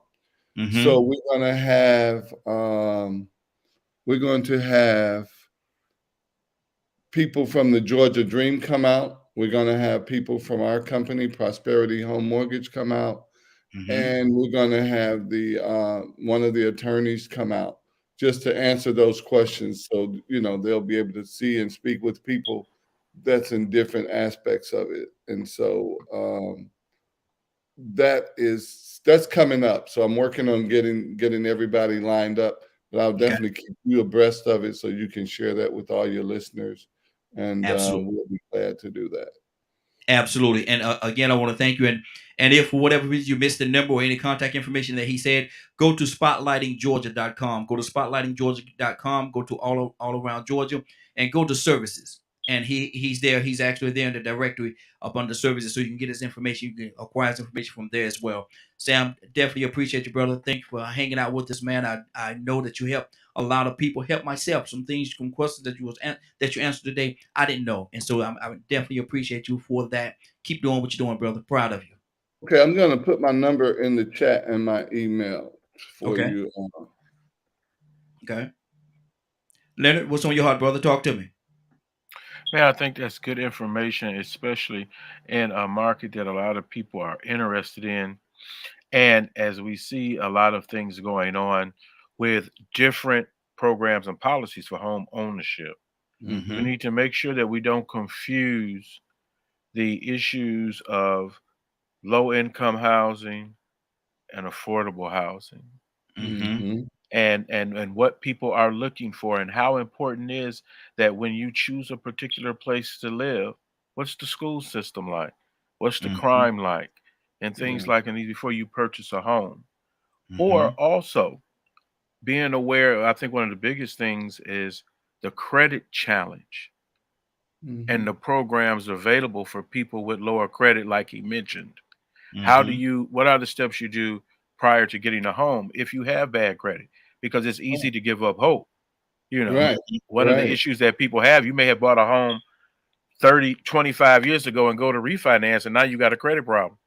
Mm-hmm. So we're going to have people from the Georgia Dream come out. We're going to have people from our company, Prosperity Home Mortgage, come out, Mm-hmm. and we're going to have the one of the attorneys come out just to answer those questions. So they'll be able to see and speak with people that's in different aspects of it. And so that's coming up. So I'm working on getting everybody lined up, but I'll Okay. definitely keep you abreast of it so you can share that with all your listeners, and Absolutely. we'll be glad to do that. Absolutely. And again, I want to thank you. And if for whatever reason you missed the number or any contact information that he said, go to spotlightinggeorgia.com. Go to spotlightinggeorgia.com. Go to all around Georgia and go to services. and he's there. He's actually there in the directory up under services, so you can get his information. You can acquire his information from there as well. Sam, definitely appreciate you, brother. Thank you for hanging out with us, man. I know that you helped a lot of people, help myself. Some things, some questions that that you answered today, I didn't know, and so I definitely appreciate you for that. Keep doing what you're doing, brother. Proud of you. Okay, I'm going to put my number in the chat and my email for Okay. you. Okay. Leonard, what's on your heart, brother? Talk to me. Man, I think that's good information, especially in a market that a lot of people are interested in. And as we see a lot of things going on with different programs and policies for home ownership, we Mm-hmm. need to make sure that we don't confuse the issues of low income housing and affordable housing, Mm-hmm. Mhm. and what people are looking for, and how important it is that when you choose a particular place to live, what's the school system like, what's the Mm-hmm. crime like, and things Right. like these before you purchase a home. Or Mm-hmm. also being aware, I think one of the biggest things is the credit challenge and Mhm. the programs available for people with lower credit, like he mentioned. Mm-hmm. What are the steps you do prior to getting a home if you have bad credit? Because it's Right. easy to give up hope. You know, Right. one of the Right. issues that people have, you may have bought a home 30, 25 years ago and go to refinance, and now you got a credit problem.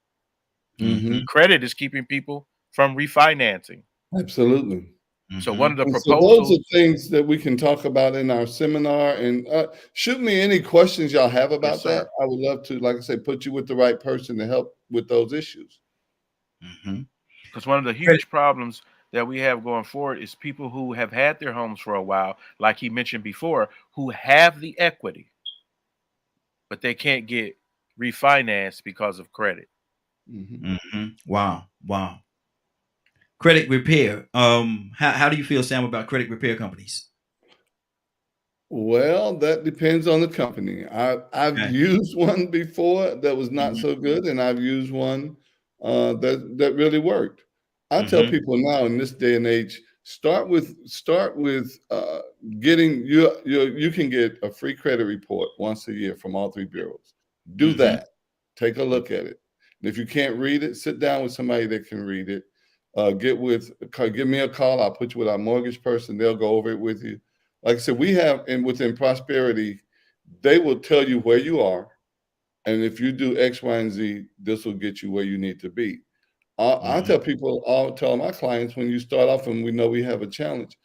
Mm-hmm. Mhm. Credit is keeping people from refinancing. Absolutely. So one Mm-hmm. of the And so those proposals, are things that we can talk about in our seminar. And shoot me any questions y'all have yes, about that. sir. I would love to, like I say, put you with the right person to help with those issues. Mm-hmm. Because one of the Credit. huge problems that we have going forward is people who have had their homes for a while, like he mentioned before, who have the equity, but they can't get refinanced because of credit. Mhm. Mm-hmm. Wow. Wow. Credit repair. How do you feel, Sam, about credit repair companies? Well, that depends on the company. I've Okay. used one before that was not so Mm-hmm. good, and I've used one that really worked. I tell Mm-hmm. people now in this day and age, start with getting you can get a free credit report once a year from all three bureaus. Do Mm-hmm. that. Take a look at it. And if you can't read it, sit down with somebody that can read it. Give me a call. I'll put you with our mortgage person. They'll go over it with you. Like I said, we have, and within prosperity, they will tell you where you are. And if you do X, Y, and Z, this will get you where you need to be. I Mm-hmm. tell people, I'll tell my clients when you start off and we know we have a challenge,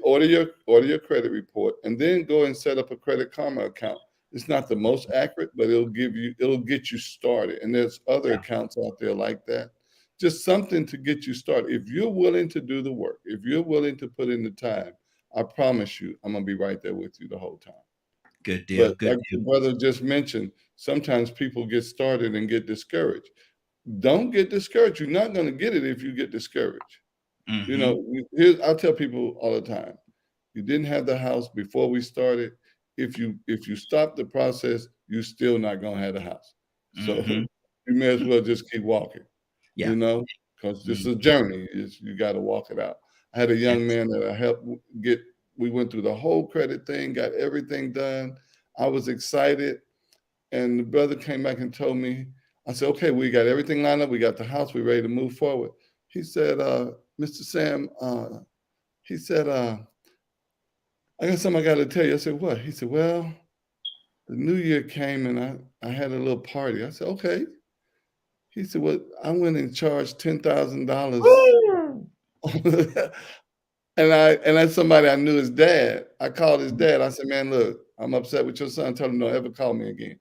order your credit report and then go and set up a Credit Karma account. It's not the most accurate, but it'll get you started. And there's other Yeah. accounts out there like that. Just something to get you started. If you're willing to do the work, if you're willing to put in the time, I promise you, I'm gonna be right there with you the whole time. Good deal. But Good like the deal. brother just mentioned, sometimes people get started and get discouraged. Don't get discouraged. You're not going to get it if you get discouraged. You Mm-hmm. know, I tell people all the time, you didn't have the house before we started. If you stop the process, you're still not going to have the house. So Mm-hmm. you may as well just keep walking, Yeah. because this is Mm. a journey. You got to walk it out. I had a young Yes. man that I helped get, we went through the whole credit thing, got everything done. I was excited. And the brother came back and told me, I said, okay, we got everything lined up. We got the house. We're ready to move forward. He said, Mr. Sam, he said, I got something I got to tell you. I said, what? He said, well, the new year came and I had a little party. I said, okay. He said, well, I went and charged $10,000. Woo! And that's somebody I knew his dad. I called his dad. I said, man, look, I'm upset with your son. Tell him don't ever call me again.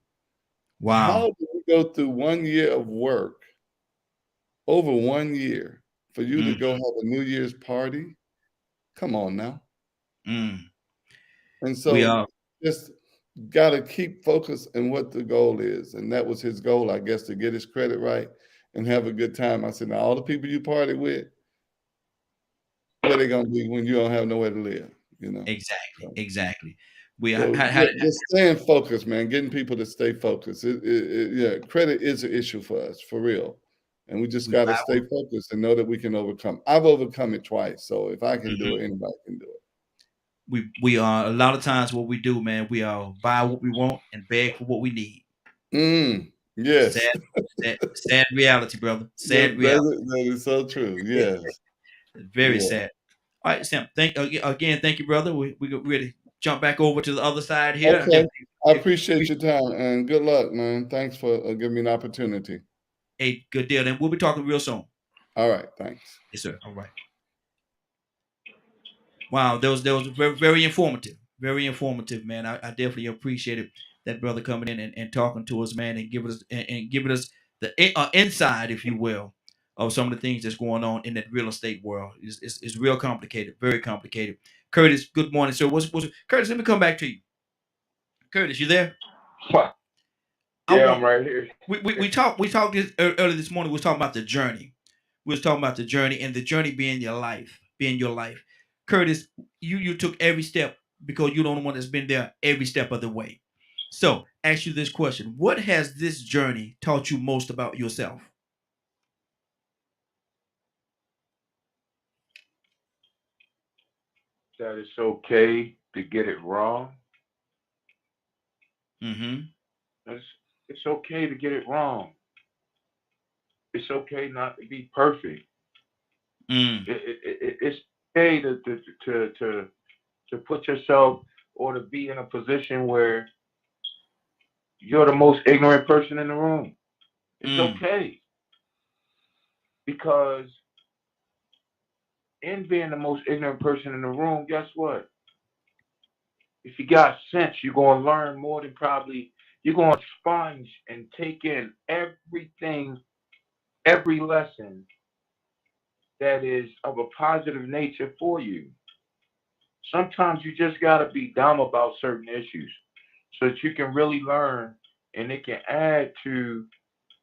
Wow. How do we go through 1 year of work, over 1 year, for you to Mm. go have a New Year's party? Come on now. Mm. And We so are. just got to keep focused on what the goal is. And that was his goal, I guess, to get his credit right and have a good time. I said, now all the people you party with, where they gonna be when you don't have nowhere to live, you know? Exactly. So, Exactly. We so had. just staying focused, man, getting people to stay focused. Yeah, credit is an issue for us, for real. And we just We, got to I stay will. focused and know that we can overcome. I've overcome it twice. So if I can do Mhm. it, anybody can do it. We are a lot of times what we do, man. We buy what we want and beg for what we need. Yes. Sad, sad reality, brother. Sad reality. That is so true. Yes. Very Yeah. sad. All right, Sam. Again. Thank you, brother. We could really jump back over to the other side here. Okay. I If appreciate your time and good luck, man. Thanks for giving me an opportunity. a good deal, then we'll be talking real soon. All right. Thanks. Yes, sir. All right. Wow, that was very, very informative. Very informative, man. I definitely appreciated that brother coming in and talking to us, man, and giving us the inside, if you will, of some of the things that's going on in that real estate world. It's real complicated, very complicated. Curtis, good morning, sir. What's Curtis? Let me come back to you. Curtis, you there? I Yeah, want I'm right here. we talked this earlier this morning. We was talking about the journey. We was talking about the journey and the journey being your life. Curtis, you took every step because you're the only one that's been there every step of the way. So, ask you this question: what has this journey taught you most about yourself? That it's okay to get it wrong. Mm-hmm. It's, it's okay to get it wrong. It's okay not to be perfect. Mm. It's okay to put yourself or to be in a position where you're the most ignorant person in the room. It's Mm. okay because in being the most ignorant person in the room, guess what? If you got sense, you're gonna learn more than probably you're gonna sponge and take in everything, every lesson that is of a positive nature for you. Sometimes you just gotta be dumb about certain issues so that you can really learn and it can add to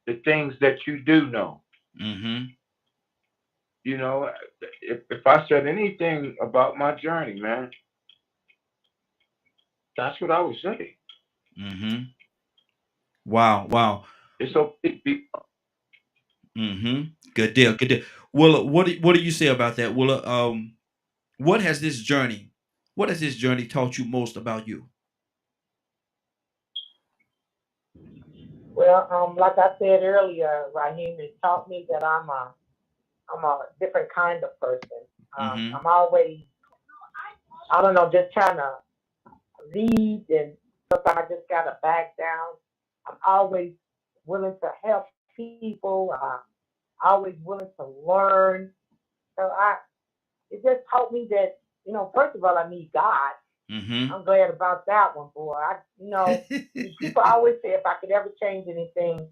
the things that you do know. Mm-hmm. You know, if I said anything about my journey, man, that's what I would say. Mm-hmm. Wow. Wow. It's okay to be. Mm-hmm. Good deal. Good deal. Willa, what do you say about that? Willa, what has this journey, what has this journey taught you most about you? Well, like I said earlier, Raheem, it taught me that I'm a different kind of person. Mm-hmm. I'm always, I don't know, just trying to lead, and sometimes I just gotta back down. I'm always willing to help people. Always willing to learn. So it just taught me that, first of all, I need God. Mm-hmm. I'm glad about that one, boy. People always say if I could ever change anything,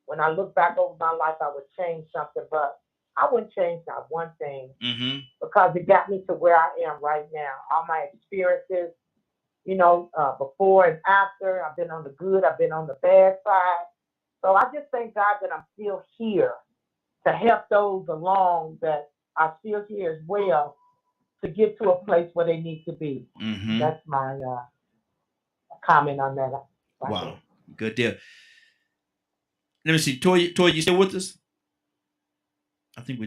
when I look back over my life, I would change something, but I wouldn't change not one thing Mm-hmm. because it got me to where I am right now. All my experiences, before and after, I've been on the good, I've been on the bad side. So I just thank God that I'm still here to help those along that are still here as well to get to a place where they need to be. Mm-hmm. That's my comment on that right there. Wow. Good deal. Let me see. Toya, you still with us? I think we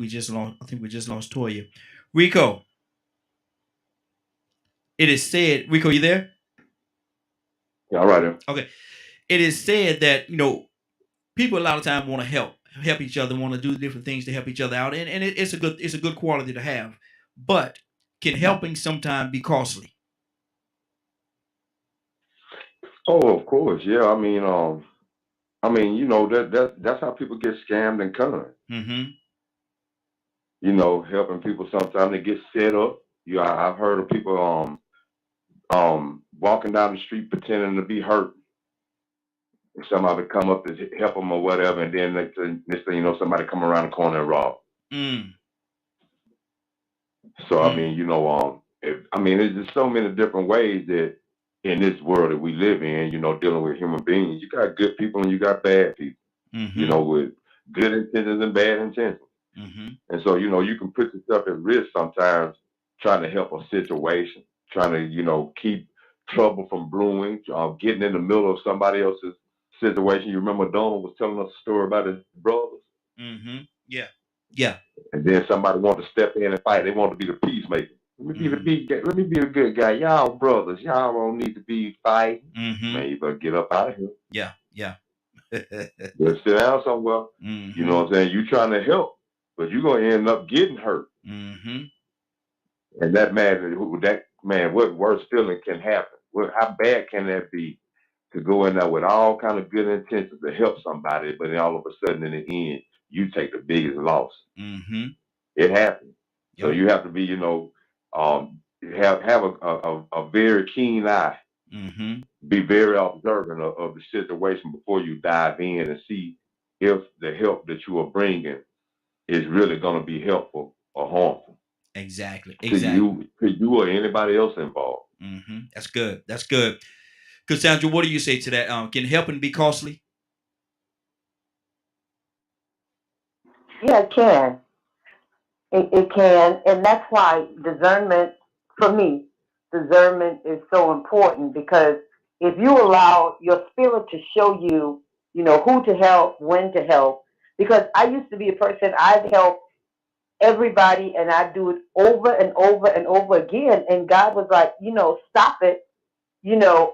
just lost Toya. Rico, it is said, Rico, you there? Yeah, all right. Okay. It is said that, people a lot of times want to help each other, want to do different things to help each other out. And it's a good quality to have. But can helping sometimes be costly? Oh, of course. Yeah. That's how people get scammed and conned. Mm-hmm. Helping people sometimes they get set up. I've heard of people walking down the street pretending to be hurt. And somebody come up to help them or whatever, and then next thing you know, somebody come around the corner and rob. Mm. So Mm. there's just so many different ways that in this world that we live in, dealing with human beings, you got good people and you got bad people, Mm-hmm. with good intentions and bad intentions. Mm-hmm. And so, you can put yourself at risk sometimes trying to help a situation, trying to, keep trouble from brewing, getting in the middle of somebody else's situation. You remember Donald was telling us a story about his brothers, Mm-hmm. Yeah. Yeah. and then somebody wanted to step in and fight. They wanted to be the peacemaker. Let me be the big guy. Let me be the good guy. Y'all brothers. Y'all don't need to be fighting. Mm-hmm. Man, you better get up out of here. Yeah. Yeah. Better sit down somewhere. You Mm-hmm. know what I'm saying? You trying to help, but you're gonna end up getting hurt. Mm-hmm. And that man, what worse feeling can happen? How bad can that be to go in there with all kind of good intentions to help somebody, but then all of a sudden in the end, you take the biggest loss. Mm-hmm. It happens. So Yep. you have to be, have a very keen eye, Mm-hmm. be very observant of the situation before you dive in and see if the help that you are bringing is really going to be helpful or harmful Exactly. to Exactly. you or anybody else involved. Mm-hmm. That's good. That's good. Cassandra, what do you say to that? Can helping be costly? Yeah, it can. It can, and that's why discernment, for me, discernment is so important because if you allow your spirit to show you, who to help, when to help, because I used to be a person, I'd help everybody and I do it over and over and over again. And God was like, stop it.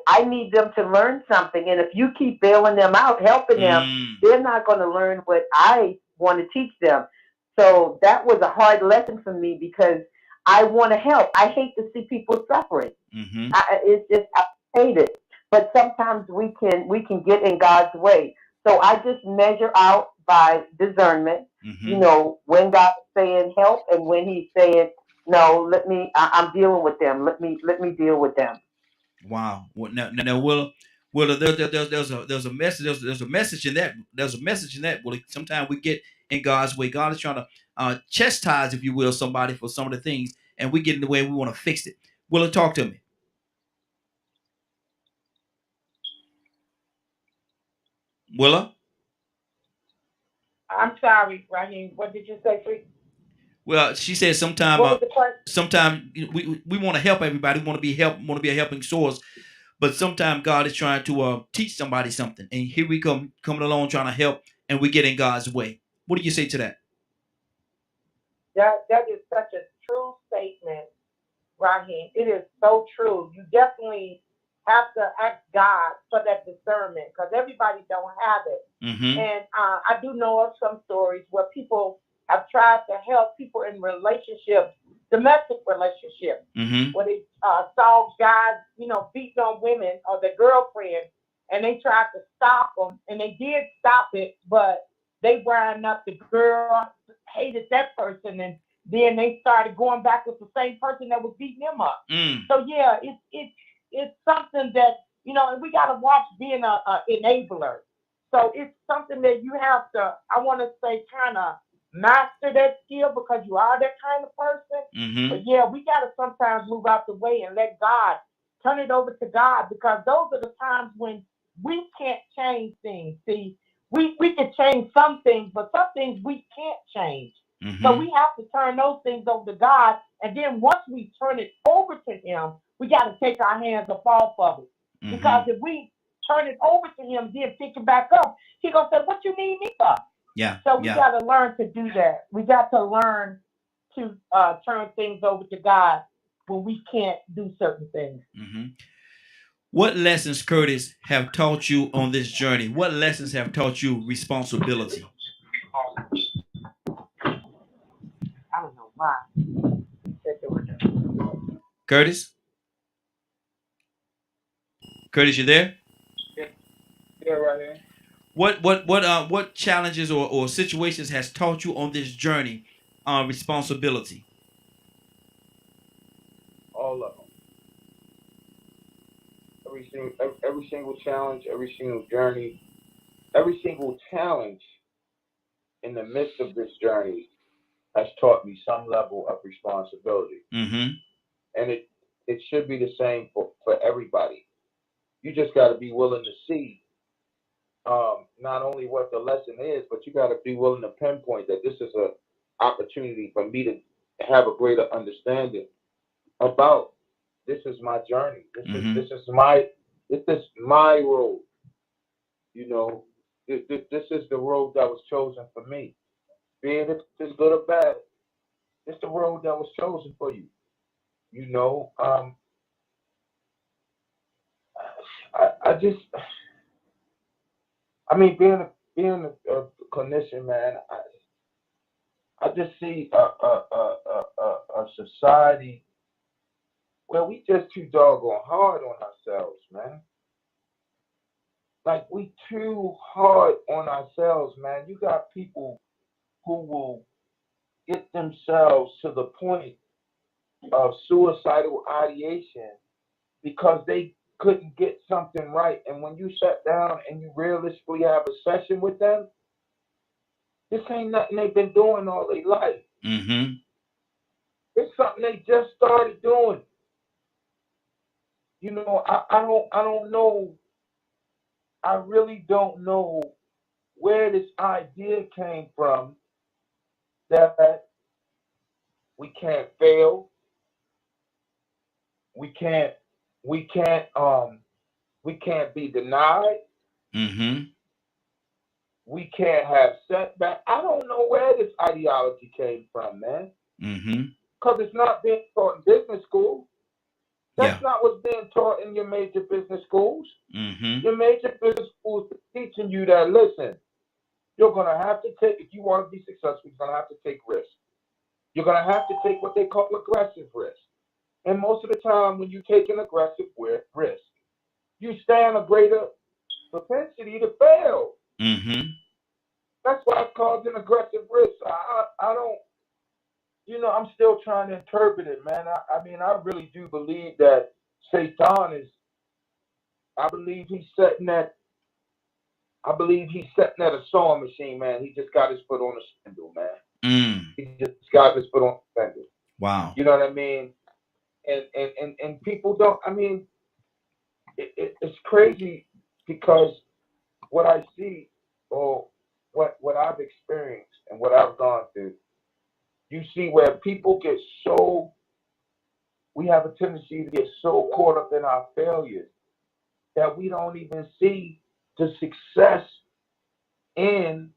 I need them to learn something. And if you keep bailing them out, helping them, Mm. they're not going to learn what I want to teach them. So that was a hard lesson for me because I want to help. I hate to see people suffering. Mm-hmm. It's just I hate it. But sometimes we can get in God's way. So I just measure out by discernment. Mm-hmm. When God's saying help and when He's saying no. I'm dealing with them. Let me deal with them. Wow. Well, now, Will, there's a message. There's a message in that. There's a message in that. Well, sometimes we get in God's way. God is trying to chastise, if you will, somebody for some of the things, and we get in the way. We want to fix it. Will, talk to me. Willa? I'm sorry, Raheem. What did you say, Free? Well, she said What was the question? sometime we want to help everybody. We want to want to be a helping source. But sometimes God is trying to teach somebody something, and here we coming along trying to help, and we get in God's way. What do you say to that? That is such a true statement, Raheem. It is so true. You definitely have to ask God for that discernment because everybody don't have it. Mm-hmm. And I do know of some stories where people have tried to help people in relationships, domestic relationships, Mm-hmm. where they saw guys, beating on women or their girlfriend, and they tried to stop them, and they did stop it, but they wound up the girl hated that person, and then they started going back with the same person that was beating them up. Mm. So yeah, it's something that we got to watch being a enabler. So it's something that you have to, I want to say, kind of master that skill because you are that kind of person. Mm-hmm. But yeah, we got to sometimes move out the way and let God turn it over to God because those are the times when we can't change things. See, we can change some things, but some things we can't change. So Mm-hmm. we have to turn those things over to God. And then once we turn it over to Him, we got to take our hands off of it. Because Mm-hmm. if we turn it over to Him, then pick it back up, He gonna say, "What you need me for?" Yeah. So we Yeah. got to learn to do that. We got to learn to turn things over to God when we can't do certain things. Mm-hmm. What lessons, Curtis, have taught you on this journey? What lessons have taught you responsibility? I don't know why. Curtis? Curtis, you there? Yeah, yeah, right here. What challenges or situations has taught you on this journey on responsibility? All of them. Every single challenge, every single journey, every single challenge in the midst of this journey has taught me some level of responsibility, Mm-hmm. and it should be the same for everybody. You just got to be willing to see not only what the lesson is, but you got to be willing to pinpoint that this is a opportunity for me to have a greater understanding about this is my journey. This is Mm-hmm. this is my this is my road. You know, this is the road that was chosen for me. Be it if it's good or bad, it's the road that was chosen for you. You know, I just, I mean, being a clinician, man, I just see a society where we just too doggone hard on ourselves, man. Like we too hard on ourselves, man. You got people who will get themselves to the point of suicidal ideation because they couldn't get something right. And when you sit down and you realistically have a session with them, this ain't nothing they've been doing all their life. Mm-hmm. It's something they just started doing. You know, I don't know. I really don't know where this idea came from that we can't fail, we can't, we can't, we can't be denied, Mm-hmm. we can't have setback. I don't know where this ideology came from, man. Mm-hmm. Because it's not being taught in business school. Yeah. That's not what's being taught in your major business schools. Mm-hmm. Your major business schools are teaching you that, listen, you're going to have to take, if you want to be successful, you're going to have to take risks. You're going to have to take what they call aggressive risk. And most of the time, when you take an aggressive risk, you stand a greater propensity to fail. Mm-hmm. That's why it's called an aggressive risk. I don't, you know, I'm still trying to interpret it, man. I mean, I really do believe that Satan is, I believe he's setting that, I believe he's setting at a sewing machine, man. He just got his foot on the spindle, man. Mm. He just got his foot on the spindle. Wow. You know what I mean? And people don't, I mean, it's crazy because what I see or what I've experienced and what I've gone through, you see where people get so, we have a tendency to get so caught up in our failures that we don't even see the success in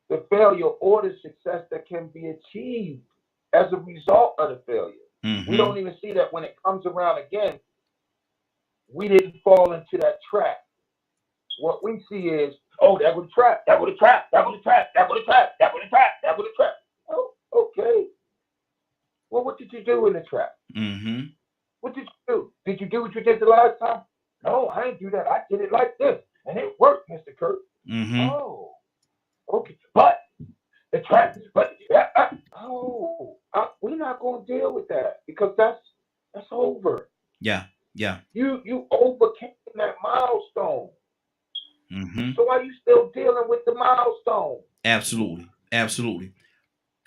the failure or the success that can be achieved as a result of the failure. We Mm-hmm. don't even see that when it comes around again, we didn't fall into that trap. What we see is, oh, that was a trap, that was a trap, that was a trap, that was a trap, that was a trap, that was a trap. Oh, okay. Well, what did you do in the trap? Mm-hmm. What did you do? Did you do what you did the last time? No, I didn't do that. I did it like this, and it worked, Mr. Kurt. Mm-hmm. Oh, okay. But the trap, but we're not going to deal with that because that's over. Yeah. Yeah. You overcame that milestone. Mm-hmm. So why are you still dealing with the milestone? Absolutely. Absolutely.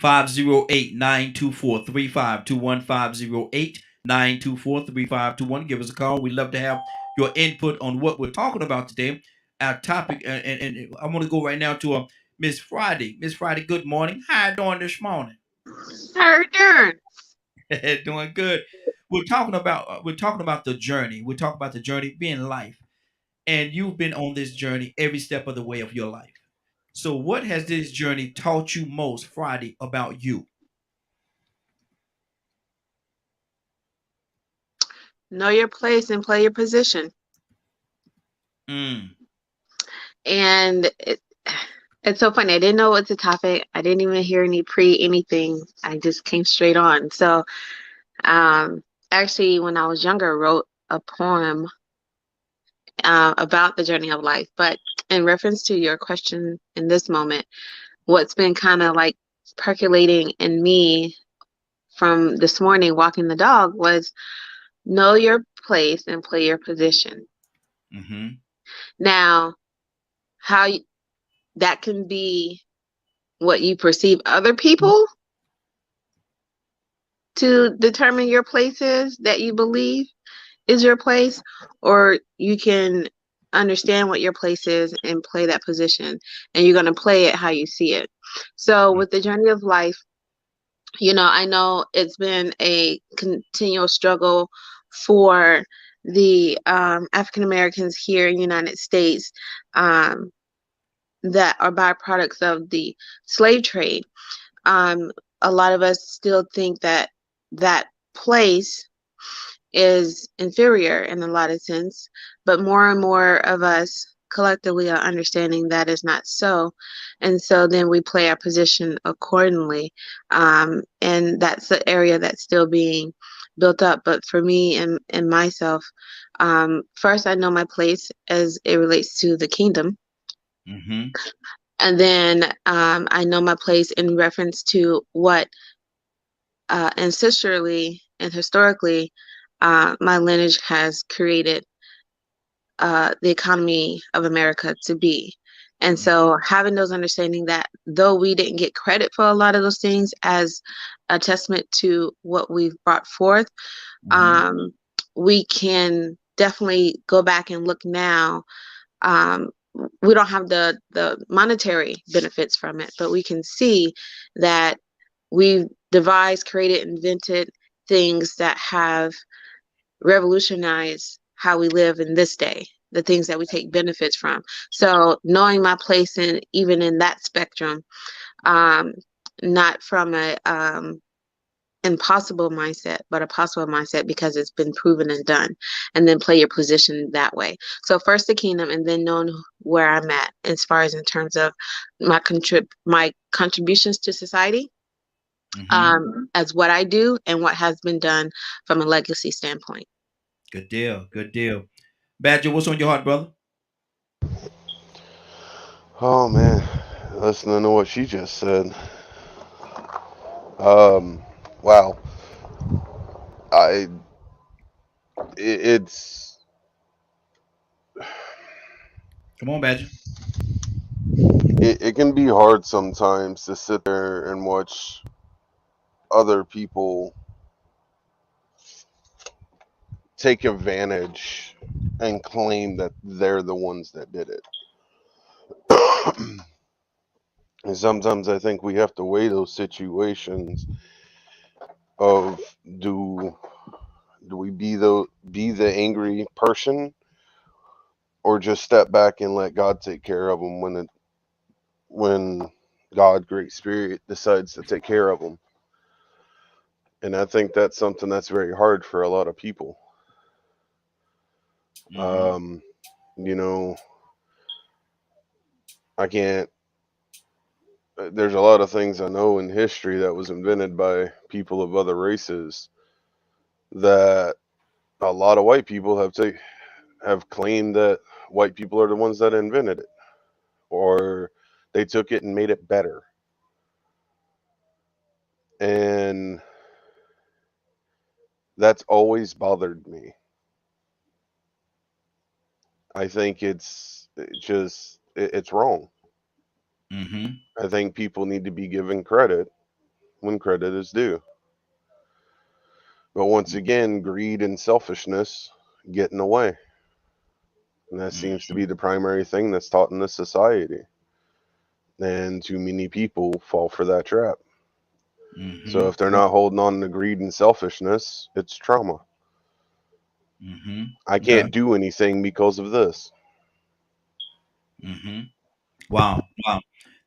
508-924-3521. 508-924-3521. Give us a call. We'd love to have your input on what we're talking about today. Our topic, and I want to go right now to Miss Friday. Miss Friday, good morning. How you doing this morning? How you doing? Doing good. We're talking about the journey. We're talking about the journey being life, and you've been on this journey every step of the way of your life. So, what has this journey taught you most, Friday, about you? Know your place and play your position. Mm. And it's so funny. I didn't know what's the topic. I didn't even hear any anything. I just came straight on. So, um, actually, when I was younger, I wrote a poem about the journey of life. But in reference to your question in this moment, what's been kind of like percolating in me from this morning walking the dog was know your place and play your position. Mm-hmm. Now, how that can be what you perceive other people to determine your place is that you believe is your place, or you can understand what your place is and play that position, and you're going to play it how you see it. So with the journey of life, I know it's been a continual struggle for the African Americans here in the United States, um, that are byproducts of the slave trade. A lot of us still think that that place is inferior in a lot of sense, but more and more of us collectively are understanding that is not so, and so then we play our position accordingly, and that's the area that's still being built up. But for me and myself, first I know my place as it relates to the kingdom, Mm-hmm. and then I know my place in reference to what ancestrally and historically my lineage has created the economy of America to be. And so having those understanding that though we didn't get credit for a lot of those things as a testament to what we've brought forth, um, we can definitely go back and look now. Um, we don't have the monetary benefits from it, but we can see that we've devised, created, invented things that have revolutionized how we live in this day, the things that we take benefits from. So knowing my place in even in that spectrum, um, not from a impossible mindset, but a possible mindset because it's been proven and done, and then play your position that way. So first the kingdom, and then knowing where I'm at as far as in terms of my contributions to society, as what I do and what has been done from a legacy standpoint. Good deal. Good deal. Badger, what's on your heart, brother? Oh man, listening to what she just said. Wow. I it's Come on, Badger. it can be hard sometimes to sit there and watch other people take advantage and claim that they're the ones that did it. And sometimes I think we have to weigh those situations of do do we be the angry person, or just step back and let God take care of them when God, Great Spirit, decides to take care of them. And I think that's something that's very hard for a lot of people. Um, you know, I can't. There's a lot of things I know in history that was invented by people of other races that a lot of white people have claimed that white people are the ones that invented it, or they took it and made it better. And that's always bothered me. I think it's wrong. Mm-hmm. I think people need to be given credit when credit is due. But once again, greed and selfishness get in the way. And that seems to be the primary thing that's taught in this society. And too many people fall for that trap. So if they're not holding on to greed and selfishness, it's trauma. I Okay. can't do anything because of this. Wow. Wow.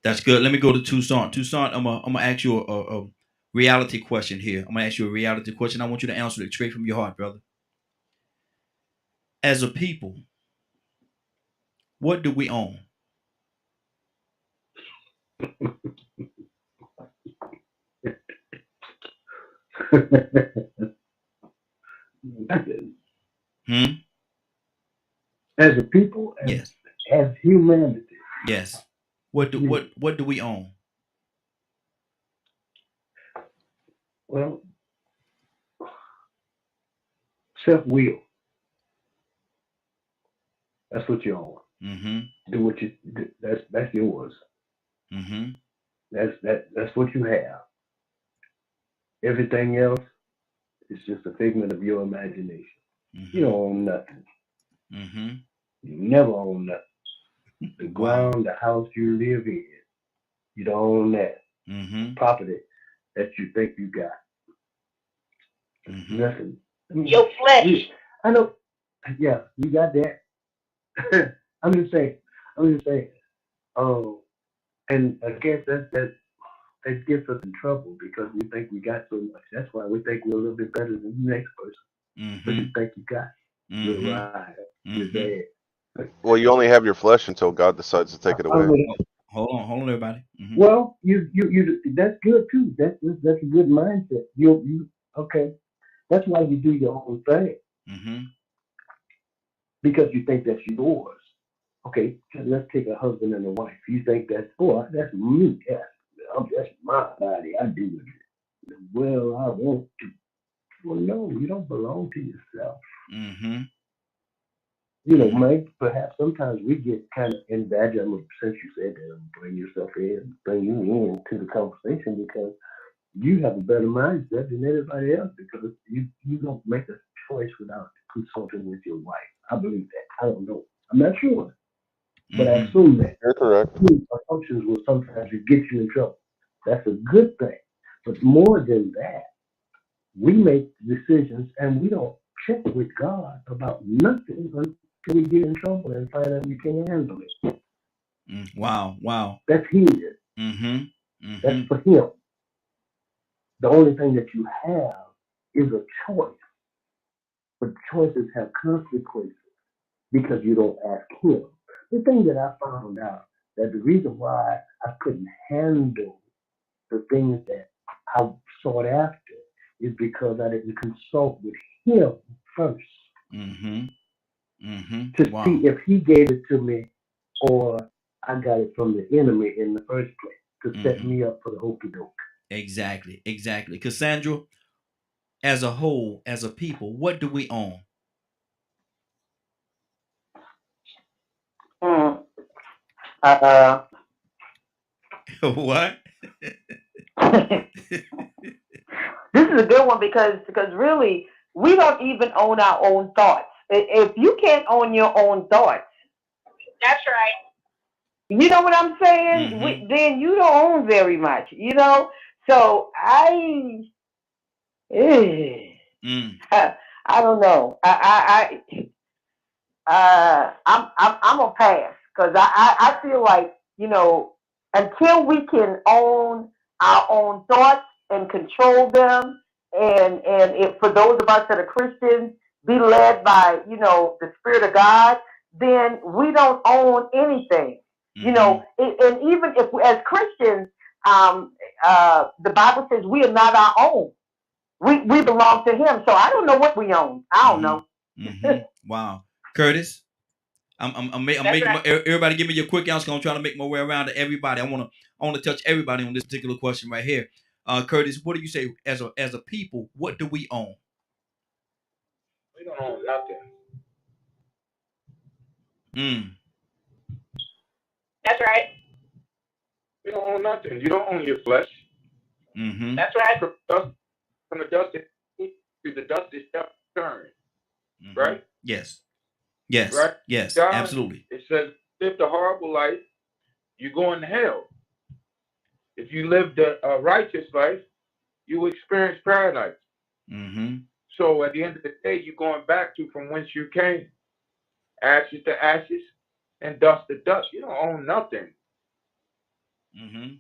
That's good. Let me go to Tucson. Tucson, I'm gonna ask you a reality question here. I'm gonna ask you a reality question. I want you to answer it straight from your heart, brother. As a people, what do we own? Hmm? As a people, Yes. as humanity, Yes. What do we own? well, self will. That's what you own. Mm-hmm. Do what you do. That's yours. Mm-hmm. That's what you have. Everything else is just a figment of your imagination. You don't Mm-hmm. own nothing. Mm-hmm. You never own nothing. The Wow. ground, the house you live in, you don't own that. Mm-hmm. Property that you think you got, Mm-hmm. nothing. I mean, your flesh. I know. Yeah, you got that. I'm just saying. I'm just saying. Oh, and I guess that gets us in trouble because we think we got so much. That's why we think we're a little bit better than the next person. So Mm-hmm. you think you got it. You're Mm-hmm. right. You're Mm-hmm. bad. Well, you only have your flesh until God decides to take it I away. mean, Hold on, everybody. Mm-hmm. well, you. That's good too. That's a good mindset. You. Okay. That's why you do your own thing Mm-hmm. because you think that's yours. Okay, let's take a husband and a wife. You think that's me. That's my body. I do it. Well, I want to. Well, no, you don't belong to yourself. Mm-hmm. Mm-hmm. Mate, perhaps sometimes we get kind of invited. Since you said that, bring you into the conversation because you have a better mindset than anybody else because you don't make a choice without consulting with your wife. I believe that. I don't know. I'm not sure, but I Mm-hmm. assume that. You're correct. Assumptions will sometimes get you in trouble. That's a good thing. But more than that, we make decisions and we don't check with God about nothing until we get in trouble and find out we can't handle it. Wow. Wow. That's His. Mm-hmm. That's Mm-hmm. for Him. The only thing that you have is a choice, but choices have consequences because you don't ask Him. The thing that I found out that the reason why I couldn't handle the things that I sought after is because I didn't consult with Him first Mm-hmm. Mm-hmm. to see Wow. if He gave it to me or I got it from the enemy in the first place to set Mm-hmm. me up for the okey doke. Exactly. Exactly. Cassandra, as a whole, as a people, what do we own? Mm, uh, What? this is a good one because really we don't even own our own thoughts. If you can't own your own thoughts, That's right. you know what I'm saying? Mm-hmm. Then you don't own very much, you know. So eh, Mm. I don't know. I'm a pass because I feel like until we can own our own thoughts and control them, and if for those of us that are Christians, be led by the Spirit of God, then we don't own anything. Mm-hmm. And even if as Christians, the Bible says we are not our own. We belong to Him. So I don't know what we own. I don't Mm-hmm. know. Mm-hmm. Wow. Curtis, I'm That's making right. everybody give me your quick answer. I'm trying to make my way around to everybody. I want to touch everybody on this particular question right here. Curtis, what do you say as a people? What do we own? We don't own nothing. Mm. That's right. We don't own nothing. You don't own your flesh. Mm-hmm. That's right. From the dust to the dust it shall return. Mm-hmm. Right? Yes. Yes. Right? Yes. God, Absolutely. it says, live the horrible life, you go in hell. If you live the righteous life, you will experience paradise. Mm-hmm. So at the end of the day, you're going back to from whence you came, ashes to ashes, and dust to dust. You don't own nothing. Mm-hmm.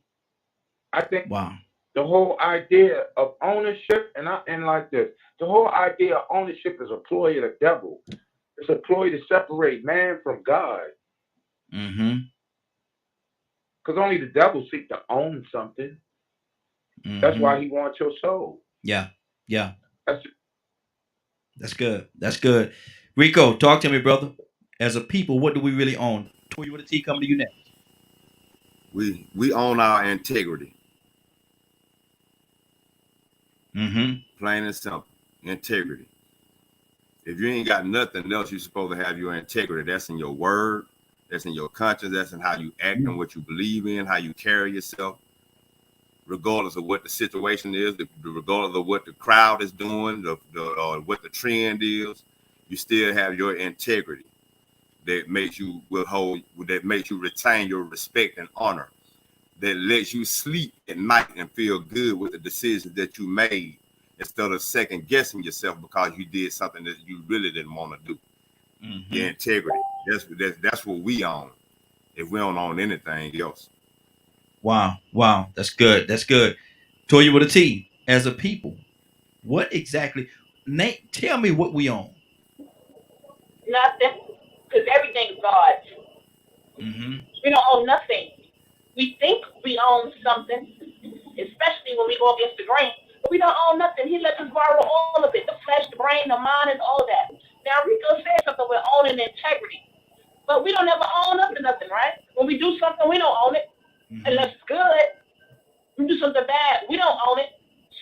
I think Wow. the whole idea of ownership, and like this, the whole idea of ownership is a ploy of the devil. It's a ploy to separate man from God, Mm-hmm. because only the devil seeks to own something. That's Mm-hmm. why he wants your soul. Yeah. Yeah. That's That's good. That's good. Rico, talk to me, brother. As a people, what do we really own? Toy with a T coming to you next. We own our integrity, Mm-hmm. plain and simple. Integrity. If you ain't got nothing else, you're supposed to have your integrity. That's in your word, that's in your conscience, that's in how you act and what you believe in, how you carry yourself, regardless of what the situation is, regardless of what the crowd is doing, or what the trend is. You still have your integrity that makes you withhold, that makes you retain your respect and honor, that lets you sleep at night and feel good with the decisions that you made instead of second guessing yourself because you did something that you really didn't want to do. Your Mm-hmm. integrity. That's what we own. If we don't own anything else. Wow. Wow. That's good. That's good. Toy with a T. As a people, what exactly? Nate, tell me what we own. Nothing, because everything's God's. Mm-hmm. We don't own nothing. We think we own something, especially when we go against the grain. But we don't own nothing. He lets us borrow all of it, the flesh, the brain, the mind, and all of that. Now, Rico said something with owning integrity. But we don't ever own up to nothing, right? When we do something, we don't own it Mm-hmm. unless it's good. We do something bad, we don't own it.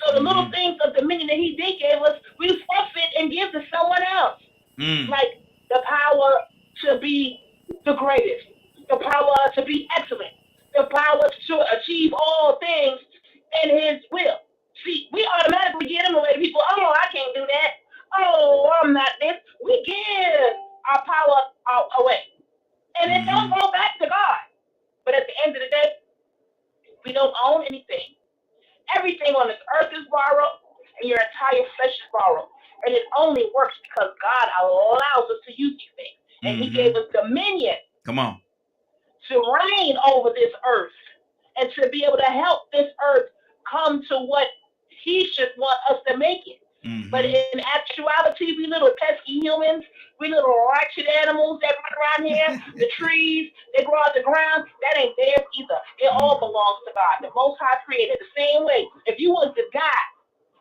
So the little Mm-hmm. things of dominion that he did give us, we forfeit and give to someone else. Mm. Like the power to be the greatest, the power to be excellent, the power to achieve all things in his will. See, we automatically give them away to people. Oh, I can't do that. Oh, I'm not this. We give our power away. And it don't Mm-hmm. go back to God. But at the end of the day, we don't own anything. Everything on this earth is borrowed, and your entire flesh is borrowed. And it only works because God allows us to use these things. And He gave Mm-hmm. us dominion Come on. to reign over this earth and to be able to help this earth come to what He should want us to make it. But Mm-hmm. in actuality, we little pesky humans, we little ratchet animals that run around here, the trees, they grow out the ground, that ain't theirs either. It all Mm. belongs to God. The Most High created the same way. If you was the guy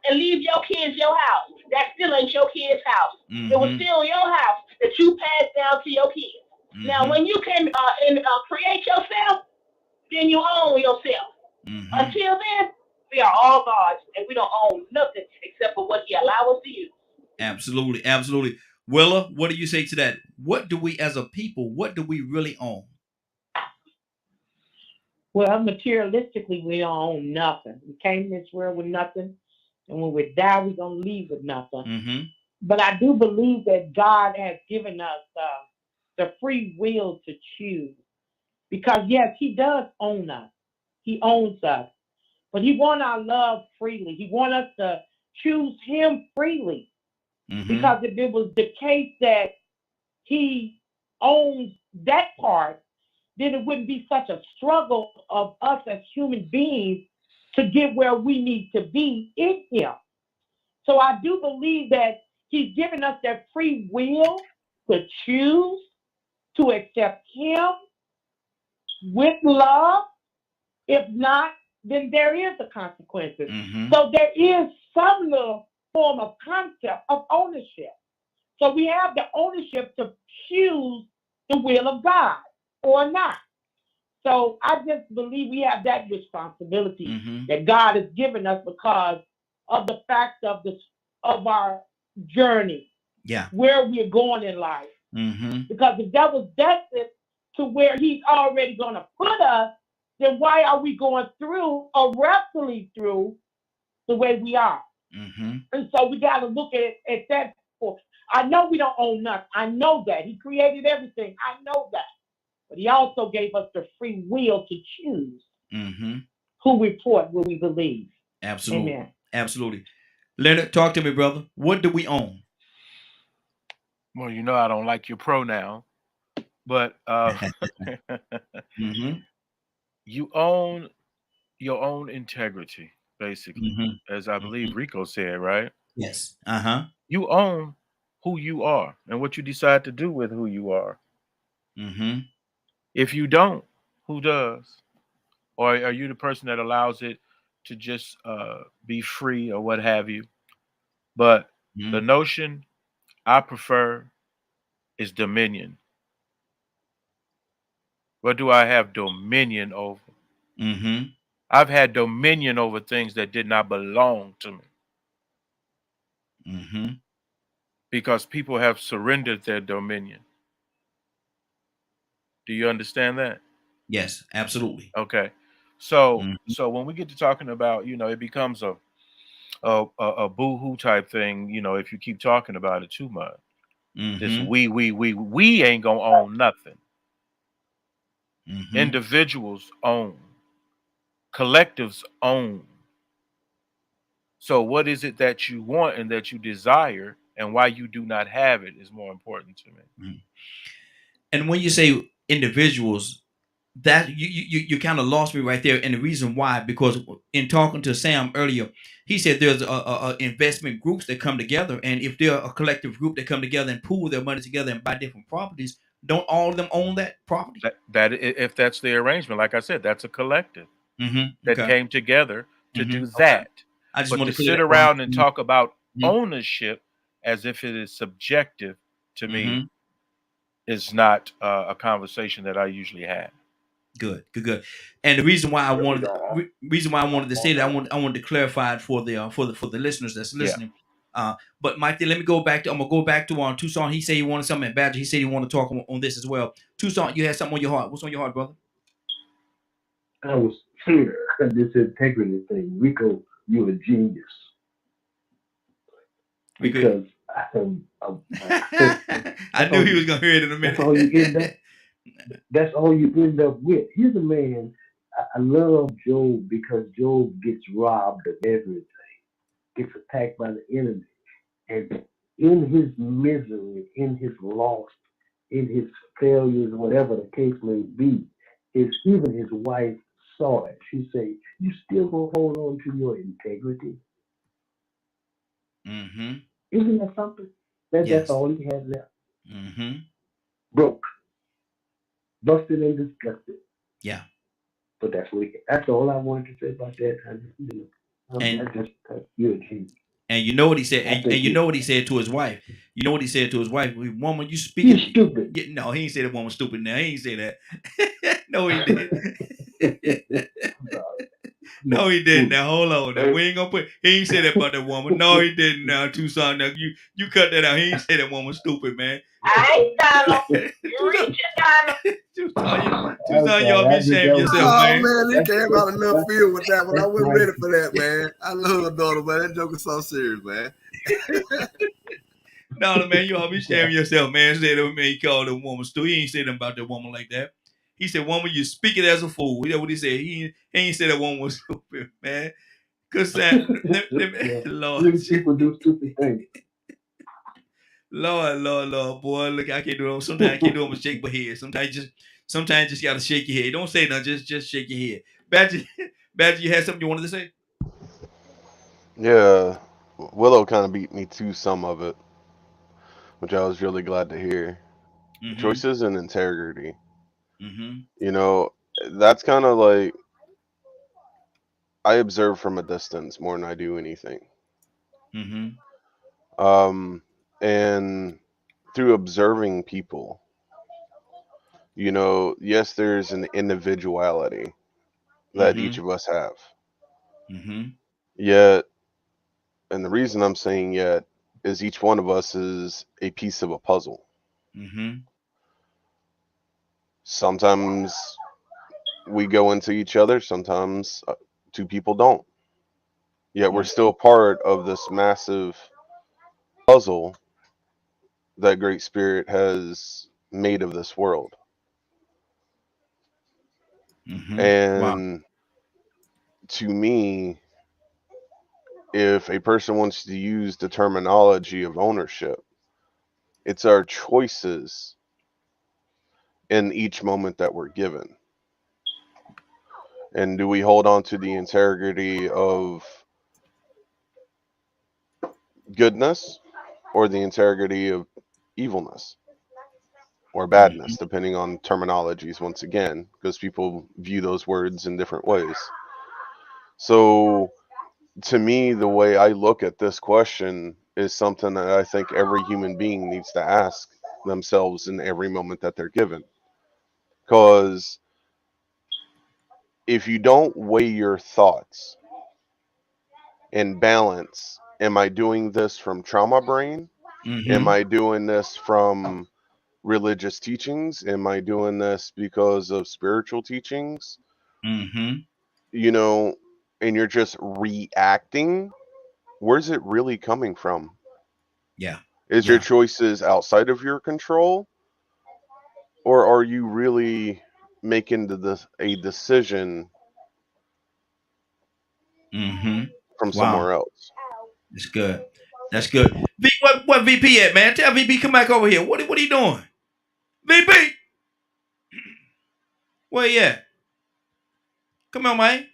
and leave your kids your house, that still ain't your kid's house. It was Mm-hmm. still your house that you passed down to your kids. Now, Mm-hmm. when you can create yourself, then you own yourself. Mm-hmm. Until then, we are all God's, and we don't own nothing except for what He allows us to use. Absolutely. Absolutely. Willa, what do you say to that? What do we as a people, what do we really own? Well, materialistically, we don't own nothing. We came in this world with nothing, and when we die, we're gonna leave with nothing. Mm-hmm. But I do believe that God has given us the free will to choose, because yes, He does own us. He owns us, but He wants our love freely. He wants us to choose Him freely. Mm-hmm. Because if it was the case that He owns that part, then it wouldn't be such a struggle of us as human beings to get where we need to be in Him. So I do believe that He's given us that free will to choose to accept Him with love. If not, then there is the consequences. Mm-hmm. So there is some little form of concept of ownership. So we have the ownership to choose the will of God or not. So I just believe we have that responsibility Mm-hmm. that God has given us because of the fact of our journey, Yeah. where we're going in life. Mm-hmm. Because if that was destined to where He's already going to put us, then why are we going through or wrestling through the way we are? Mm-hmm. And so we got to look at that. I know we don't own nothing. I know that. He created everything. I know that. But He also gave us the free will to choose Mm-hmm. who we report, will we believe. Absolutely. Amen. Absolutely. Leonard, talk to me, brother. What do we own? Well, you know I don't like your pronoun, but Mm-hmm. you own your own integrity, basically, Mm-hmm. as I Mm-hmm. believe Rico said, right? Yes. Uh-huh. You own who you are and what you decide to do with who you are. Mm-hmm. If you don't, who does? Or are you the person that allows it to just be free or what have you? But the Mm-hmm. notion I prefer is dominion. What do I have dominion over? Mm-hmm. I've had dominion over things that did not belong to me Mm-hmm. because people have surrendered their dominion. Do you understand that? Yes, absolutely. Okay. So Mm-hmm. so when we get to talking about, it becomes a boo-hoo type thing, if you keep talking about it too much. This Mm-hmm. we ain't gonna own nothing. Mm-hmm. Individuals own, collectives own. So what is it that you want and that you desire, and why you do not have it is more important to me. Mm-hmm. And when you say individuals, that you kind of lost me right there, and the reason why, because in talking to Sam earlier, he said there's a investment groups that come together, and if they're a collective group that come together and pool their money together and buy different properties, don't all of them own that property? If that's the arrangement, like I said, that's a collective that Okay. came together to do Okay. that. I just But want to to clear sit that one. around and talk about Mhm. ownership as if it is subjective to me Mhm. is not a conversation that I usually have. Good, good, good. And the reason why I Really wanted, don't reason why I wanted to say that, own I wanted to clarify it for the for the listeners that's Yeah. listening. But Mike, let me go back to. I'm gonna go back to Tucson. He said he wanted something. And Badger, he said he wanted to talk on this as well. Tucson, you had something on your heart. What's on your heart, brother? I was clear. This integrity thing. Rico, you're a genius. We could. Because I that's knew all he you was gonna hear it in a that's all you end up minute. that's all you end up with. Here's a man. I love Job because Job gets robbed of everything, gets attacked by the enemy. And in his misery, in his loss, in his failures, whatever the case may be, even his wife saw it. She said, "You still gonna hold on to your integrity? Mm-hmm. Isn't that something?" That's Yes. all he had left. Mm-hmm. Broke, busted, and disgusted. Yeah. But that's all I wanted to say about that. And You're a genius. you know what he said, I and think you know what he said to his wife. You know what he said to his wife. Woman, you you're speaking? stupid. No, he ain't say that woman stupid. Now he ain't say that. No, he did. I'm sorry. No, he didn't. Foolish. Now hold on. Now it. we ain't gonna put. He ain't say that about that woman. No, he didn't. Now Tucson. Now you cut that out. He ain't say that woman stupid, man. I Donald. You're Tucson, reaching, Donald. Tucson, I'm Tucson, you ought sorry. to be I just ashamed that of was yourself, just Oh man. man, he that's came out of left that's field with that one. I that's wasn't my ready for that, man. I love Donald, man. That joke is so serious, man. No, man, you ought to be ashamed of yourself, man. Said that man, he called a woman stupid. He ain't say nothing about that woman like that. He said, "Woman, you speak it as a fool." That's what he said. He ain't said that woman was stupid, man. Cause yeah. Lord, Really, people do stupid things. Lord, boy, look, I can't do it. Sometimes I can't do it. I'm gonna shake my head. Sometimes you just gotta shake your head. Don't say nothing. Just shake your head. Badger, Badger, you had something you wanted to say? Yeah, Willow kind of beat me to some of it, which I was really glad to hear. Mm-hmm. Choices and integrity. Mm-hmm. You know, that's kind of like I observe from a distance more than I do anything. Mm-hmm. Um, and through observing people, yes, there's an individuality that Mm-hmm. each of us have. Mm-hmm. Yet, and the reason I'm saying yet is each one of us is a piece of a puzzle. Mm-hmm. Sometimes we go into each other, sometimes two people don't. Yet we're still part of this massive puzzle that Great Spirit has made of this world. Mm-hmm. Wow. And to me, if a person wants to use the terminology of ownership, it's our choices in each moment that we're given. And do we hold on to the integrity of goodness or the integrity of evilness or Mm-hmm. badness, depending on terminologies, once again, because people view those words in different ways. So, to me, the way I look at this question is something that I think every human being needs to ask themselves in every moment that they're given. Because if you don't weigh your thoughts and balance, am I doing this from trauma brain? Am Mm-hmm. I doing this from religious teachings? Am I doing this because of spiritual teachings? Mm-hmm. You know, and you're just reacting. Where's it really coming from? Yeah. Is your Yeah. choices outside of your control, or are you really making a decision Mm-hmm. from Wow. somewhere else? That's good. That's good. What VP at, man? Tell VP come back over here. What are you doing? VP. Well, yeah. Come on, man.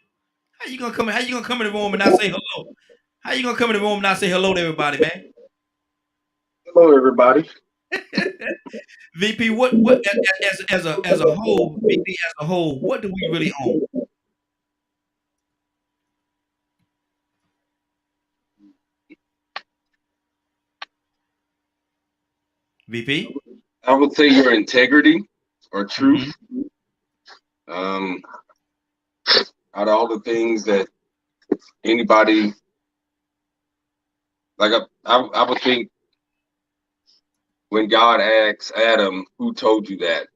How you gonna come? How you gonna come in the room and not say hello? How you gonna come in the room and not say hello to everybody, man? Hello, everybody. VP, what as a whole, VP as a whole, what do we really own? VP. I would say your integrity or truth. Mm-hmm. Um, Out of all the things that anybody like, I would think when God asks Adam, "Who told you that?"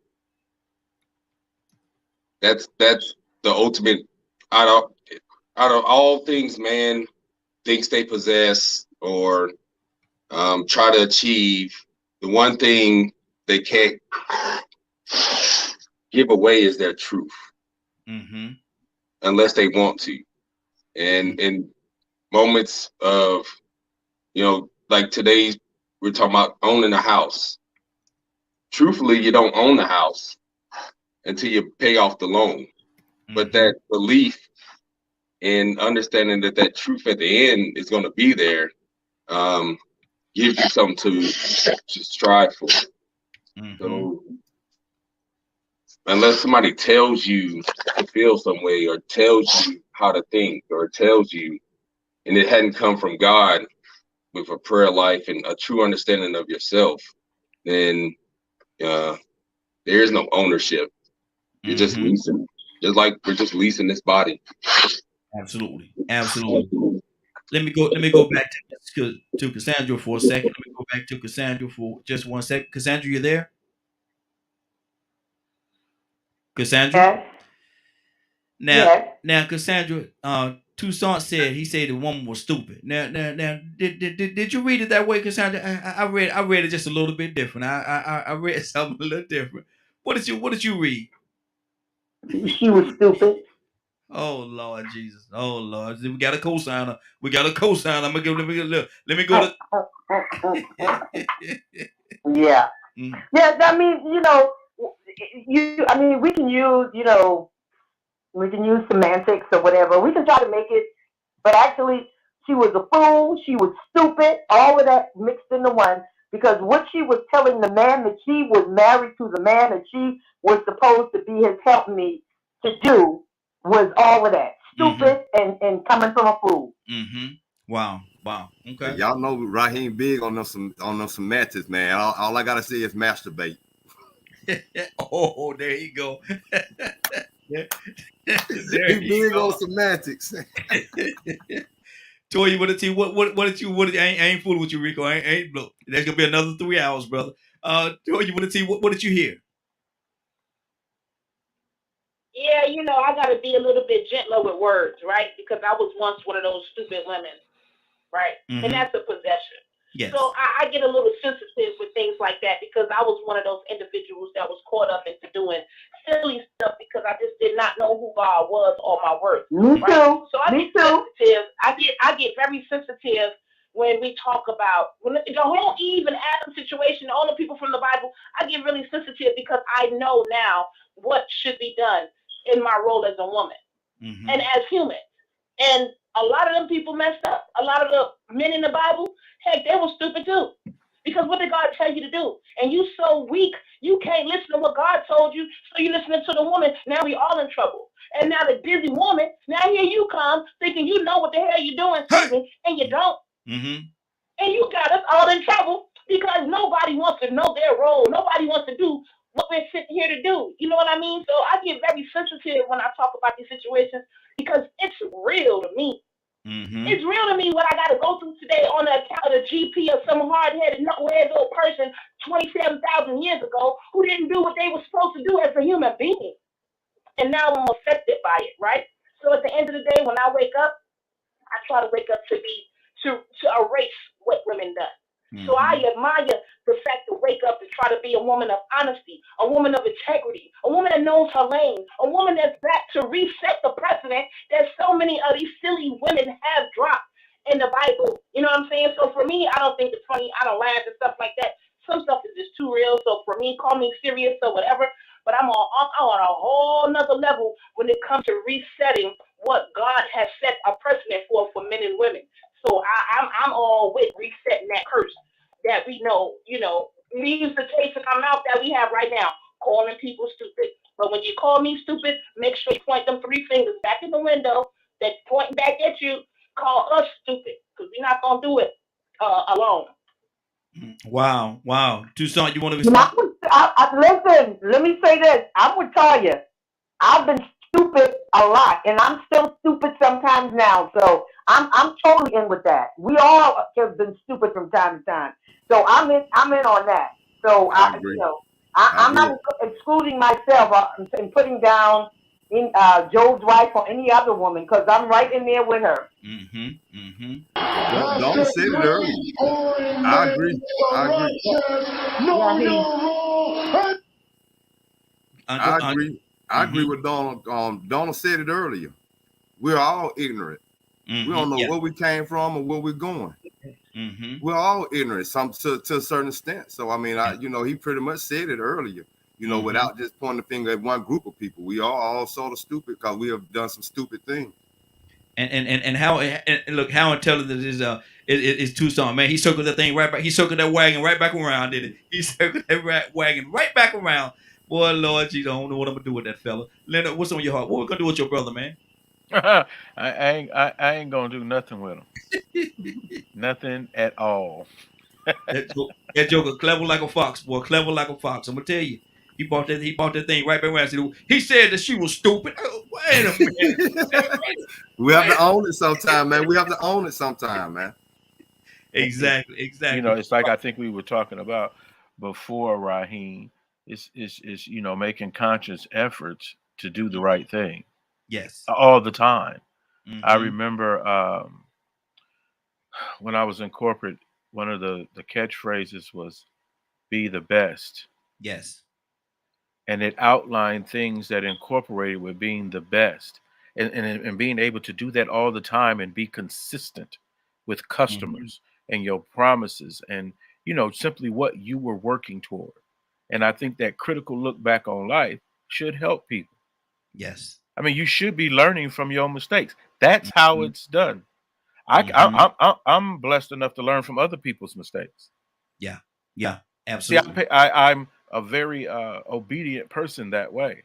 That's the ultimate. Out of out of all things, man thinks they possess or try to achieve, the one thing they can't give away is their truth, Mm-hmm. unless they want to. And in moments of, like today, we're talking about owning a house. Truthfully, you don't own the house until you pay off the loan. But Mm-hmm. that belief and understanding that truth at the end is going to be there, gives you something to strive for. Mm-hmm. So unless somebody tells you to feel some way or tells you how to think or tells you, and it hadn't come from God with a prayer life and a true understanding of yourself, then there is no ownership. You're just Mm-hmm. leasing, just like we're just leasing this body. Absolutely. Absolutely. Let me go back to Cassandra for a second. Let me go back to Cassandra for just one second. Cassandra, you there? Cassandra? Yes, Now, yes. now, Cassandra, Toussaint said he said the woman was stupid. Now, did you read it that way, Cassandra? I read it just a little bit different. I read something a little different. What did you read? She was stupid. Oh Lord Jesus! Oh Lord, we got a cosigner. We got a cosigner. I'm gonna give. Let me go to. Yeah. Mm, Yeah, I mean, I mean, we can use semantics or whatever. We can try to make it, but actually, she was a fool. She was stupid. All of that mixed into one. Because what she was telling the man that she was married to the man that she was supposed to be his helpmeet to do was all of that. mm-hmm. Stupid and coming from a fool. Mm-hmm. Wow. Wow. Hey, Okay. y'all know Raheem big on them semantics, man. All I gotta say is masturbate. Oh, there you go. there, He there you big on go. semantics. Toy, you want to see what did you I ain't fooling with you, Rico. I ain't look. There's gonna be another 3 hours, brother. Toy, you want to see what did you hear? Yeah, I got to be a little bit gentler with words, right? Because I was once one of those stupid women, right? And Mm-hmm. that's a possession. Yes. So I get a little sensitive with things like that because I was one of those individuals that was caught up into doing silly stuff because I just did not know who God was or my worth. Me Right? too. So I Me get too. sensitive. I get very sensitive when we talk about when the whole Eve and Adam situation, all the people from the Bible. I get really sensitive because I know now what should be done in my role as a woman Mm-hmm. and as human. And a lot of them people messed up. A lot of the men in the Bible, heck, they were stupid too. Because what did God tell you to do? And you so weak, you can't listen to what God told you, so you're listening to the woman. Now we all in trouble. And now the busy woman, now here you come thinking you know what the hell you're doing, Hey. excuse me, and you don't. Mm-hmm. And you got us all in trouble because nobody wants to know their role. Nobody wants to do what we're sitting here to do. You know what I mean? So I get very sensitive when I talk about these situations because it's real to me. Mm-hmm. It's real to me what I got to go through today on the account of the GP of some hard-headed, nowhere old person 27,000 years ago who didn't do what they were supposed to do as a human being. And now I'm affected by it, right? So at the end of the day, when I wake up, I try to wake up to erase what women done. So I Mm-hmm. admire the fact to wake up to try to be a woman of honesty, a woman of integrity, a woman that knows her lane, a woman that's back to reset the precedent that so many of these silly women have dropped in the Bible. You know what I'm saying? So for me, I don't think it's funny. I don't laugh and stuff like that. Some stuff is just too real. So for me, call me serious or whatever. but I'm on a whole nother level when it comes to resetting what God has set a precedent for men and women. So I'm all with resetting that curse that we know, leaves the taste in our mouth that we have right now, calling people stupid. But when you call me stupid, make sure you point them three fingers back in the window that pointing back at you. Call us stupid because we're not gonna do it alone. Wow, wow. Tucson, you want to And respond? listen, let me say this. I would tell you, I've been stupid a lot, and I'm still stupid sometimes now. So I'm totally in with that. We all have been stupid from time to time. So I'm in on that. So I agree. I I'm not agree. excluding myself and putting down Joe's wife or any other woman because I'm right in there with her. Mm-hmm. Mm-hmm. Donna said it earlier. I agree. I agree. Yeah, Uncle, I agree. I agree mm-hmm. with Donna. Donna said it earlier. We're all ignorant. We Mm-hmm. don't know Yeah. where we came from or where we're going. Mm-hmm. We're all ignorant, some to a certain extent. So I mean, Yeah. he pretty much said it earlier. Mm-hmm. Without just pointing the finger at one group of people, we are all sort of stupid because we have done some stupid things. And how and look how intelligent is Tucson, man. He circled that thing right back. He circled that wagon right back around, did it? He circled that wagon right back around. Boy, Lord, Jesus, I don't know what I'm gonna do with that fella. Leonard, what's on your heart? What we gonna do with your brother, man? I ain't gonna do nothing with him. Nothing at all. That joker clever like a fox, boy, clever like a fox. I'm gonna tell you. He bought that thing right back around. He said that she was stupid. Oh, wait a minute. We have Wait. to own it sometime, man. We have to own it sometime, man. It, Exactly, exactly. it's like I think we were talking about before, Raheem. It's making conscious efforts to do the right thing Yes. all the time. I Mm-hmm. remember when I was in corporate, one of the catchphrases was "Be the best," Yes. and it outlined things that incorporated with being the best, and being able to do that all the time and be consistent with Mm-hmm. customers and your promises and simply what you were working toward. And I think that critical look back on life should help people. Yes. I mean, you should be learning from your mistakes. That's how Mm-hmm. it's done. Mm-hmm. I'm blessed enough to learn from other people's mistakes. Yeah. Yeah. See, Absolutely. I'm a very obedient person that way.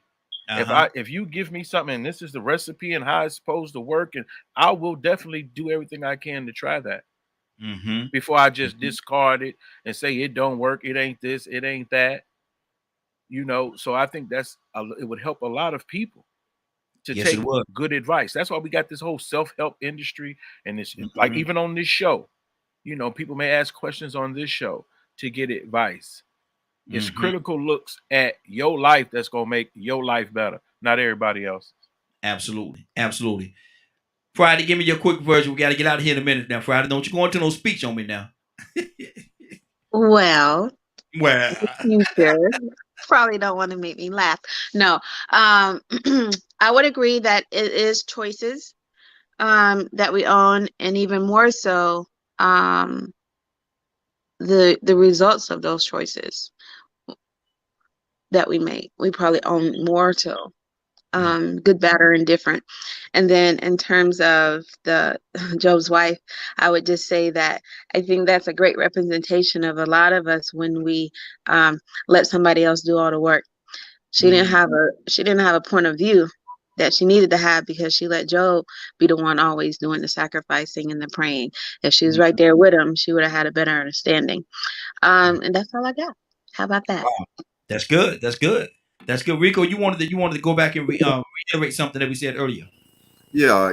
Uh-huh. If you give me something and this is the recipe and how it's supposed to work, and I will definitely do everything I can to try that Mm-hmm. before I just Mm-hmm. discard it and say it don't work, it ain't this, it ain't that. So I think it would help a lot of people to Yes, it take was. good advice. That's why we got this whole self-help industry, and it's like Mm-hmm. even on this show, people may ask questions on this show to get advice. It's Mm-hmm. critical looks at your life that's gonna make your life better, not everybody else's. Absolutely. Absolutely. Friday, give me your quick version. We got to get out of here in a minute now. Friday, don't you go into no speech on me now. Well, Well, future probably don't want to make me laugh. No, I would agree that it is choices that we own, and even more so, um, the results of those choices that we make. We probably own more so. Good, bad, or indifferent. And then in terms of the Job's wife, I would just say that I think that's a great representation of a lot of us when we let somebody else do all the work. mm, She didn't have a point of view that she needed to have because she let Job be the one always doing the sacrificing and the praying. If she was mm, right there with him, she would have had a better understanding. mm. And that's all I got. How about that? Wow, that's good. That's good. That's good. Rico, you wanted to go back and reiterate something that we said earlier. Yeah,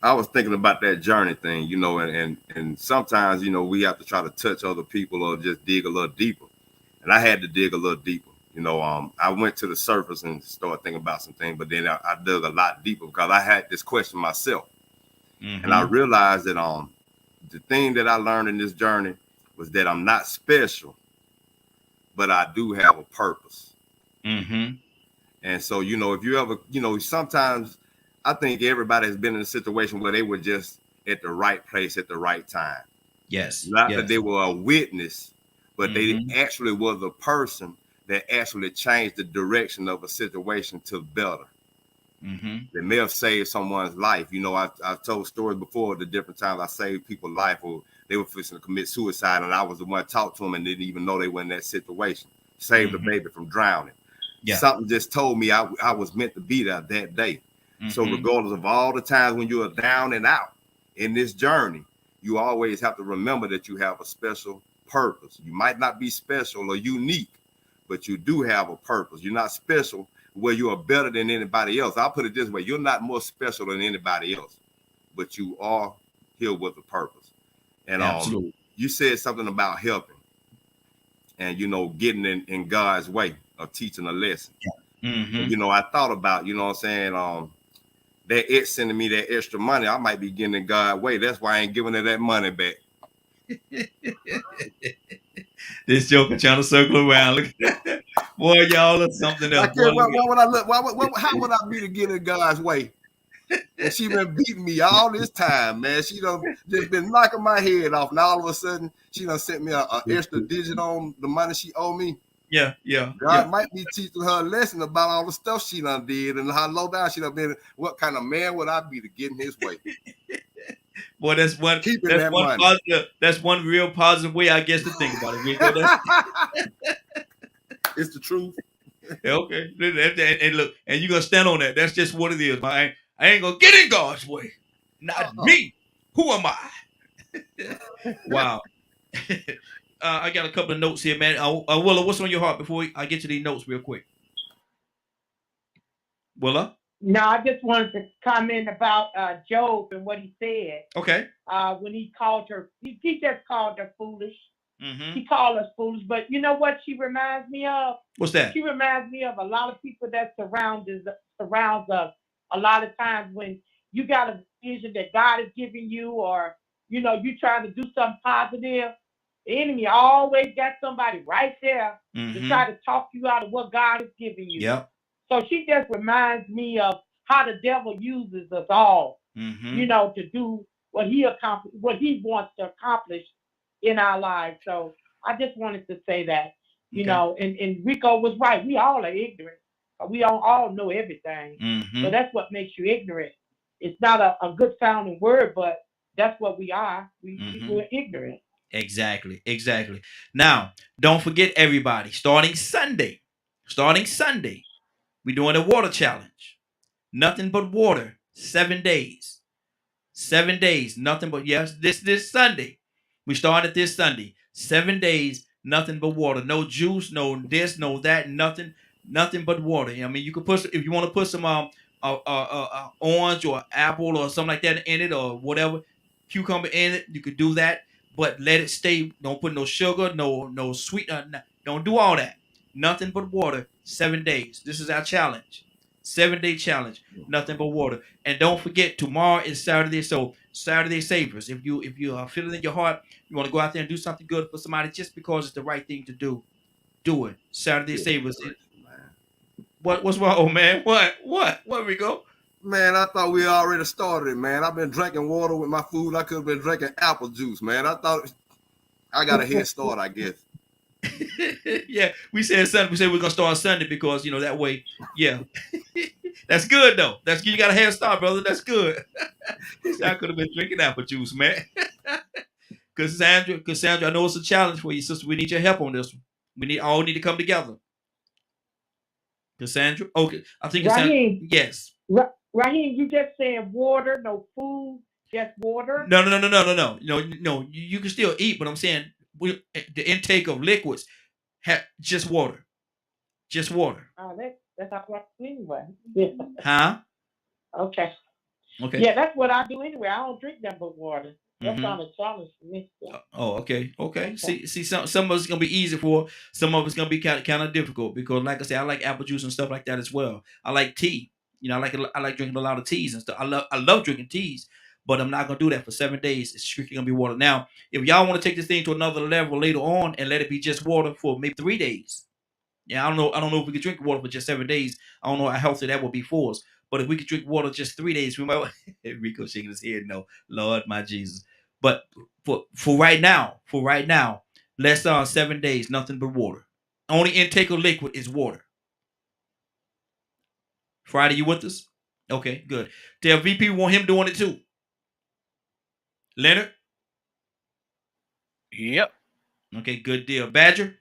I was thinking about that journey thing, and sometimes, we have to try to touch other people or just dig a little deeper. And I had to dig a little deeper. I went to the surface and started thinking about some things, but then I dug a lot deeper because I had this question myself. And I Mm-hmm. realized that the thing that I learned in this journey was that I'm not special, but I do have a purpose. Mm-hmm. And so, if you ever, sometimes I think everybody has been in a situation where they were just at the right place at the right time. Yes. Not that Yes. they were a witness, but they Mm-hmm. actually was a person that actually change the direction of a situation to better. Mm-hmm. That may have saved someone's life. You know, I've told stories before, the different times I saved people's life, or they were fixing to commit suicide, and I was the one to talk to them and didn't even know they were in that situation. Saved the Mm-hmm. baby from drowning. Yeah. Something just told me I was meant to be there that day. So Mm-hmm. regardless of all the times when you are down and out in this journey, you always have to remember that you have a special purpose. You might not be special or unique, but you do have a purpose. You're not special where you are better than anybody else. I'll put it this way: you're not more special than anybody else, but you are here with a purpose. And Absolutely. you said something about helping and, you know, getting in God's way of teaching a lesson. Mm-hmm. And, you know, I thought about, you know what I'm saying, that it sending me that extra money, I might be getting in God's way. That's why I ain't giving her that money back. This joker trying to circle around. Look, boy, y'all are something else. Boy, Why would I look? How would I be to get in God's way? And she been beating me all this time, man. She done just been knocking my head off, and all of a sudden, she done sent me a extra digit on the money she owe me. Yeah. God might be teaching her a lesson about all the stuff she done did and how low down she done been. What kind of man would I be to get in his way? Boy, that's one. Keeping That's that one money. positive. That's one real positive way, I guess, to think about it, Rico. It's the truth. Okay. And look, and you gonna stand on that. That's just what it is. I ain't gonna get in God's way. Not me. Who am I? Wow. I got a couple of notes here, man. Willa, what's on your heart before I get to these notes real quick? Willa? No, I just wanted to comment about Job and what he said. Okay. When he called her, he just called her foolish. Mm-hmm. He called us foolish, but you know what she reminds me of? What's that? She reminds me of a lot of people that surrounds us. A lot of times when you got a vision that God is giving you, or you know you trying to do something positive, the enemy always got somebody right there to try to talk you out of what God is giving you. Yep. So she just reminds me of how the devil uses us all, you know, to do what he wants to accomplish in our lives. So I just wanted to say that, you know, and Rico was right. We all are ignorant. We don't all know everything. So that's what makes you ignorant. It's not a good sounding word, but that's what we are. We're ignorant. Exactly. Now, don't forget, everybody, starting Sunday, we're doing a water challenge. Nothing but water, 7 days. 7 days, nothing but, yes, this Sunday. We started this Sunday. 7 days, nothing but water. No juice, no this, no that, nothing but water. I mean, you could put, if you want to put some orange or apple or something like that in it, or whatever, cucumber in it, you could do that. But let it stay. Don't put no sugar, no sweet. Don't do all that. Nothing but water. 7 days. This is our challenge. 7-day challenge. Nothing but water. And don't forget, tomorrow is Saturday. So Saturday Savers. If you are feeling in your heart, you want to go out there and do something good for somebody just because it's the right thing to do, do it. Saturday Savers. What's wrong, oh man? What? Where we go? Man, I thought we already started it, man. I've been drinking water with my food. I could have been drinking apple juice, man. I thought I got a head start, I guess. Yeah, we said Sunday. We said we're gonna start Sunday because that way. Yeah, that's good though. That's you got a head start, brother. That's good. I could have been drinking apple juice, man. Cassandra, I know it's a challenge for you, sister. We need your help on this one. We all need to come together. Cassandra, okay. I think Cassandra. Raheem, Yes. Raheem, you just saying water, no food, just water. No. No. You can still eat, but I'm saying the intake of liquids, just water. Just water. Oh, that's how I do anyway. Yeah. Huh? Okay. Okay. Yeah, that's what I do anyway. I don't drink that but water. That's not a challenge for me. Oh, okay. See, some of it's gonna be easy for. Some of it's gonna be kind of difficult because, like I said, I like apple juice and stuff like that as well. I like tea. I like drinking a lot of teas and stuff. I love drinking teas, but I'm not gonna do that for 7 days. It's strictly gonna be water. Now, if y'all want to take this thing to another level later on and let it be just water for maybe 3 days. Yeah, I don't know if we could drink water for just 7 days. I don't know how healthy that would be for us. But if we could drink water just 3 days, we might. Rico shaking his head. No, Lord, my Jesus. But for right now, let's 7 days, nothing but water. Only intake of liquid is water. Friday, you with us? Okay, good. Tell VP we want him doing it too. Leonard? Yep. Okay, good deal. Badger?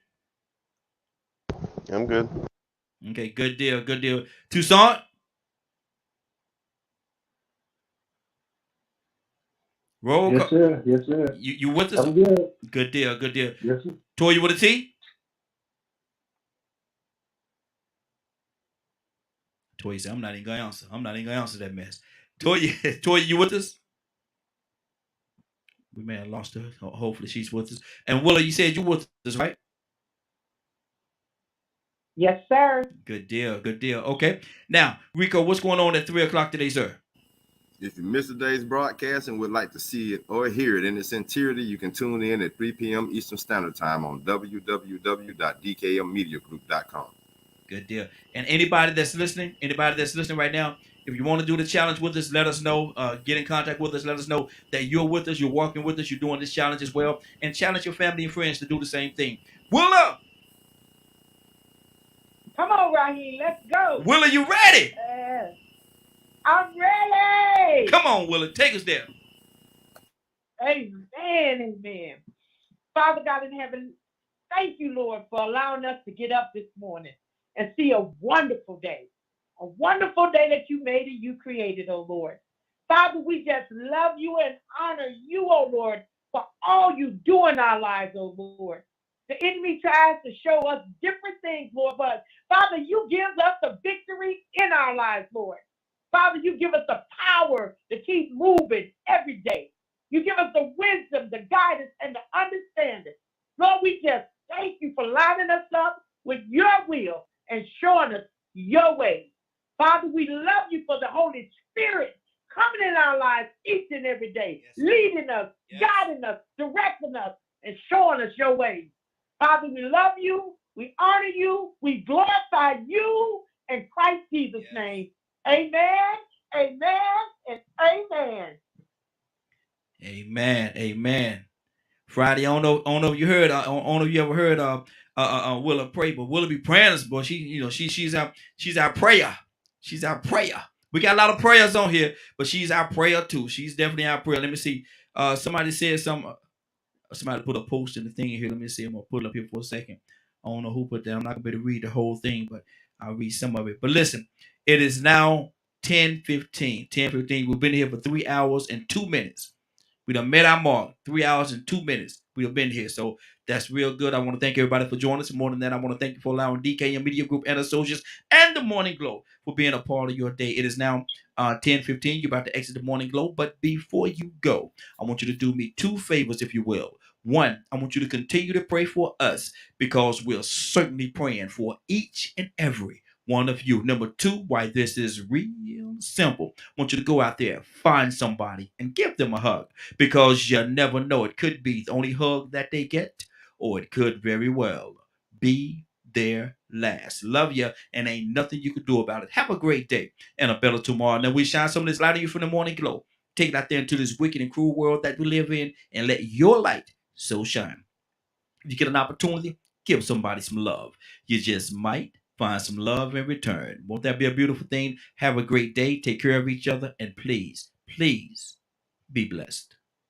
I'm good. Okay, good deal, good deal. Toussaint? Roll Yes, call. sir. Yes, sir. You with us? I'm good. Good deal, good deal. Yes, sir. Toy, you with a T? Toy said, I'm not even gonna answer. I'm not even gonna answer that mess. Toy, Toy, you with us? We may have lost her. Hopefully she's with us. And Willa, you said you with us, right? Yes, sir. Good deal, good deal. Okay. Now, Rico, what's going on at 3 o'clock today, sir? If you missed today's broadcast and would like to see it or hear it in its entirety, you can tune in at 3 p.m. Eastern Standard Time on www.dkmmediagroup.com. Good deal. And anybody that's listening right now, if you want to do the challenge with us, let us know. Get in contact with us. Let us know that you're with us, you're walking with us, you're doing this challenge as well. And challenge your family and friends to do the same thing. Willa! Come on, Raheem. Let's go. Willa, you ready? I'm ready. Come on, Willa. Take us there. Amen. Amen. Father God in heaven, thank you, Lord, for allowing us to get up this morning and see a wonderful day. A wonderful day that you made and you created, oh Lord. Father, we just love you and honor you, oh Lord, for all you do in our lives, oh Lord. The enemy tries to show us different things, Lord, but Father, you give us the victory in our lives, Lord. Father, you give us the power to keep moving every day. You give us the wisdom, the guidance, and the understanding. Lord, we just thank you for lining us up with your will and showing us your ways. Father, we love you for the Holy Spirit coming in our lives each and every day, yes, leading us, yes, guiding us, directing us, and showing us your ways. Father, we love you, we honor you, we glorify you in Christ Jesus' yes, name. Amen, amen, and amen. Amen. Amen. Friday, I don't know if you heard. I don't know if you ever heard Willa pray, but Willa be praying us, boy. She's our prayer. She's our prayer. We got a lot of prayers on here, but she's our prayer too. She's definitely our prayer. Let me see. Somebody said something. Somebody put a post in the thing here. Let me see. I'm gonna pull it up here for a second. I don't know who put that. I'm not gonna be able to read the whole thing, but I'll read some of it. But listen, it is now 10:15. 10:15. We've been here for 3 hours and 2 minutes. We done met our mark. 3 hours and 2 minutes. We have been here. So that's real good. I want to thank everybody for joining us. More than that, I want to thank you for allowing DKM Media Group and Associates and the Morning Glow for being a part of your day. It is now 10:15. You're about to exit the Morning Glow. But before you go, I want you to do me two favors, if you will. One, I want you to continue to pray for us because we're certainly praying for each and every one of you. Number two, why this is real simple. I want you to go out there, find somebody, and give them a hug because you never know. It could be the only hug that they get, or it could very well be their last. Love you, and ain't nothing you can do about it. Have a great day and a better tomorrow. Now we shine some of this light on you from the Morning Glow. Take it out there into this wicked and cruel world that we live in and let your light so shine. If you get an opportunity, give somebody some love. You just might find some love in return. Won't that be a beautiful thing? Have a great day. Take care of each other. And please, please be blessed.